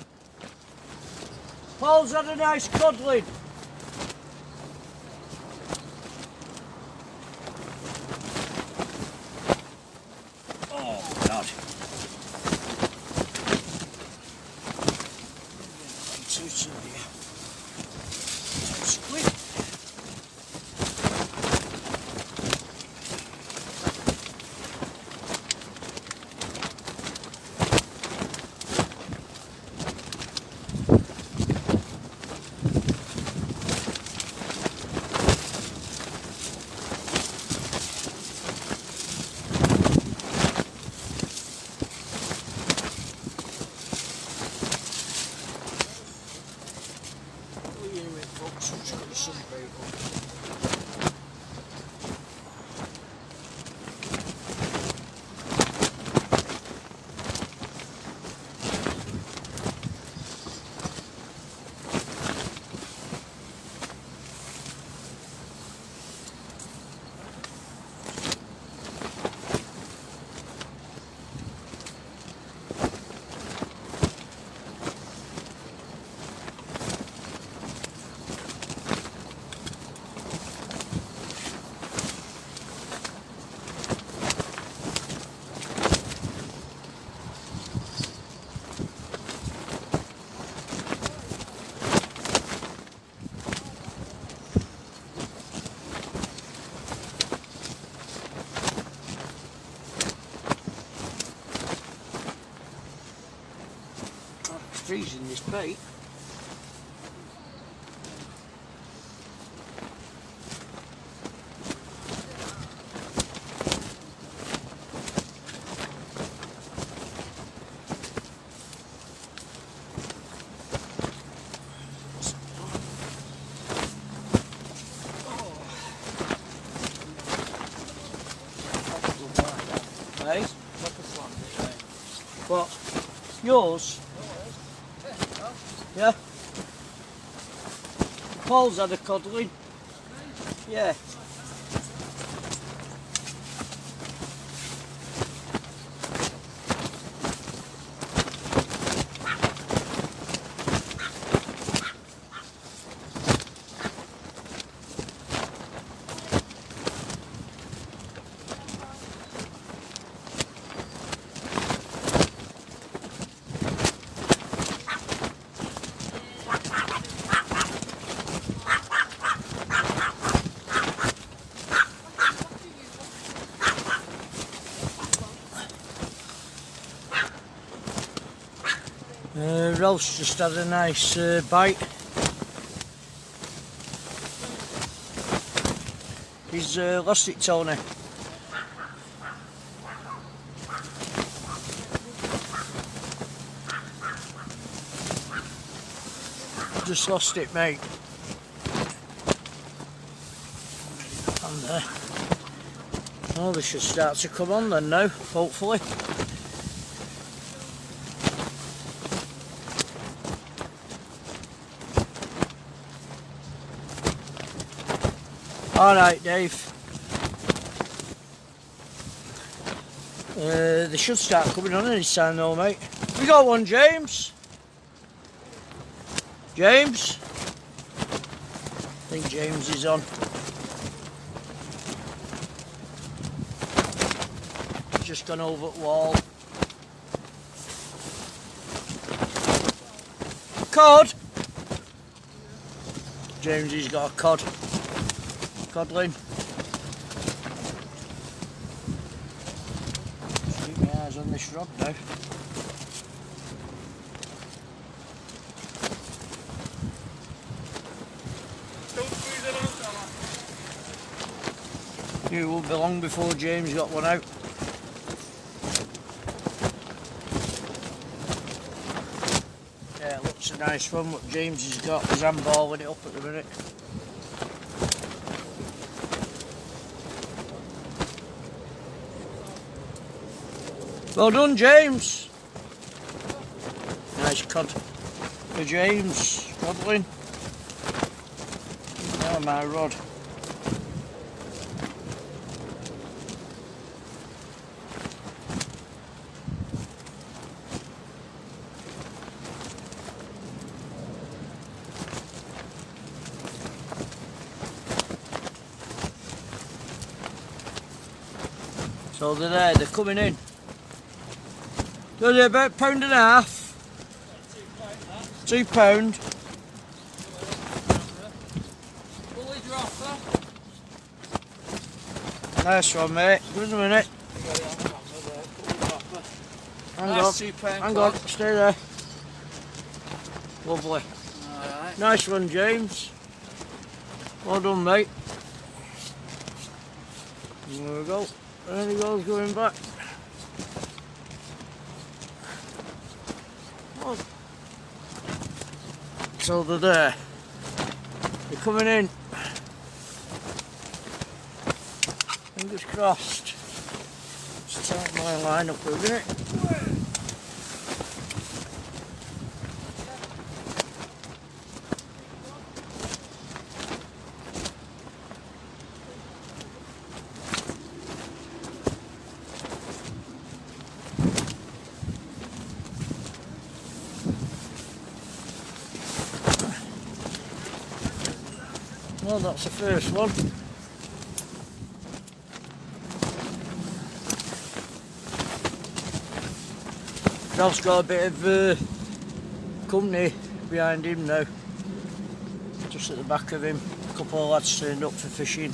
Paul's had a nice cuddling. Oh, God. Freezing this this bait. Hey? What? Yours? Yeah? Paul's had a coddling. Yeah. Ralph's just had a nice bite. He's lost it, Tony. Just lost it, mate. And oh, they should start to come on then now, hopefully. Alright, Dave. They should start coming on any time though, mate. We got one, James. James? I think James is on. He's just gone over the wall. Cod! James, he's got a cod. Codling. Just keep my eyes on this rod now. It won't be long before James got one out. Yeah, it looks a nice one what James has got. He's handballing it up at the minute. Well done, James. Nice cod for James. Coddling. Now my rod. So they're there, they're coming in. So they're about £1.5. £2. Nice one, mate. Give us a minute. Hang on, stay there. Lovely. Alright. Nice one, James. Well done, mate. There we go. There he goes, going back. Oh. So they're there. They're coming in. Fingers crossed. Just tighten my line up a minute. Well, that's the first one. Ralph's got a bit of company behind him now. Just at the back of him, a couple of lads turned up for fishing.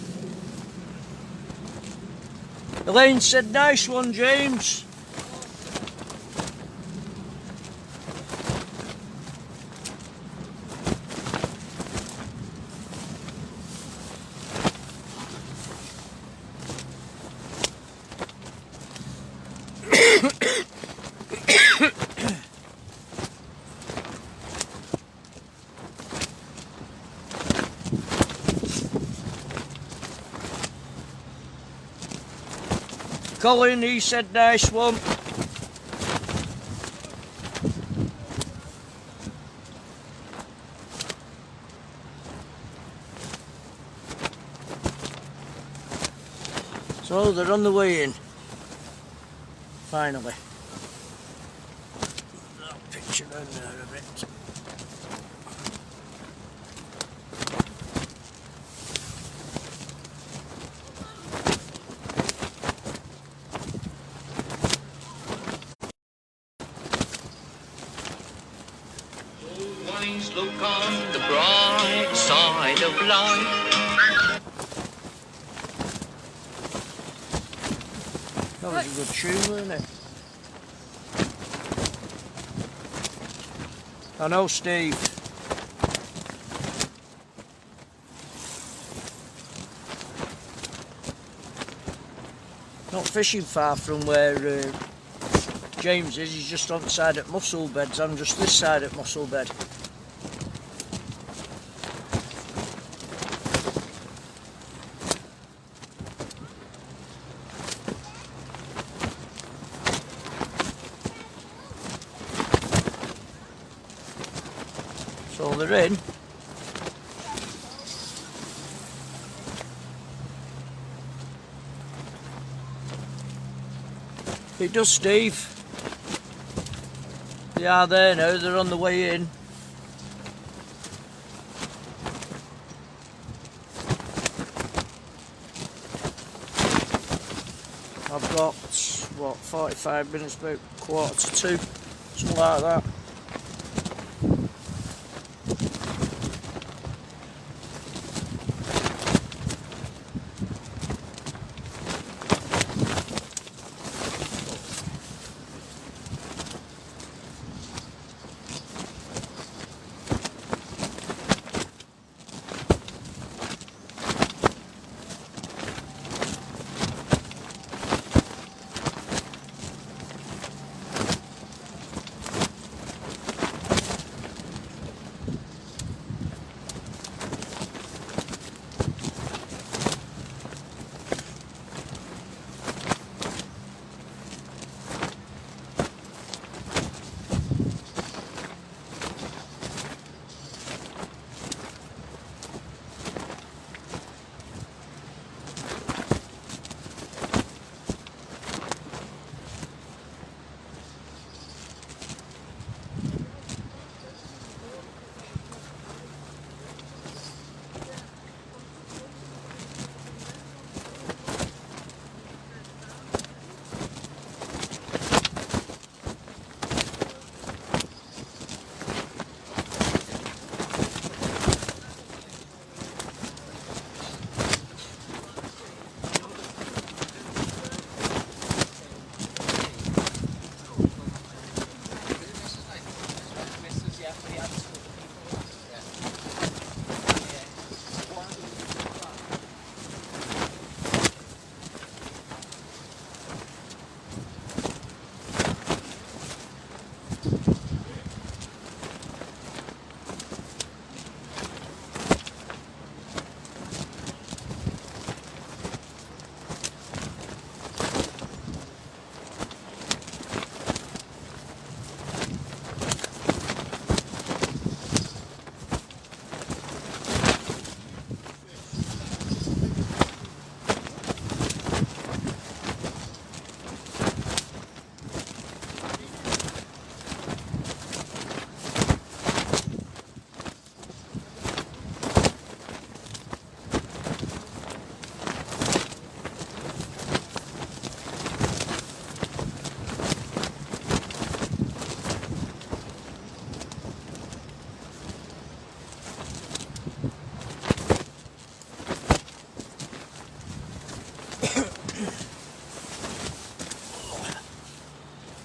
Elaine said, nice one, James. Colin, he said nice one. So they're on the way in. Finally. That picture down there a bit. Always look on the bright side of life. That was a good tune, wasn't it? I know, Steve. Not fishing far from where James is. He's just on the side at Mussel Beds. I'm just this side at Mussel Bed. So they're in. It does, Steve. They are there now, they're on the way in. I've got, what, 45 minutes, about 1:45, something like that.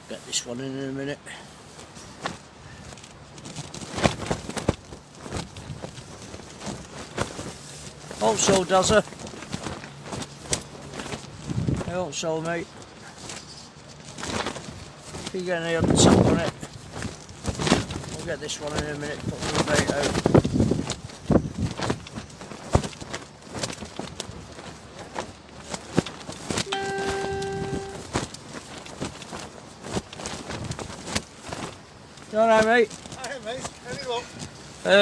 Get this one in a minute. Hope so, Dazza. I hope so, mate. If you get any on the top on it, I'll get this one in a minute, put the bait out. You alright, mate? Hi, mate. Any luck?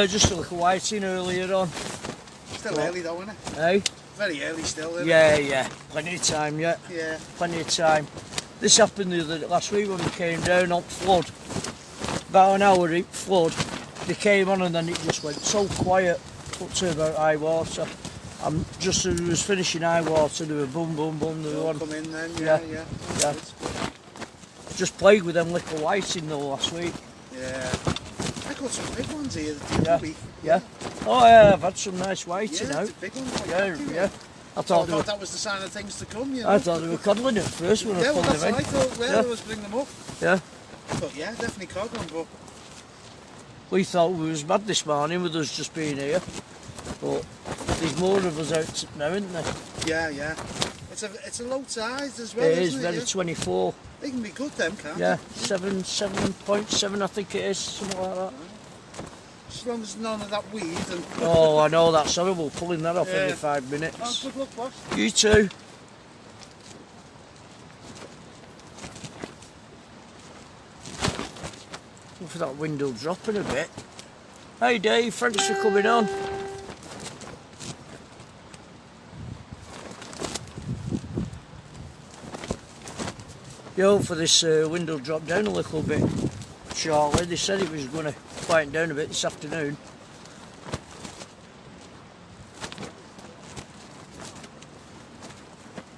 Just a little whiting earlier on. Still early though, isn't it? Hey? Very early still, isn't it? Yeah. Plenty of time yet. Yeah. Plenty of time. This happened last week when we came down on flood. About an hour in flood. They came on and then it just went so quiet up to about high water. Just as we was finishing high water, they were boom, boom, boom. They were They'll on. come in then, Yeah. yeah. Yeah. Just played with them little whiting though last week. Yeah. I got some big ones here the Yeah. other week. Yeah. Oh yeah, I've had some nice whiting Yeah, out. the big ones. Like Yeah, that, yeah. I I thought thought that was the sign of things to come, you know. I thought they were coddling at first when I Yeah, well, pulled that's them what I in. thought. Well, Yeah. I was bringing them up. Yeah. But yeah, definitely coddling, but We thought we was mad this morning with us just being here. But there's more of us out now, isn't there? yeah. It's a low tide as well, It is, isn't very it? 24. They can be good, them, can't Yeah, they? 7.7 I think it is, something like that. As long as none of that weed and... Oh, I know, that's horrible, pulling that off Yeah. every 5 Oh, minutes. good luck, boss. You too. Look for that window dropping a bit. Hey Dave, thanks for coming on. Yo, for this window drop down a little bit shortly. They said it was going to quieten down a bit this afternoon.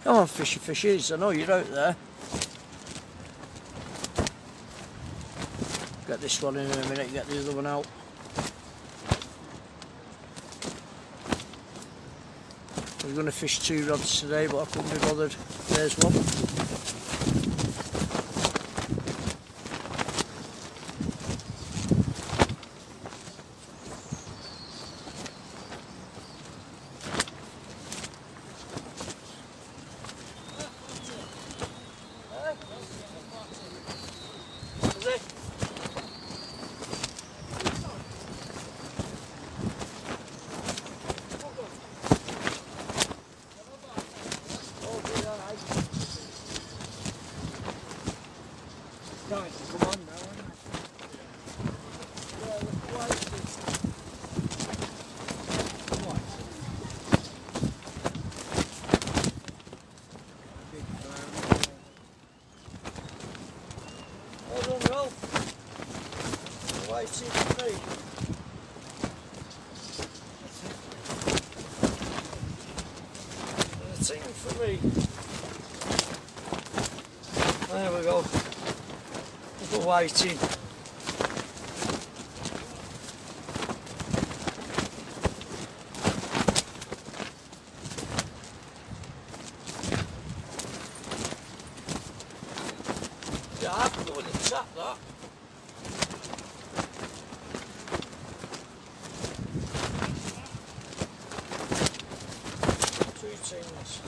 Come on, fishy fishies, I know you're out there. Get this one in a minute, get the other one out. I was going to fish 2 rods today, but I couldn't be bothered. There's one. For me. There we go. Little whiting. Yeah, I have to go with the tap that. Things.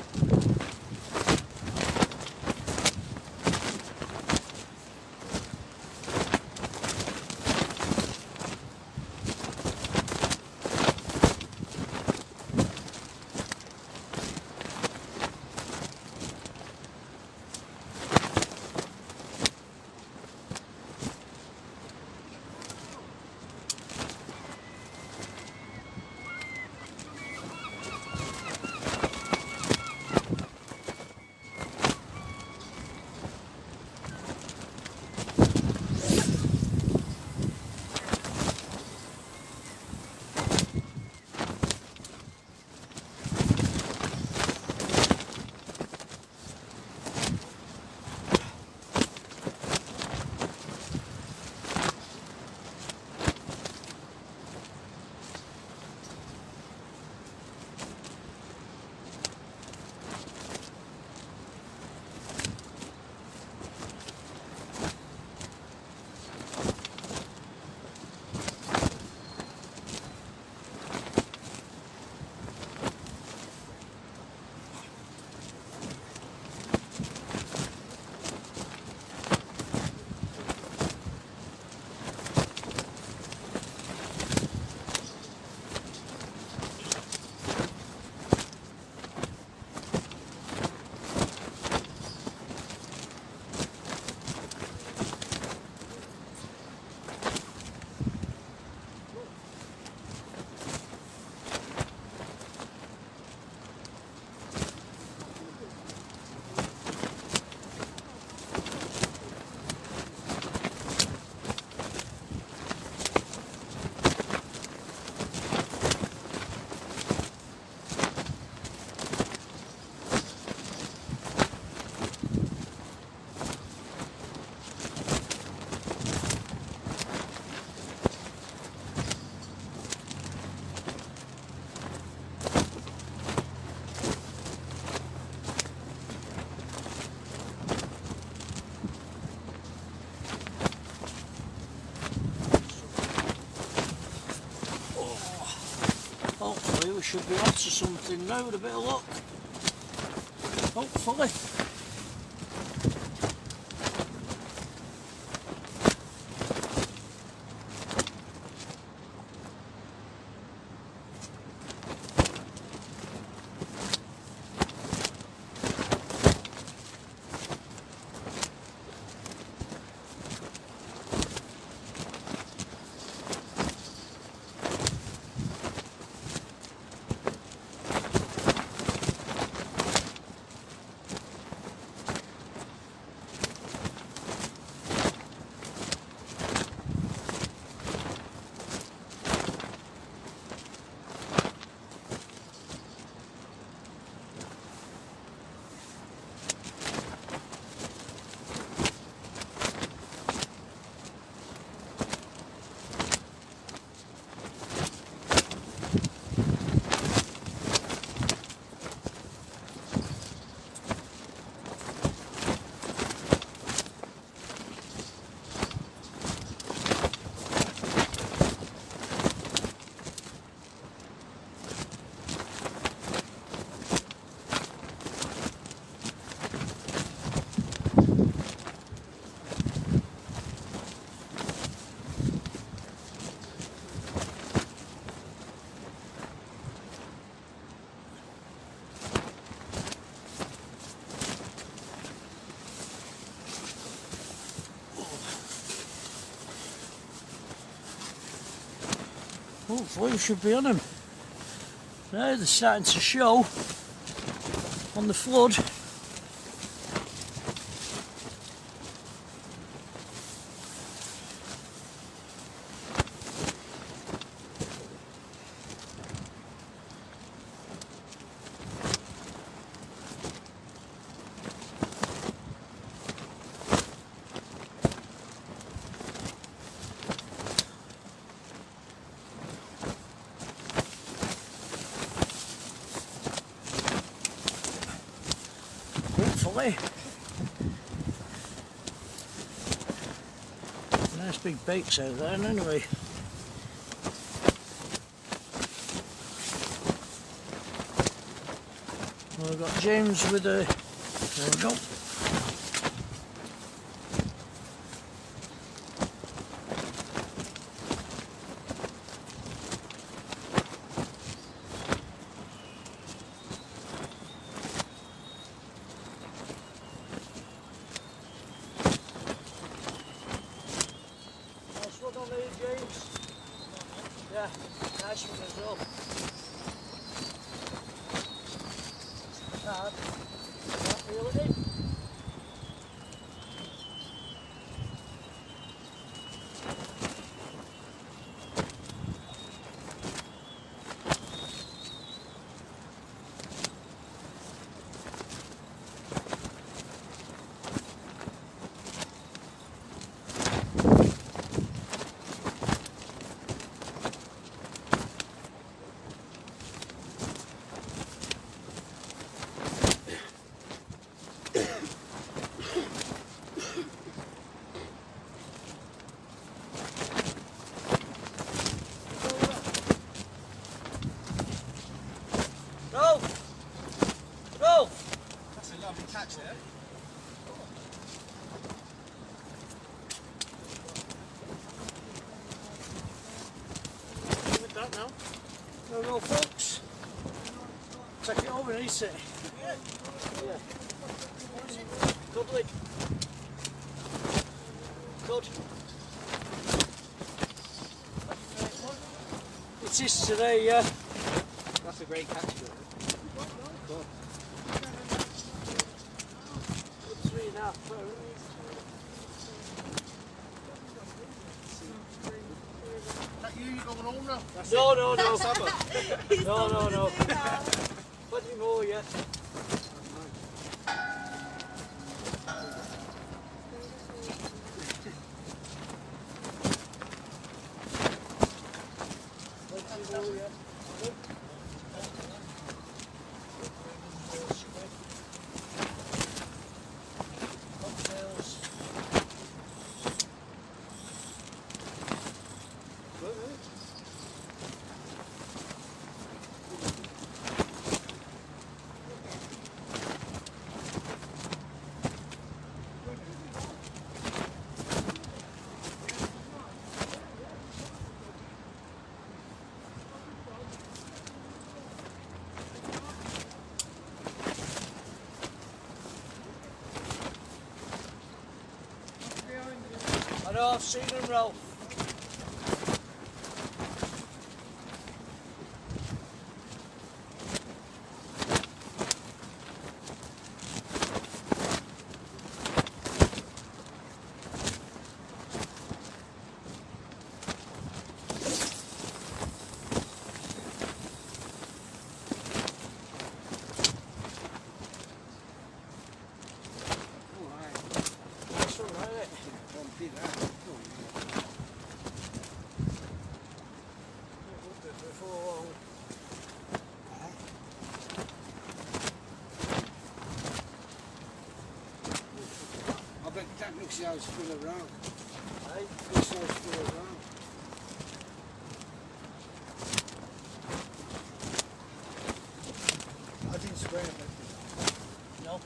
should be on to something now with a bit of luck. Hopefully. Hopefully we should be on them. Now they're starting to show on the flood. Hopefully. Nice big baits out there anyway. Well, we've got James with a... There we go. On there, James. Yeah, nice one as well. Not really. That's a lovely catch there. With that now. There we go, folks. Take it over and eat it. Yeah. Cuddly. Good. It is today, yeah. That's a great catch. Good. 3.5 pounds. That you going home now? No, no, no. No, no, no. Plenty more yet. Plenty more yet. Cocktails. Good, eh? know, I've seen them, Ralph. I bet that looks like it's full of round. Hey? Looks like it's full of round. I didn't swear about it. No.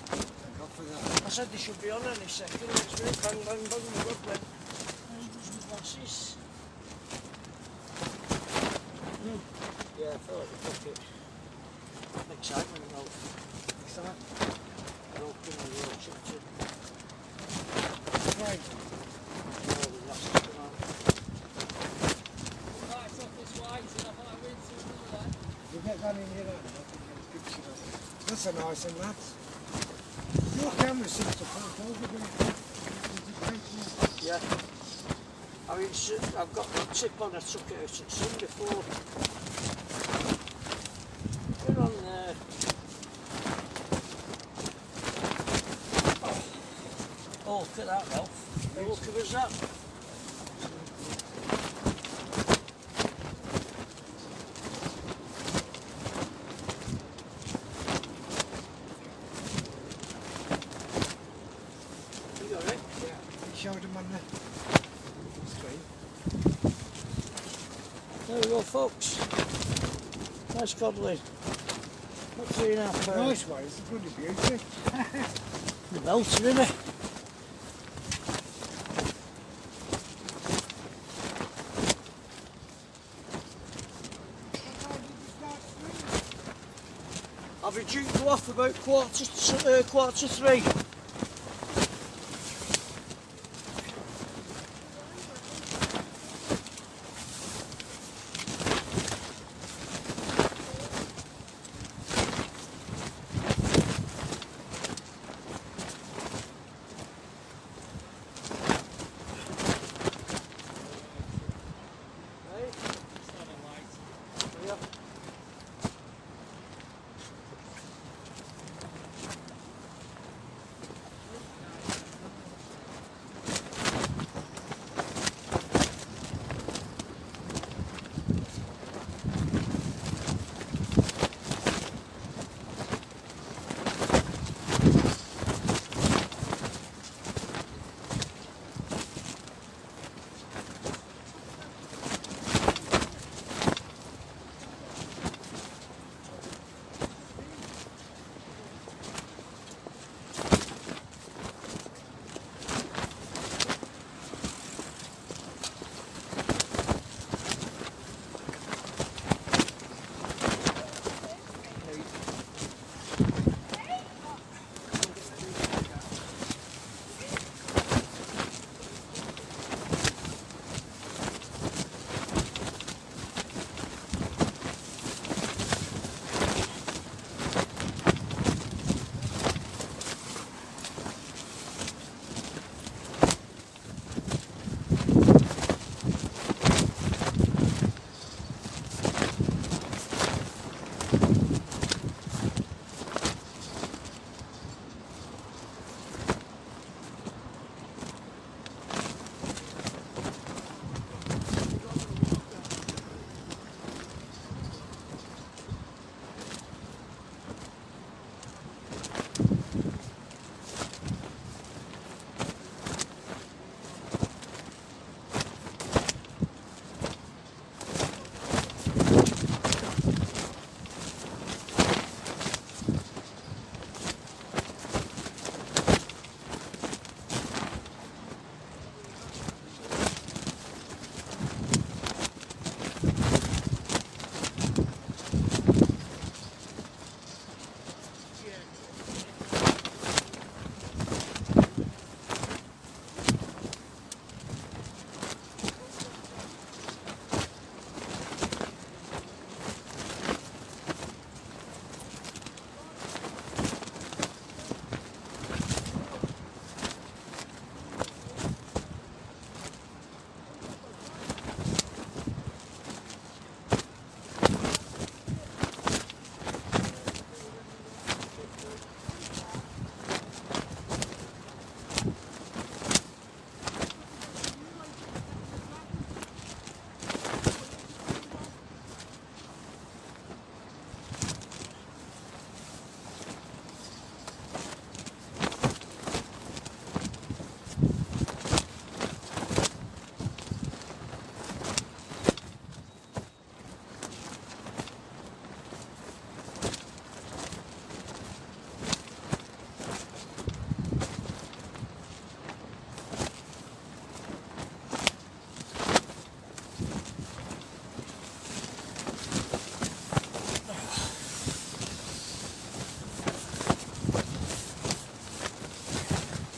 Thank God for that. I said they should be on any second. It's really bang, bang, bang, the good then. There's the glasses. Yeah, I thought they took it. Excitement, Ralph. Excitement. Open the road, chucked it. Right. All the glasses come out. Right, it's off this white, and I might win some of that. You get that in your hand, I can get a picture of it. That's a nice one, lads. Your camera seems to point over there. Yeah. I mean, I've got the tip on, I took it out at sun before. Get on there. Oh, look at that, Ralph. How lucky was that? You got it? Yeah, you showed them on the screen. There we go, folks. Nice codling. Not 3.5 pounds. Nice one, it's a bloody beauty. The melter, isn't it? I'll be due to go off about quarter to 3.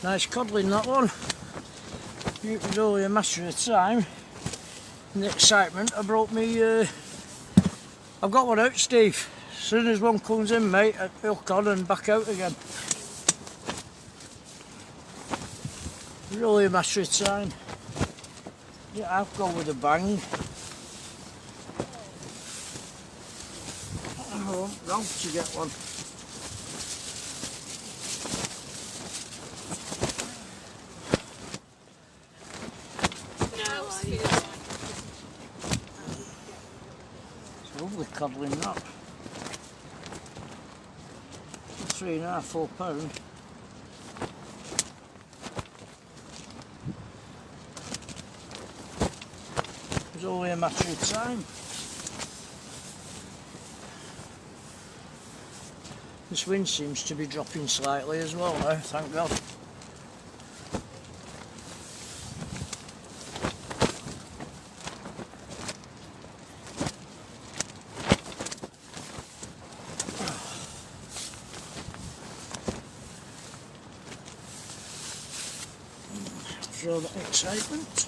Nice codling that one. It was only a matter of time. In the excitement, I brought me. I've got one out, Steve. As soon as one comes in, mate, I hook on and back out again. Really a matter of time. Yeah, I'll go with a bang. Oh, wrong to get one. It's lovely codling that. 3.5, 4 pound. It's only a matter of time. This wind seems to be dropping slightly as well now, thank God. Throw that excitement.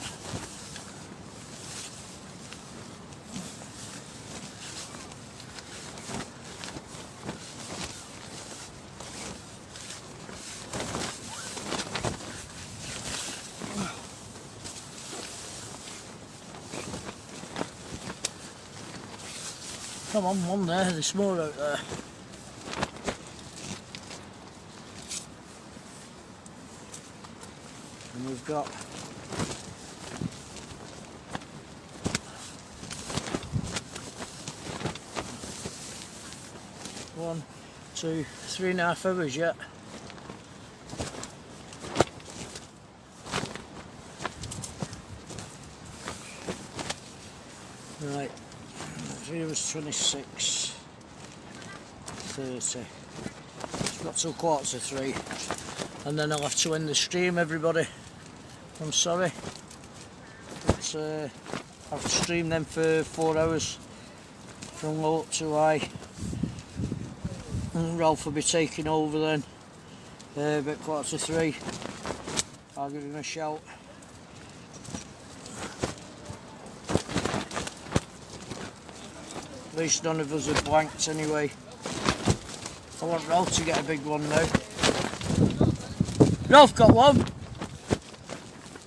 Come on, one there, there's more out there. And we've got one, 2, 3.5 hours yet. Right. 3 hours 26, 30. It's got till 2:45, and then I'll have to end the stream, everybody. I'm sorry, but I've streamed them for 4 hours from low to high, and Ralph will be taking over then about 2:45. I'll give him a shout. At least none of us are blanked anyway. I want Ralph to get a big one now. Ralph got one.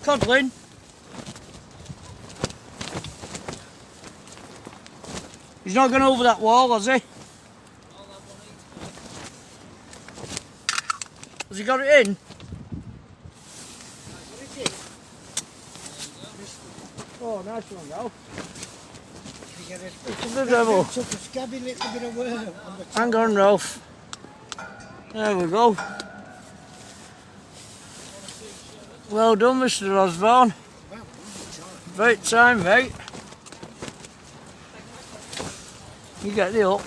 Codling. He's not gone over that wall, has he? Has he got it in? Oh, nice one, Ralph. It's a good level. Took a scabby little bit of worm on the top. Hang on, Ralph. There we go. Well done, Mr. Osborne. About time, mate. You get the up.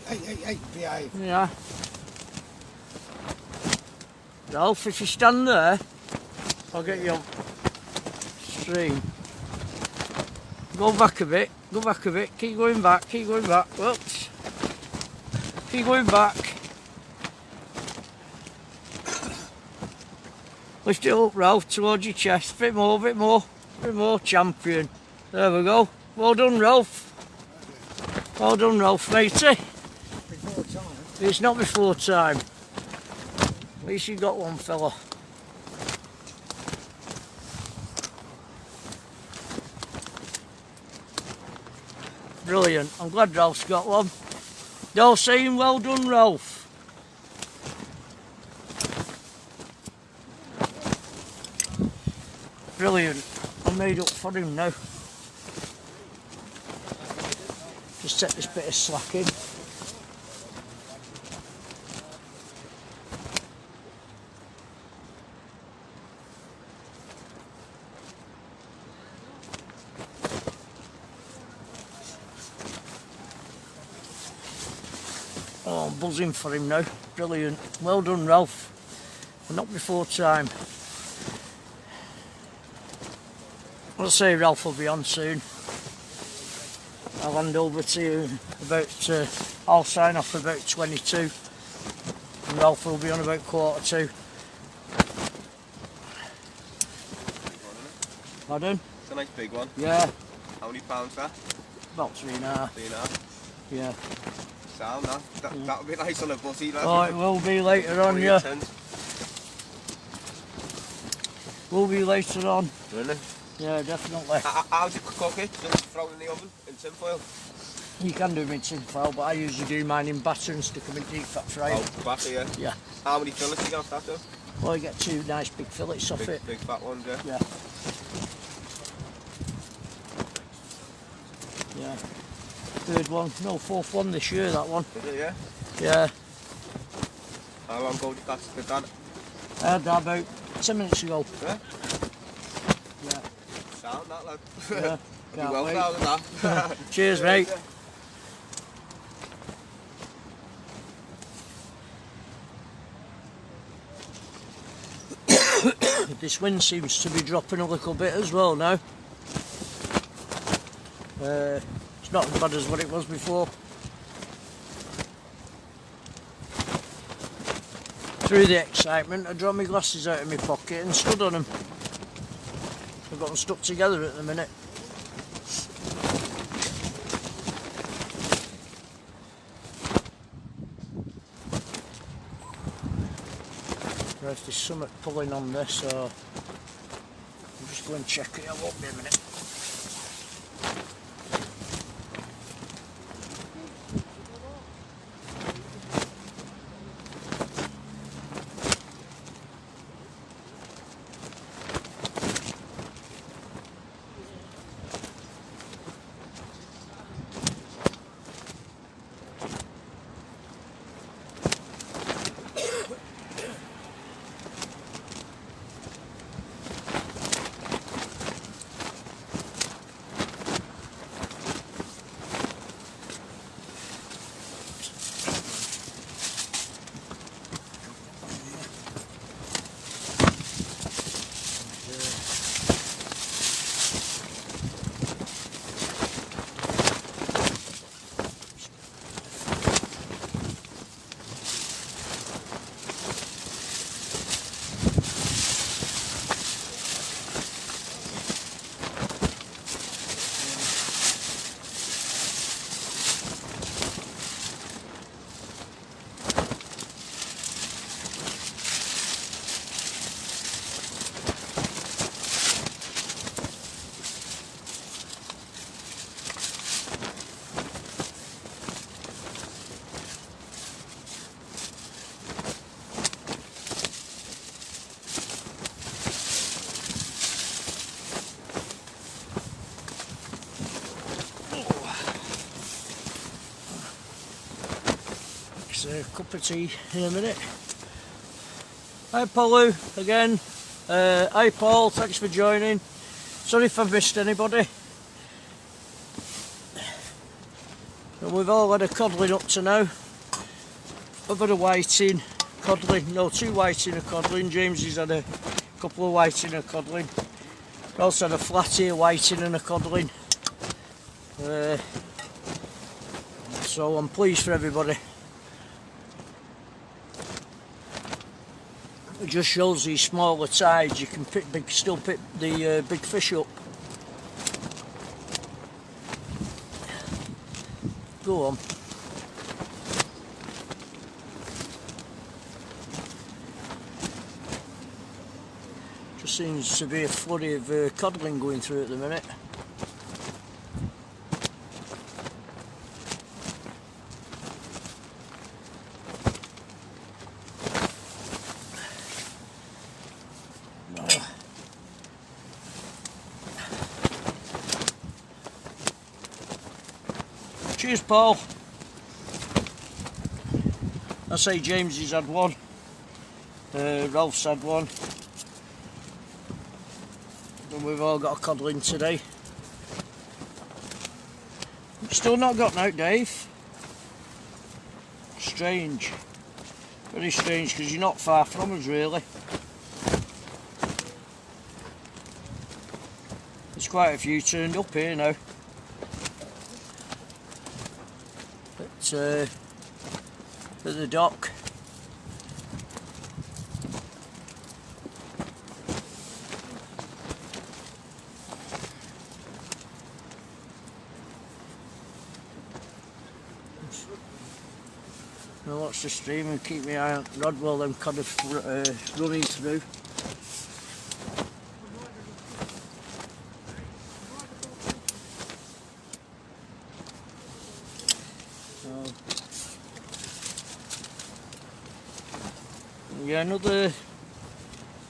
Hey, behave. Yeah. Ralph, if you stand there, I'll get you up stream. Go back a bit, keep going back, whoops. Keep going back. Lift it up, Ralph, towards your chest, bit more, champion. There we go. Well done, Ralph. Well done, Ralph, matey. Before time. It's not before time. At least you got one, fella. Brilliant. I'm glad Ralph's got one. You're saying well done, Ralph. Brilliant. I made up for him now. Just take this bit of slack in. Oh, I'm buzzing for him now. Brilliant. Well done, Ralph. But not before time. I'll say Ralph will be on soon. I'll hand over to you about, I'll sign off about 22. And Ralph will be on about 1:45. Pardon? It's a nice big one. Yeah, How many pounds that? about 3.5. 3.5. Yeah. Sound that? That would be nice on a butty. Oh, it will be later on, yeah. Will be later on. Really? Yeah, definitely. How do you cook it? Just throw it in the oven in tin foil? You can do them in tin foil, but I usually do mine in batter and stick them in deep fat fryer. Oh, batter, yeah. Yeah. How many fillets do you get off that though? Well, you get 2 nice big fillets off it. Big fat ones, yeah. Yeah. Yeah. Third one, no, 4th one this year, that one. Is it, yeah? Yeah. How long ago did that? I had that about 10 minutes ago. Yeah? Yeah. Sound that, lad. Yeah. Be Can't well wait. proud of that. Cheers, mate. This wind seems to be dropping a little bit as well now. It's not as bad as what it was before. Through the excitement, I draw my glasses out of my pocket and stood on them. I've got them stuck together at the minute. If there's something pulling on this, so I'll just go and check it. I won't be a minute. A cup of tea in a minute. Hi Paulu again. Hi Paul, thanks for joining. Sorry if I've missed anybody. And we've all had a codling up to now. I've had a whiting, codling, no 2 whiting, a codling. James has had a couple of whiting and a codling. I've also had a flat ear whiting and a codling. So I'm pleased for everybody. It just shows these smaller tides you can still pick the big fish up. Go on. Just seems to be a flurry of codling going through at the minute. Cheers, Paul. I say James has had one. Ralph's had one. And we've all got a codling today. Still not got out, Dave. Strange. Very strange, because you're not far from us, really. There's quite a few turned up here now. At the dock. James. I'll watch the stream and keep my eye on Rod while them kind of running through. Yeah, another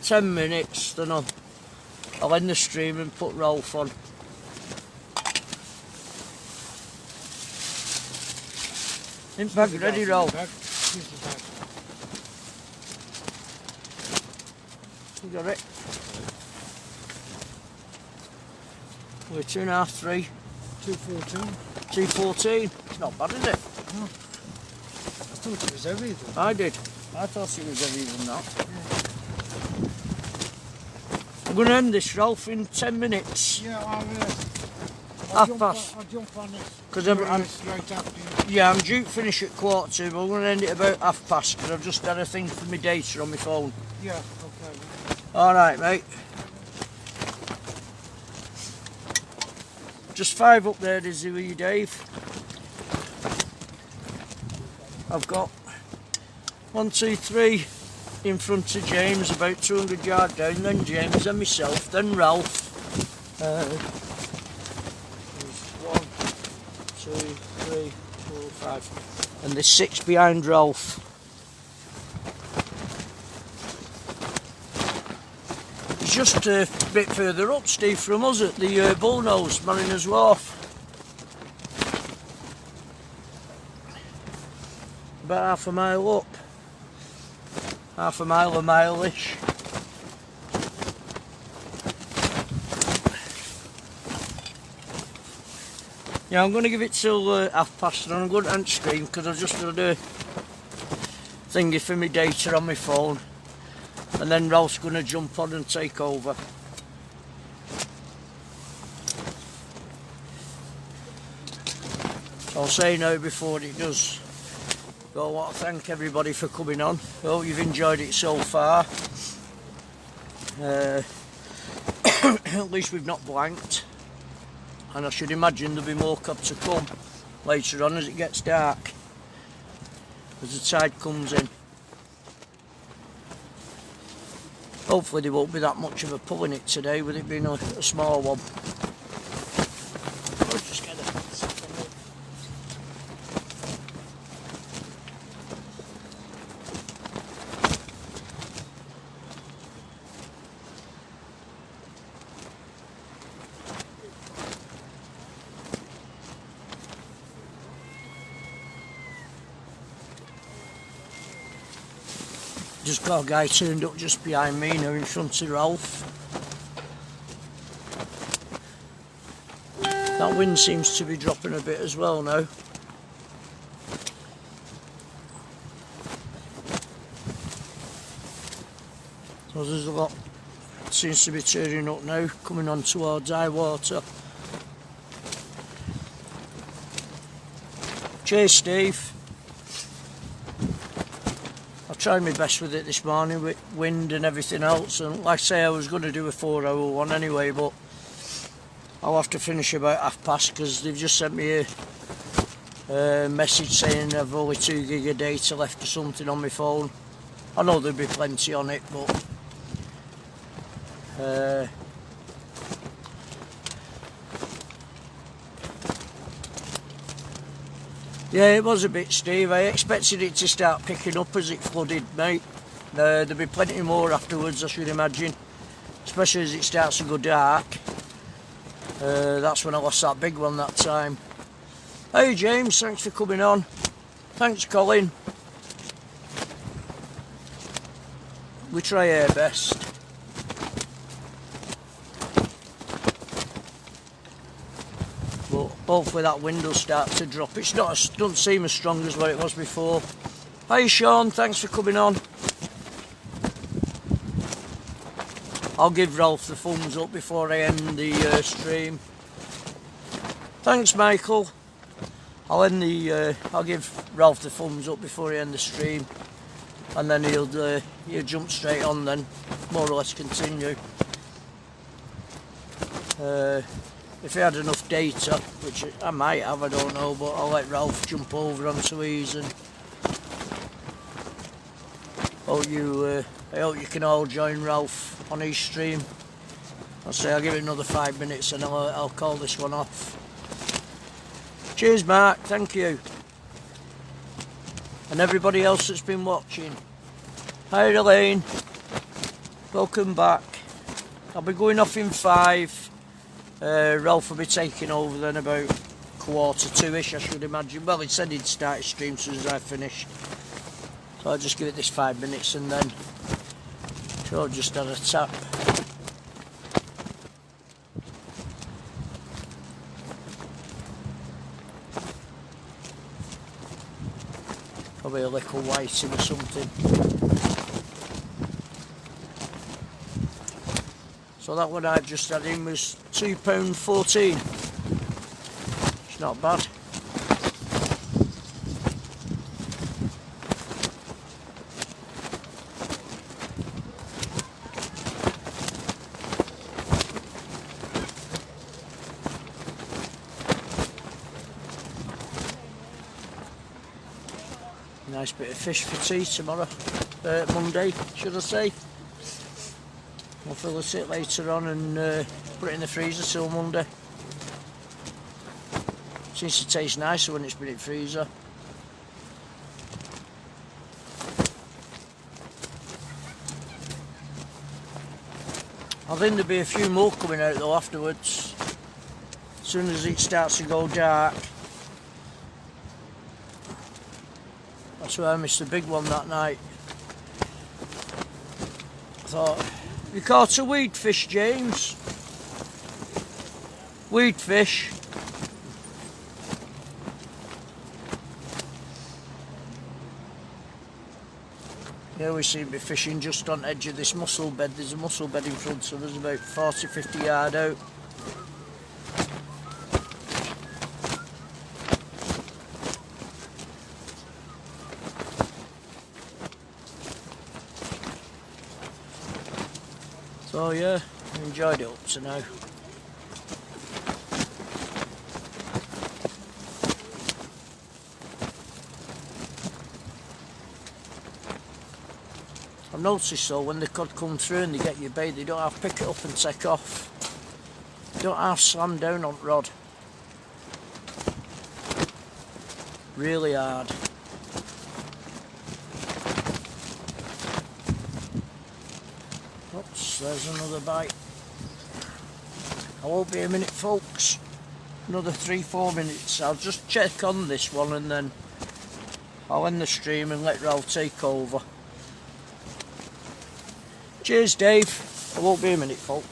10 minutes, then I'll end the stream and put Rolf on. In bag ready, Rolf. You got it. We're 2.5, 3. 214. 214. It's not bad, is it? No. I thought it was everything. I did. I thought it was heavier than that. I'm going to end this, Rolf, in 10 minutes. Yeah, I'll jump on this. Because I'm right after you. yeah, I'm due to finish at 1:45, but I'm going to end it about 1:30 because I've just had a thing for my data on my phone. Yeah, okay. Alright, mate. Just 5 up there, is with you, Dave. I've got 1, 2, 3 in front of James, about 200 yards down, then James, then myself, then Ralph. 1, 2, 3, 4, 5, and there's 6 behind Ralph. It's just a bit further up, Steve, from us at the Bullnose, Mariners Wharf. About half a mile up. Half a mile-ish. Yeah, I'm going to give it till 1:30 and I'm going to end stream because I've just got a thingy for my data on my phone. And then Ralph's going to jump on and take over. So I'll say now before it does. But I want to thank everybody for coming on. I hope you've enjoyed it so far. At least we've not blanked. And I should imagine there'll be more cod to come later on as it gets dark. As the tide comes in. Hopefully there won't be that much of a pull in it today with it being a small one. Let's just get it. Just got a guy turned up just behind me now in front of Ralph. That wind seems to be dropping a bit as well now. So there's a lot, seems to be turning up now, coming on towards high water. Cheers, Steve. Tried my best with it this morning with wind and everything else, and like I say I was going to do a 4-hour one anyway, but I'll have to finish about 1:30 because they've just sent me a message saying I've only 2 gig of data left or something on my phone. I know there'll be plenty on it, but yeah, it was a bit, Steve. I expected it to start picking up as it flooded, mate. There'll be plenty more afterwards, I should imagine. Especially as it starts to go dark. That's when I lost that big one that time. Hey James, thanks for coming on. Thanks Colin. We try our best. But hopefully that wind will start to drop. It's not, doesn't seem as strong as what it was before. Hi Sean, thanks for coming on. I'll give Ralph the thumbs up before I end the stream. Thanks Michael. I'll give Ralph the thumbs up before I end the stream, and then he'll jump straight on then, more or less continue. if he had enough data, which I might have, I don't know, but I'll let Ralph jump over onto his, and I hope you can all join Ralph on his stream. I'll give it another 5 minutes and I'll call this one off. Cheers Mark, thank you. And everybody else that's been watching. Hi Elaine, welcome back. I'll be going off in 5. Ralph will be taking over then about 1:45ish, I should imagine. Well, he said he'd start his stream as soon as I finished. So I'll just give it this 5 minutes and then I'll just have a tap. Probably a little whiting or something. So that one I've just had in was £2.14. It's not bad. Nice bit of fish for tea tomorrow, Monday should I say. I'll fill it later on and put it in the freezer till Monday. Seems to taste nicer when it's been in freezer. I think there'll be a few more coming out though afterwards. As soon as it starts to go dark. That's why I missed the big one that night. I thought, you caught a weed fish, James? Weed fish. Yeah, we seem to be fishing just on the edge of this mussel bed. There's a mussel bed in front of us, about 40-50 yards out. So yeah, I enjoyed it up to now. I've noticed though, when the cod come through and they get your bait, they don't have to pick it up and take off. They don't have to slam down on the rod. Really hard. Oops, there's another bite. I won't be a minute folks. Another 3-4 minutes. I'll just check on this one and then I'll end the stream and let Ralph take over. Cheers Dave. I won't be a minute folks.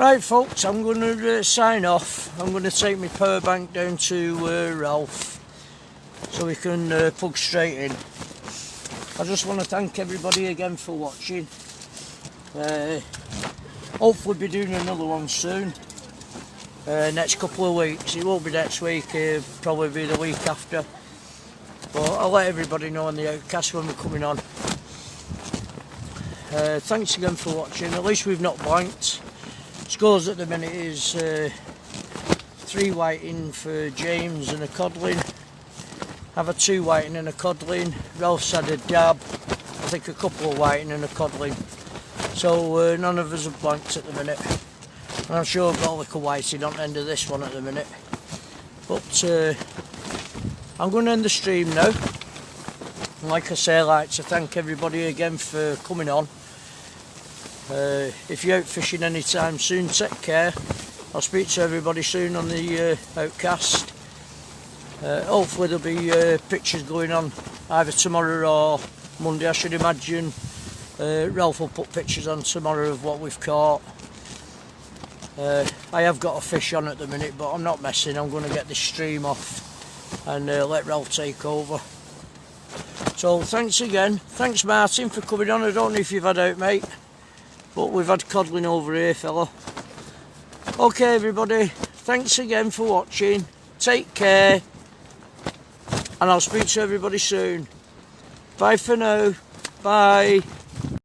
Right folks, I'm going to sign off. I'm going to take my power bank down to Ralph so we can plug straight in. I just want to thank everybody again for watching. Hopefully be doing another one soon. Next couple of weeks. It won't be next week, it'll probably be the week after. But I'll let everybody know on the Outcasts when we're coming on. Thanks again for watching. At least we've not blanked. Scores at the minute is 3 whiting for James and a codling. Have a 2 whiting and a codling. Ralph's had a dab. I think a couple of whiting and a codling. So none of us have blanked at the minute. And I'm sure I've got a little whiting on the end of this one at the minute. But I'm going to end the stream now. And like I say, I'd like to thank everybody again for coming on. If you're out fishing anytime soon, take care. I'll speak to everybody soon on the Outcast. Hopefully there'll be pictures going on either tomorrow or Monday, I should imagine. Ralph will put pictures on tomorrow of what we've caught. I have got a fish on at the minute, but I'm not messing. I'm going to get this stream off and let Ralph take over. So thanks again. Thanks Martin for coming on. I don't know if you've had out, mate, but we've had codling over here, fella. Okay everybody, thanks again for watching. Take care, and I'll speak to everybody soon. Bye for now. Bye.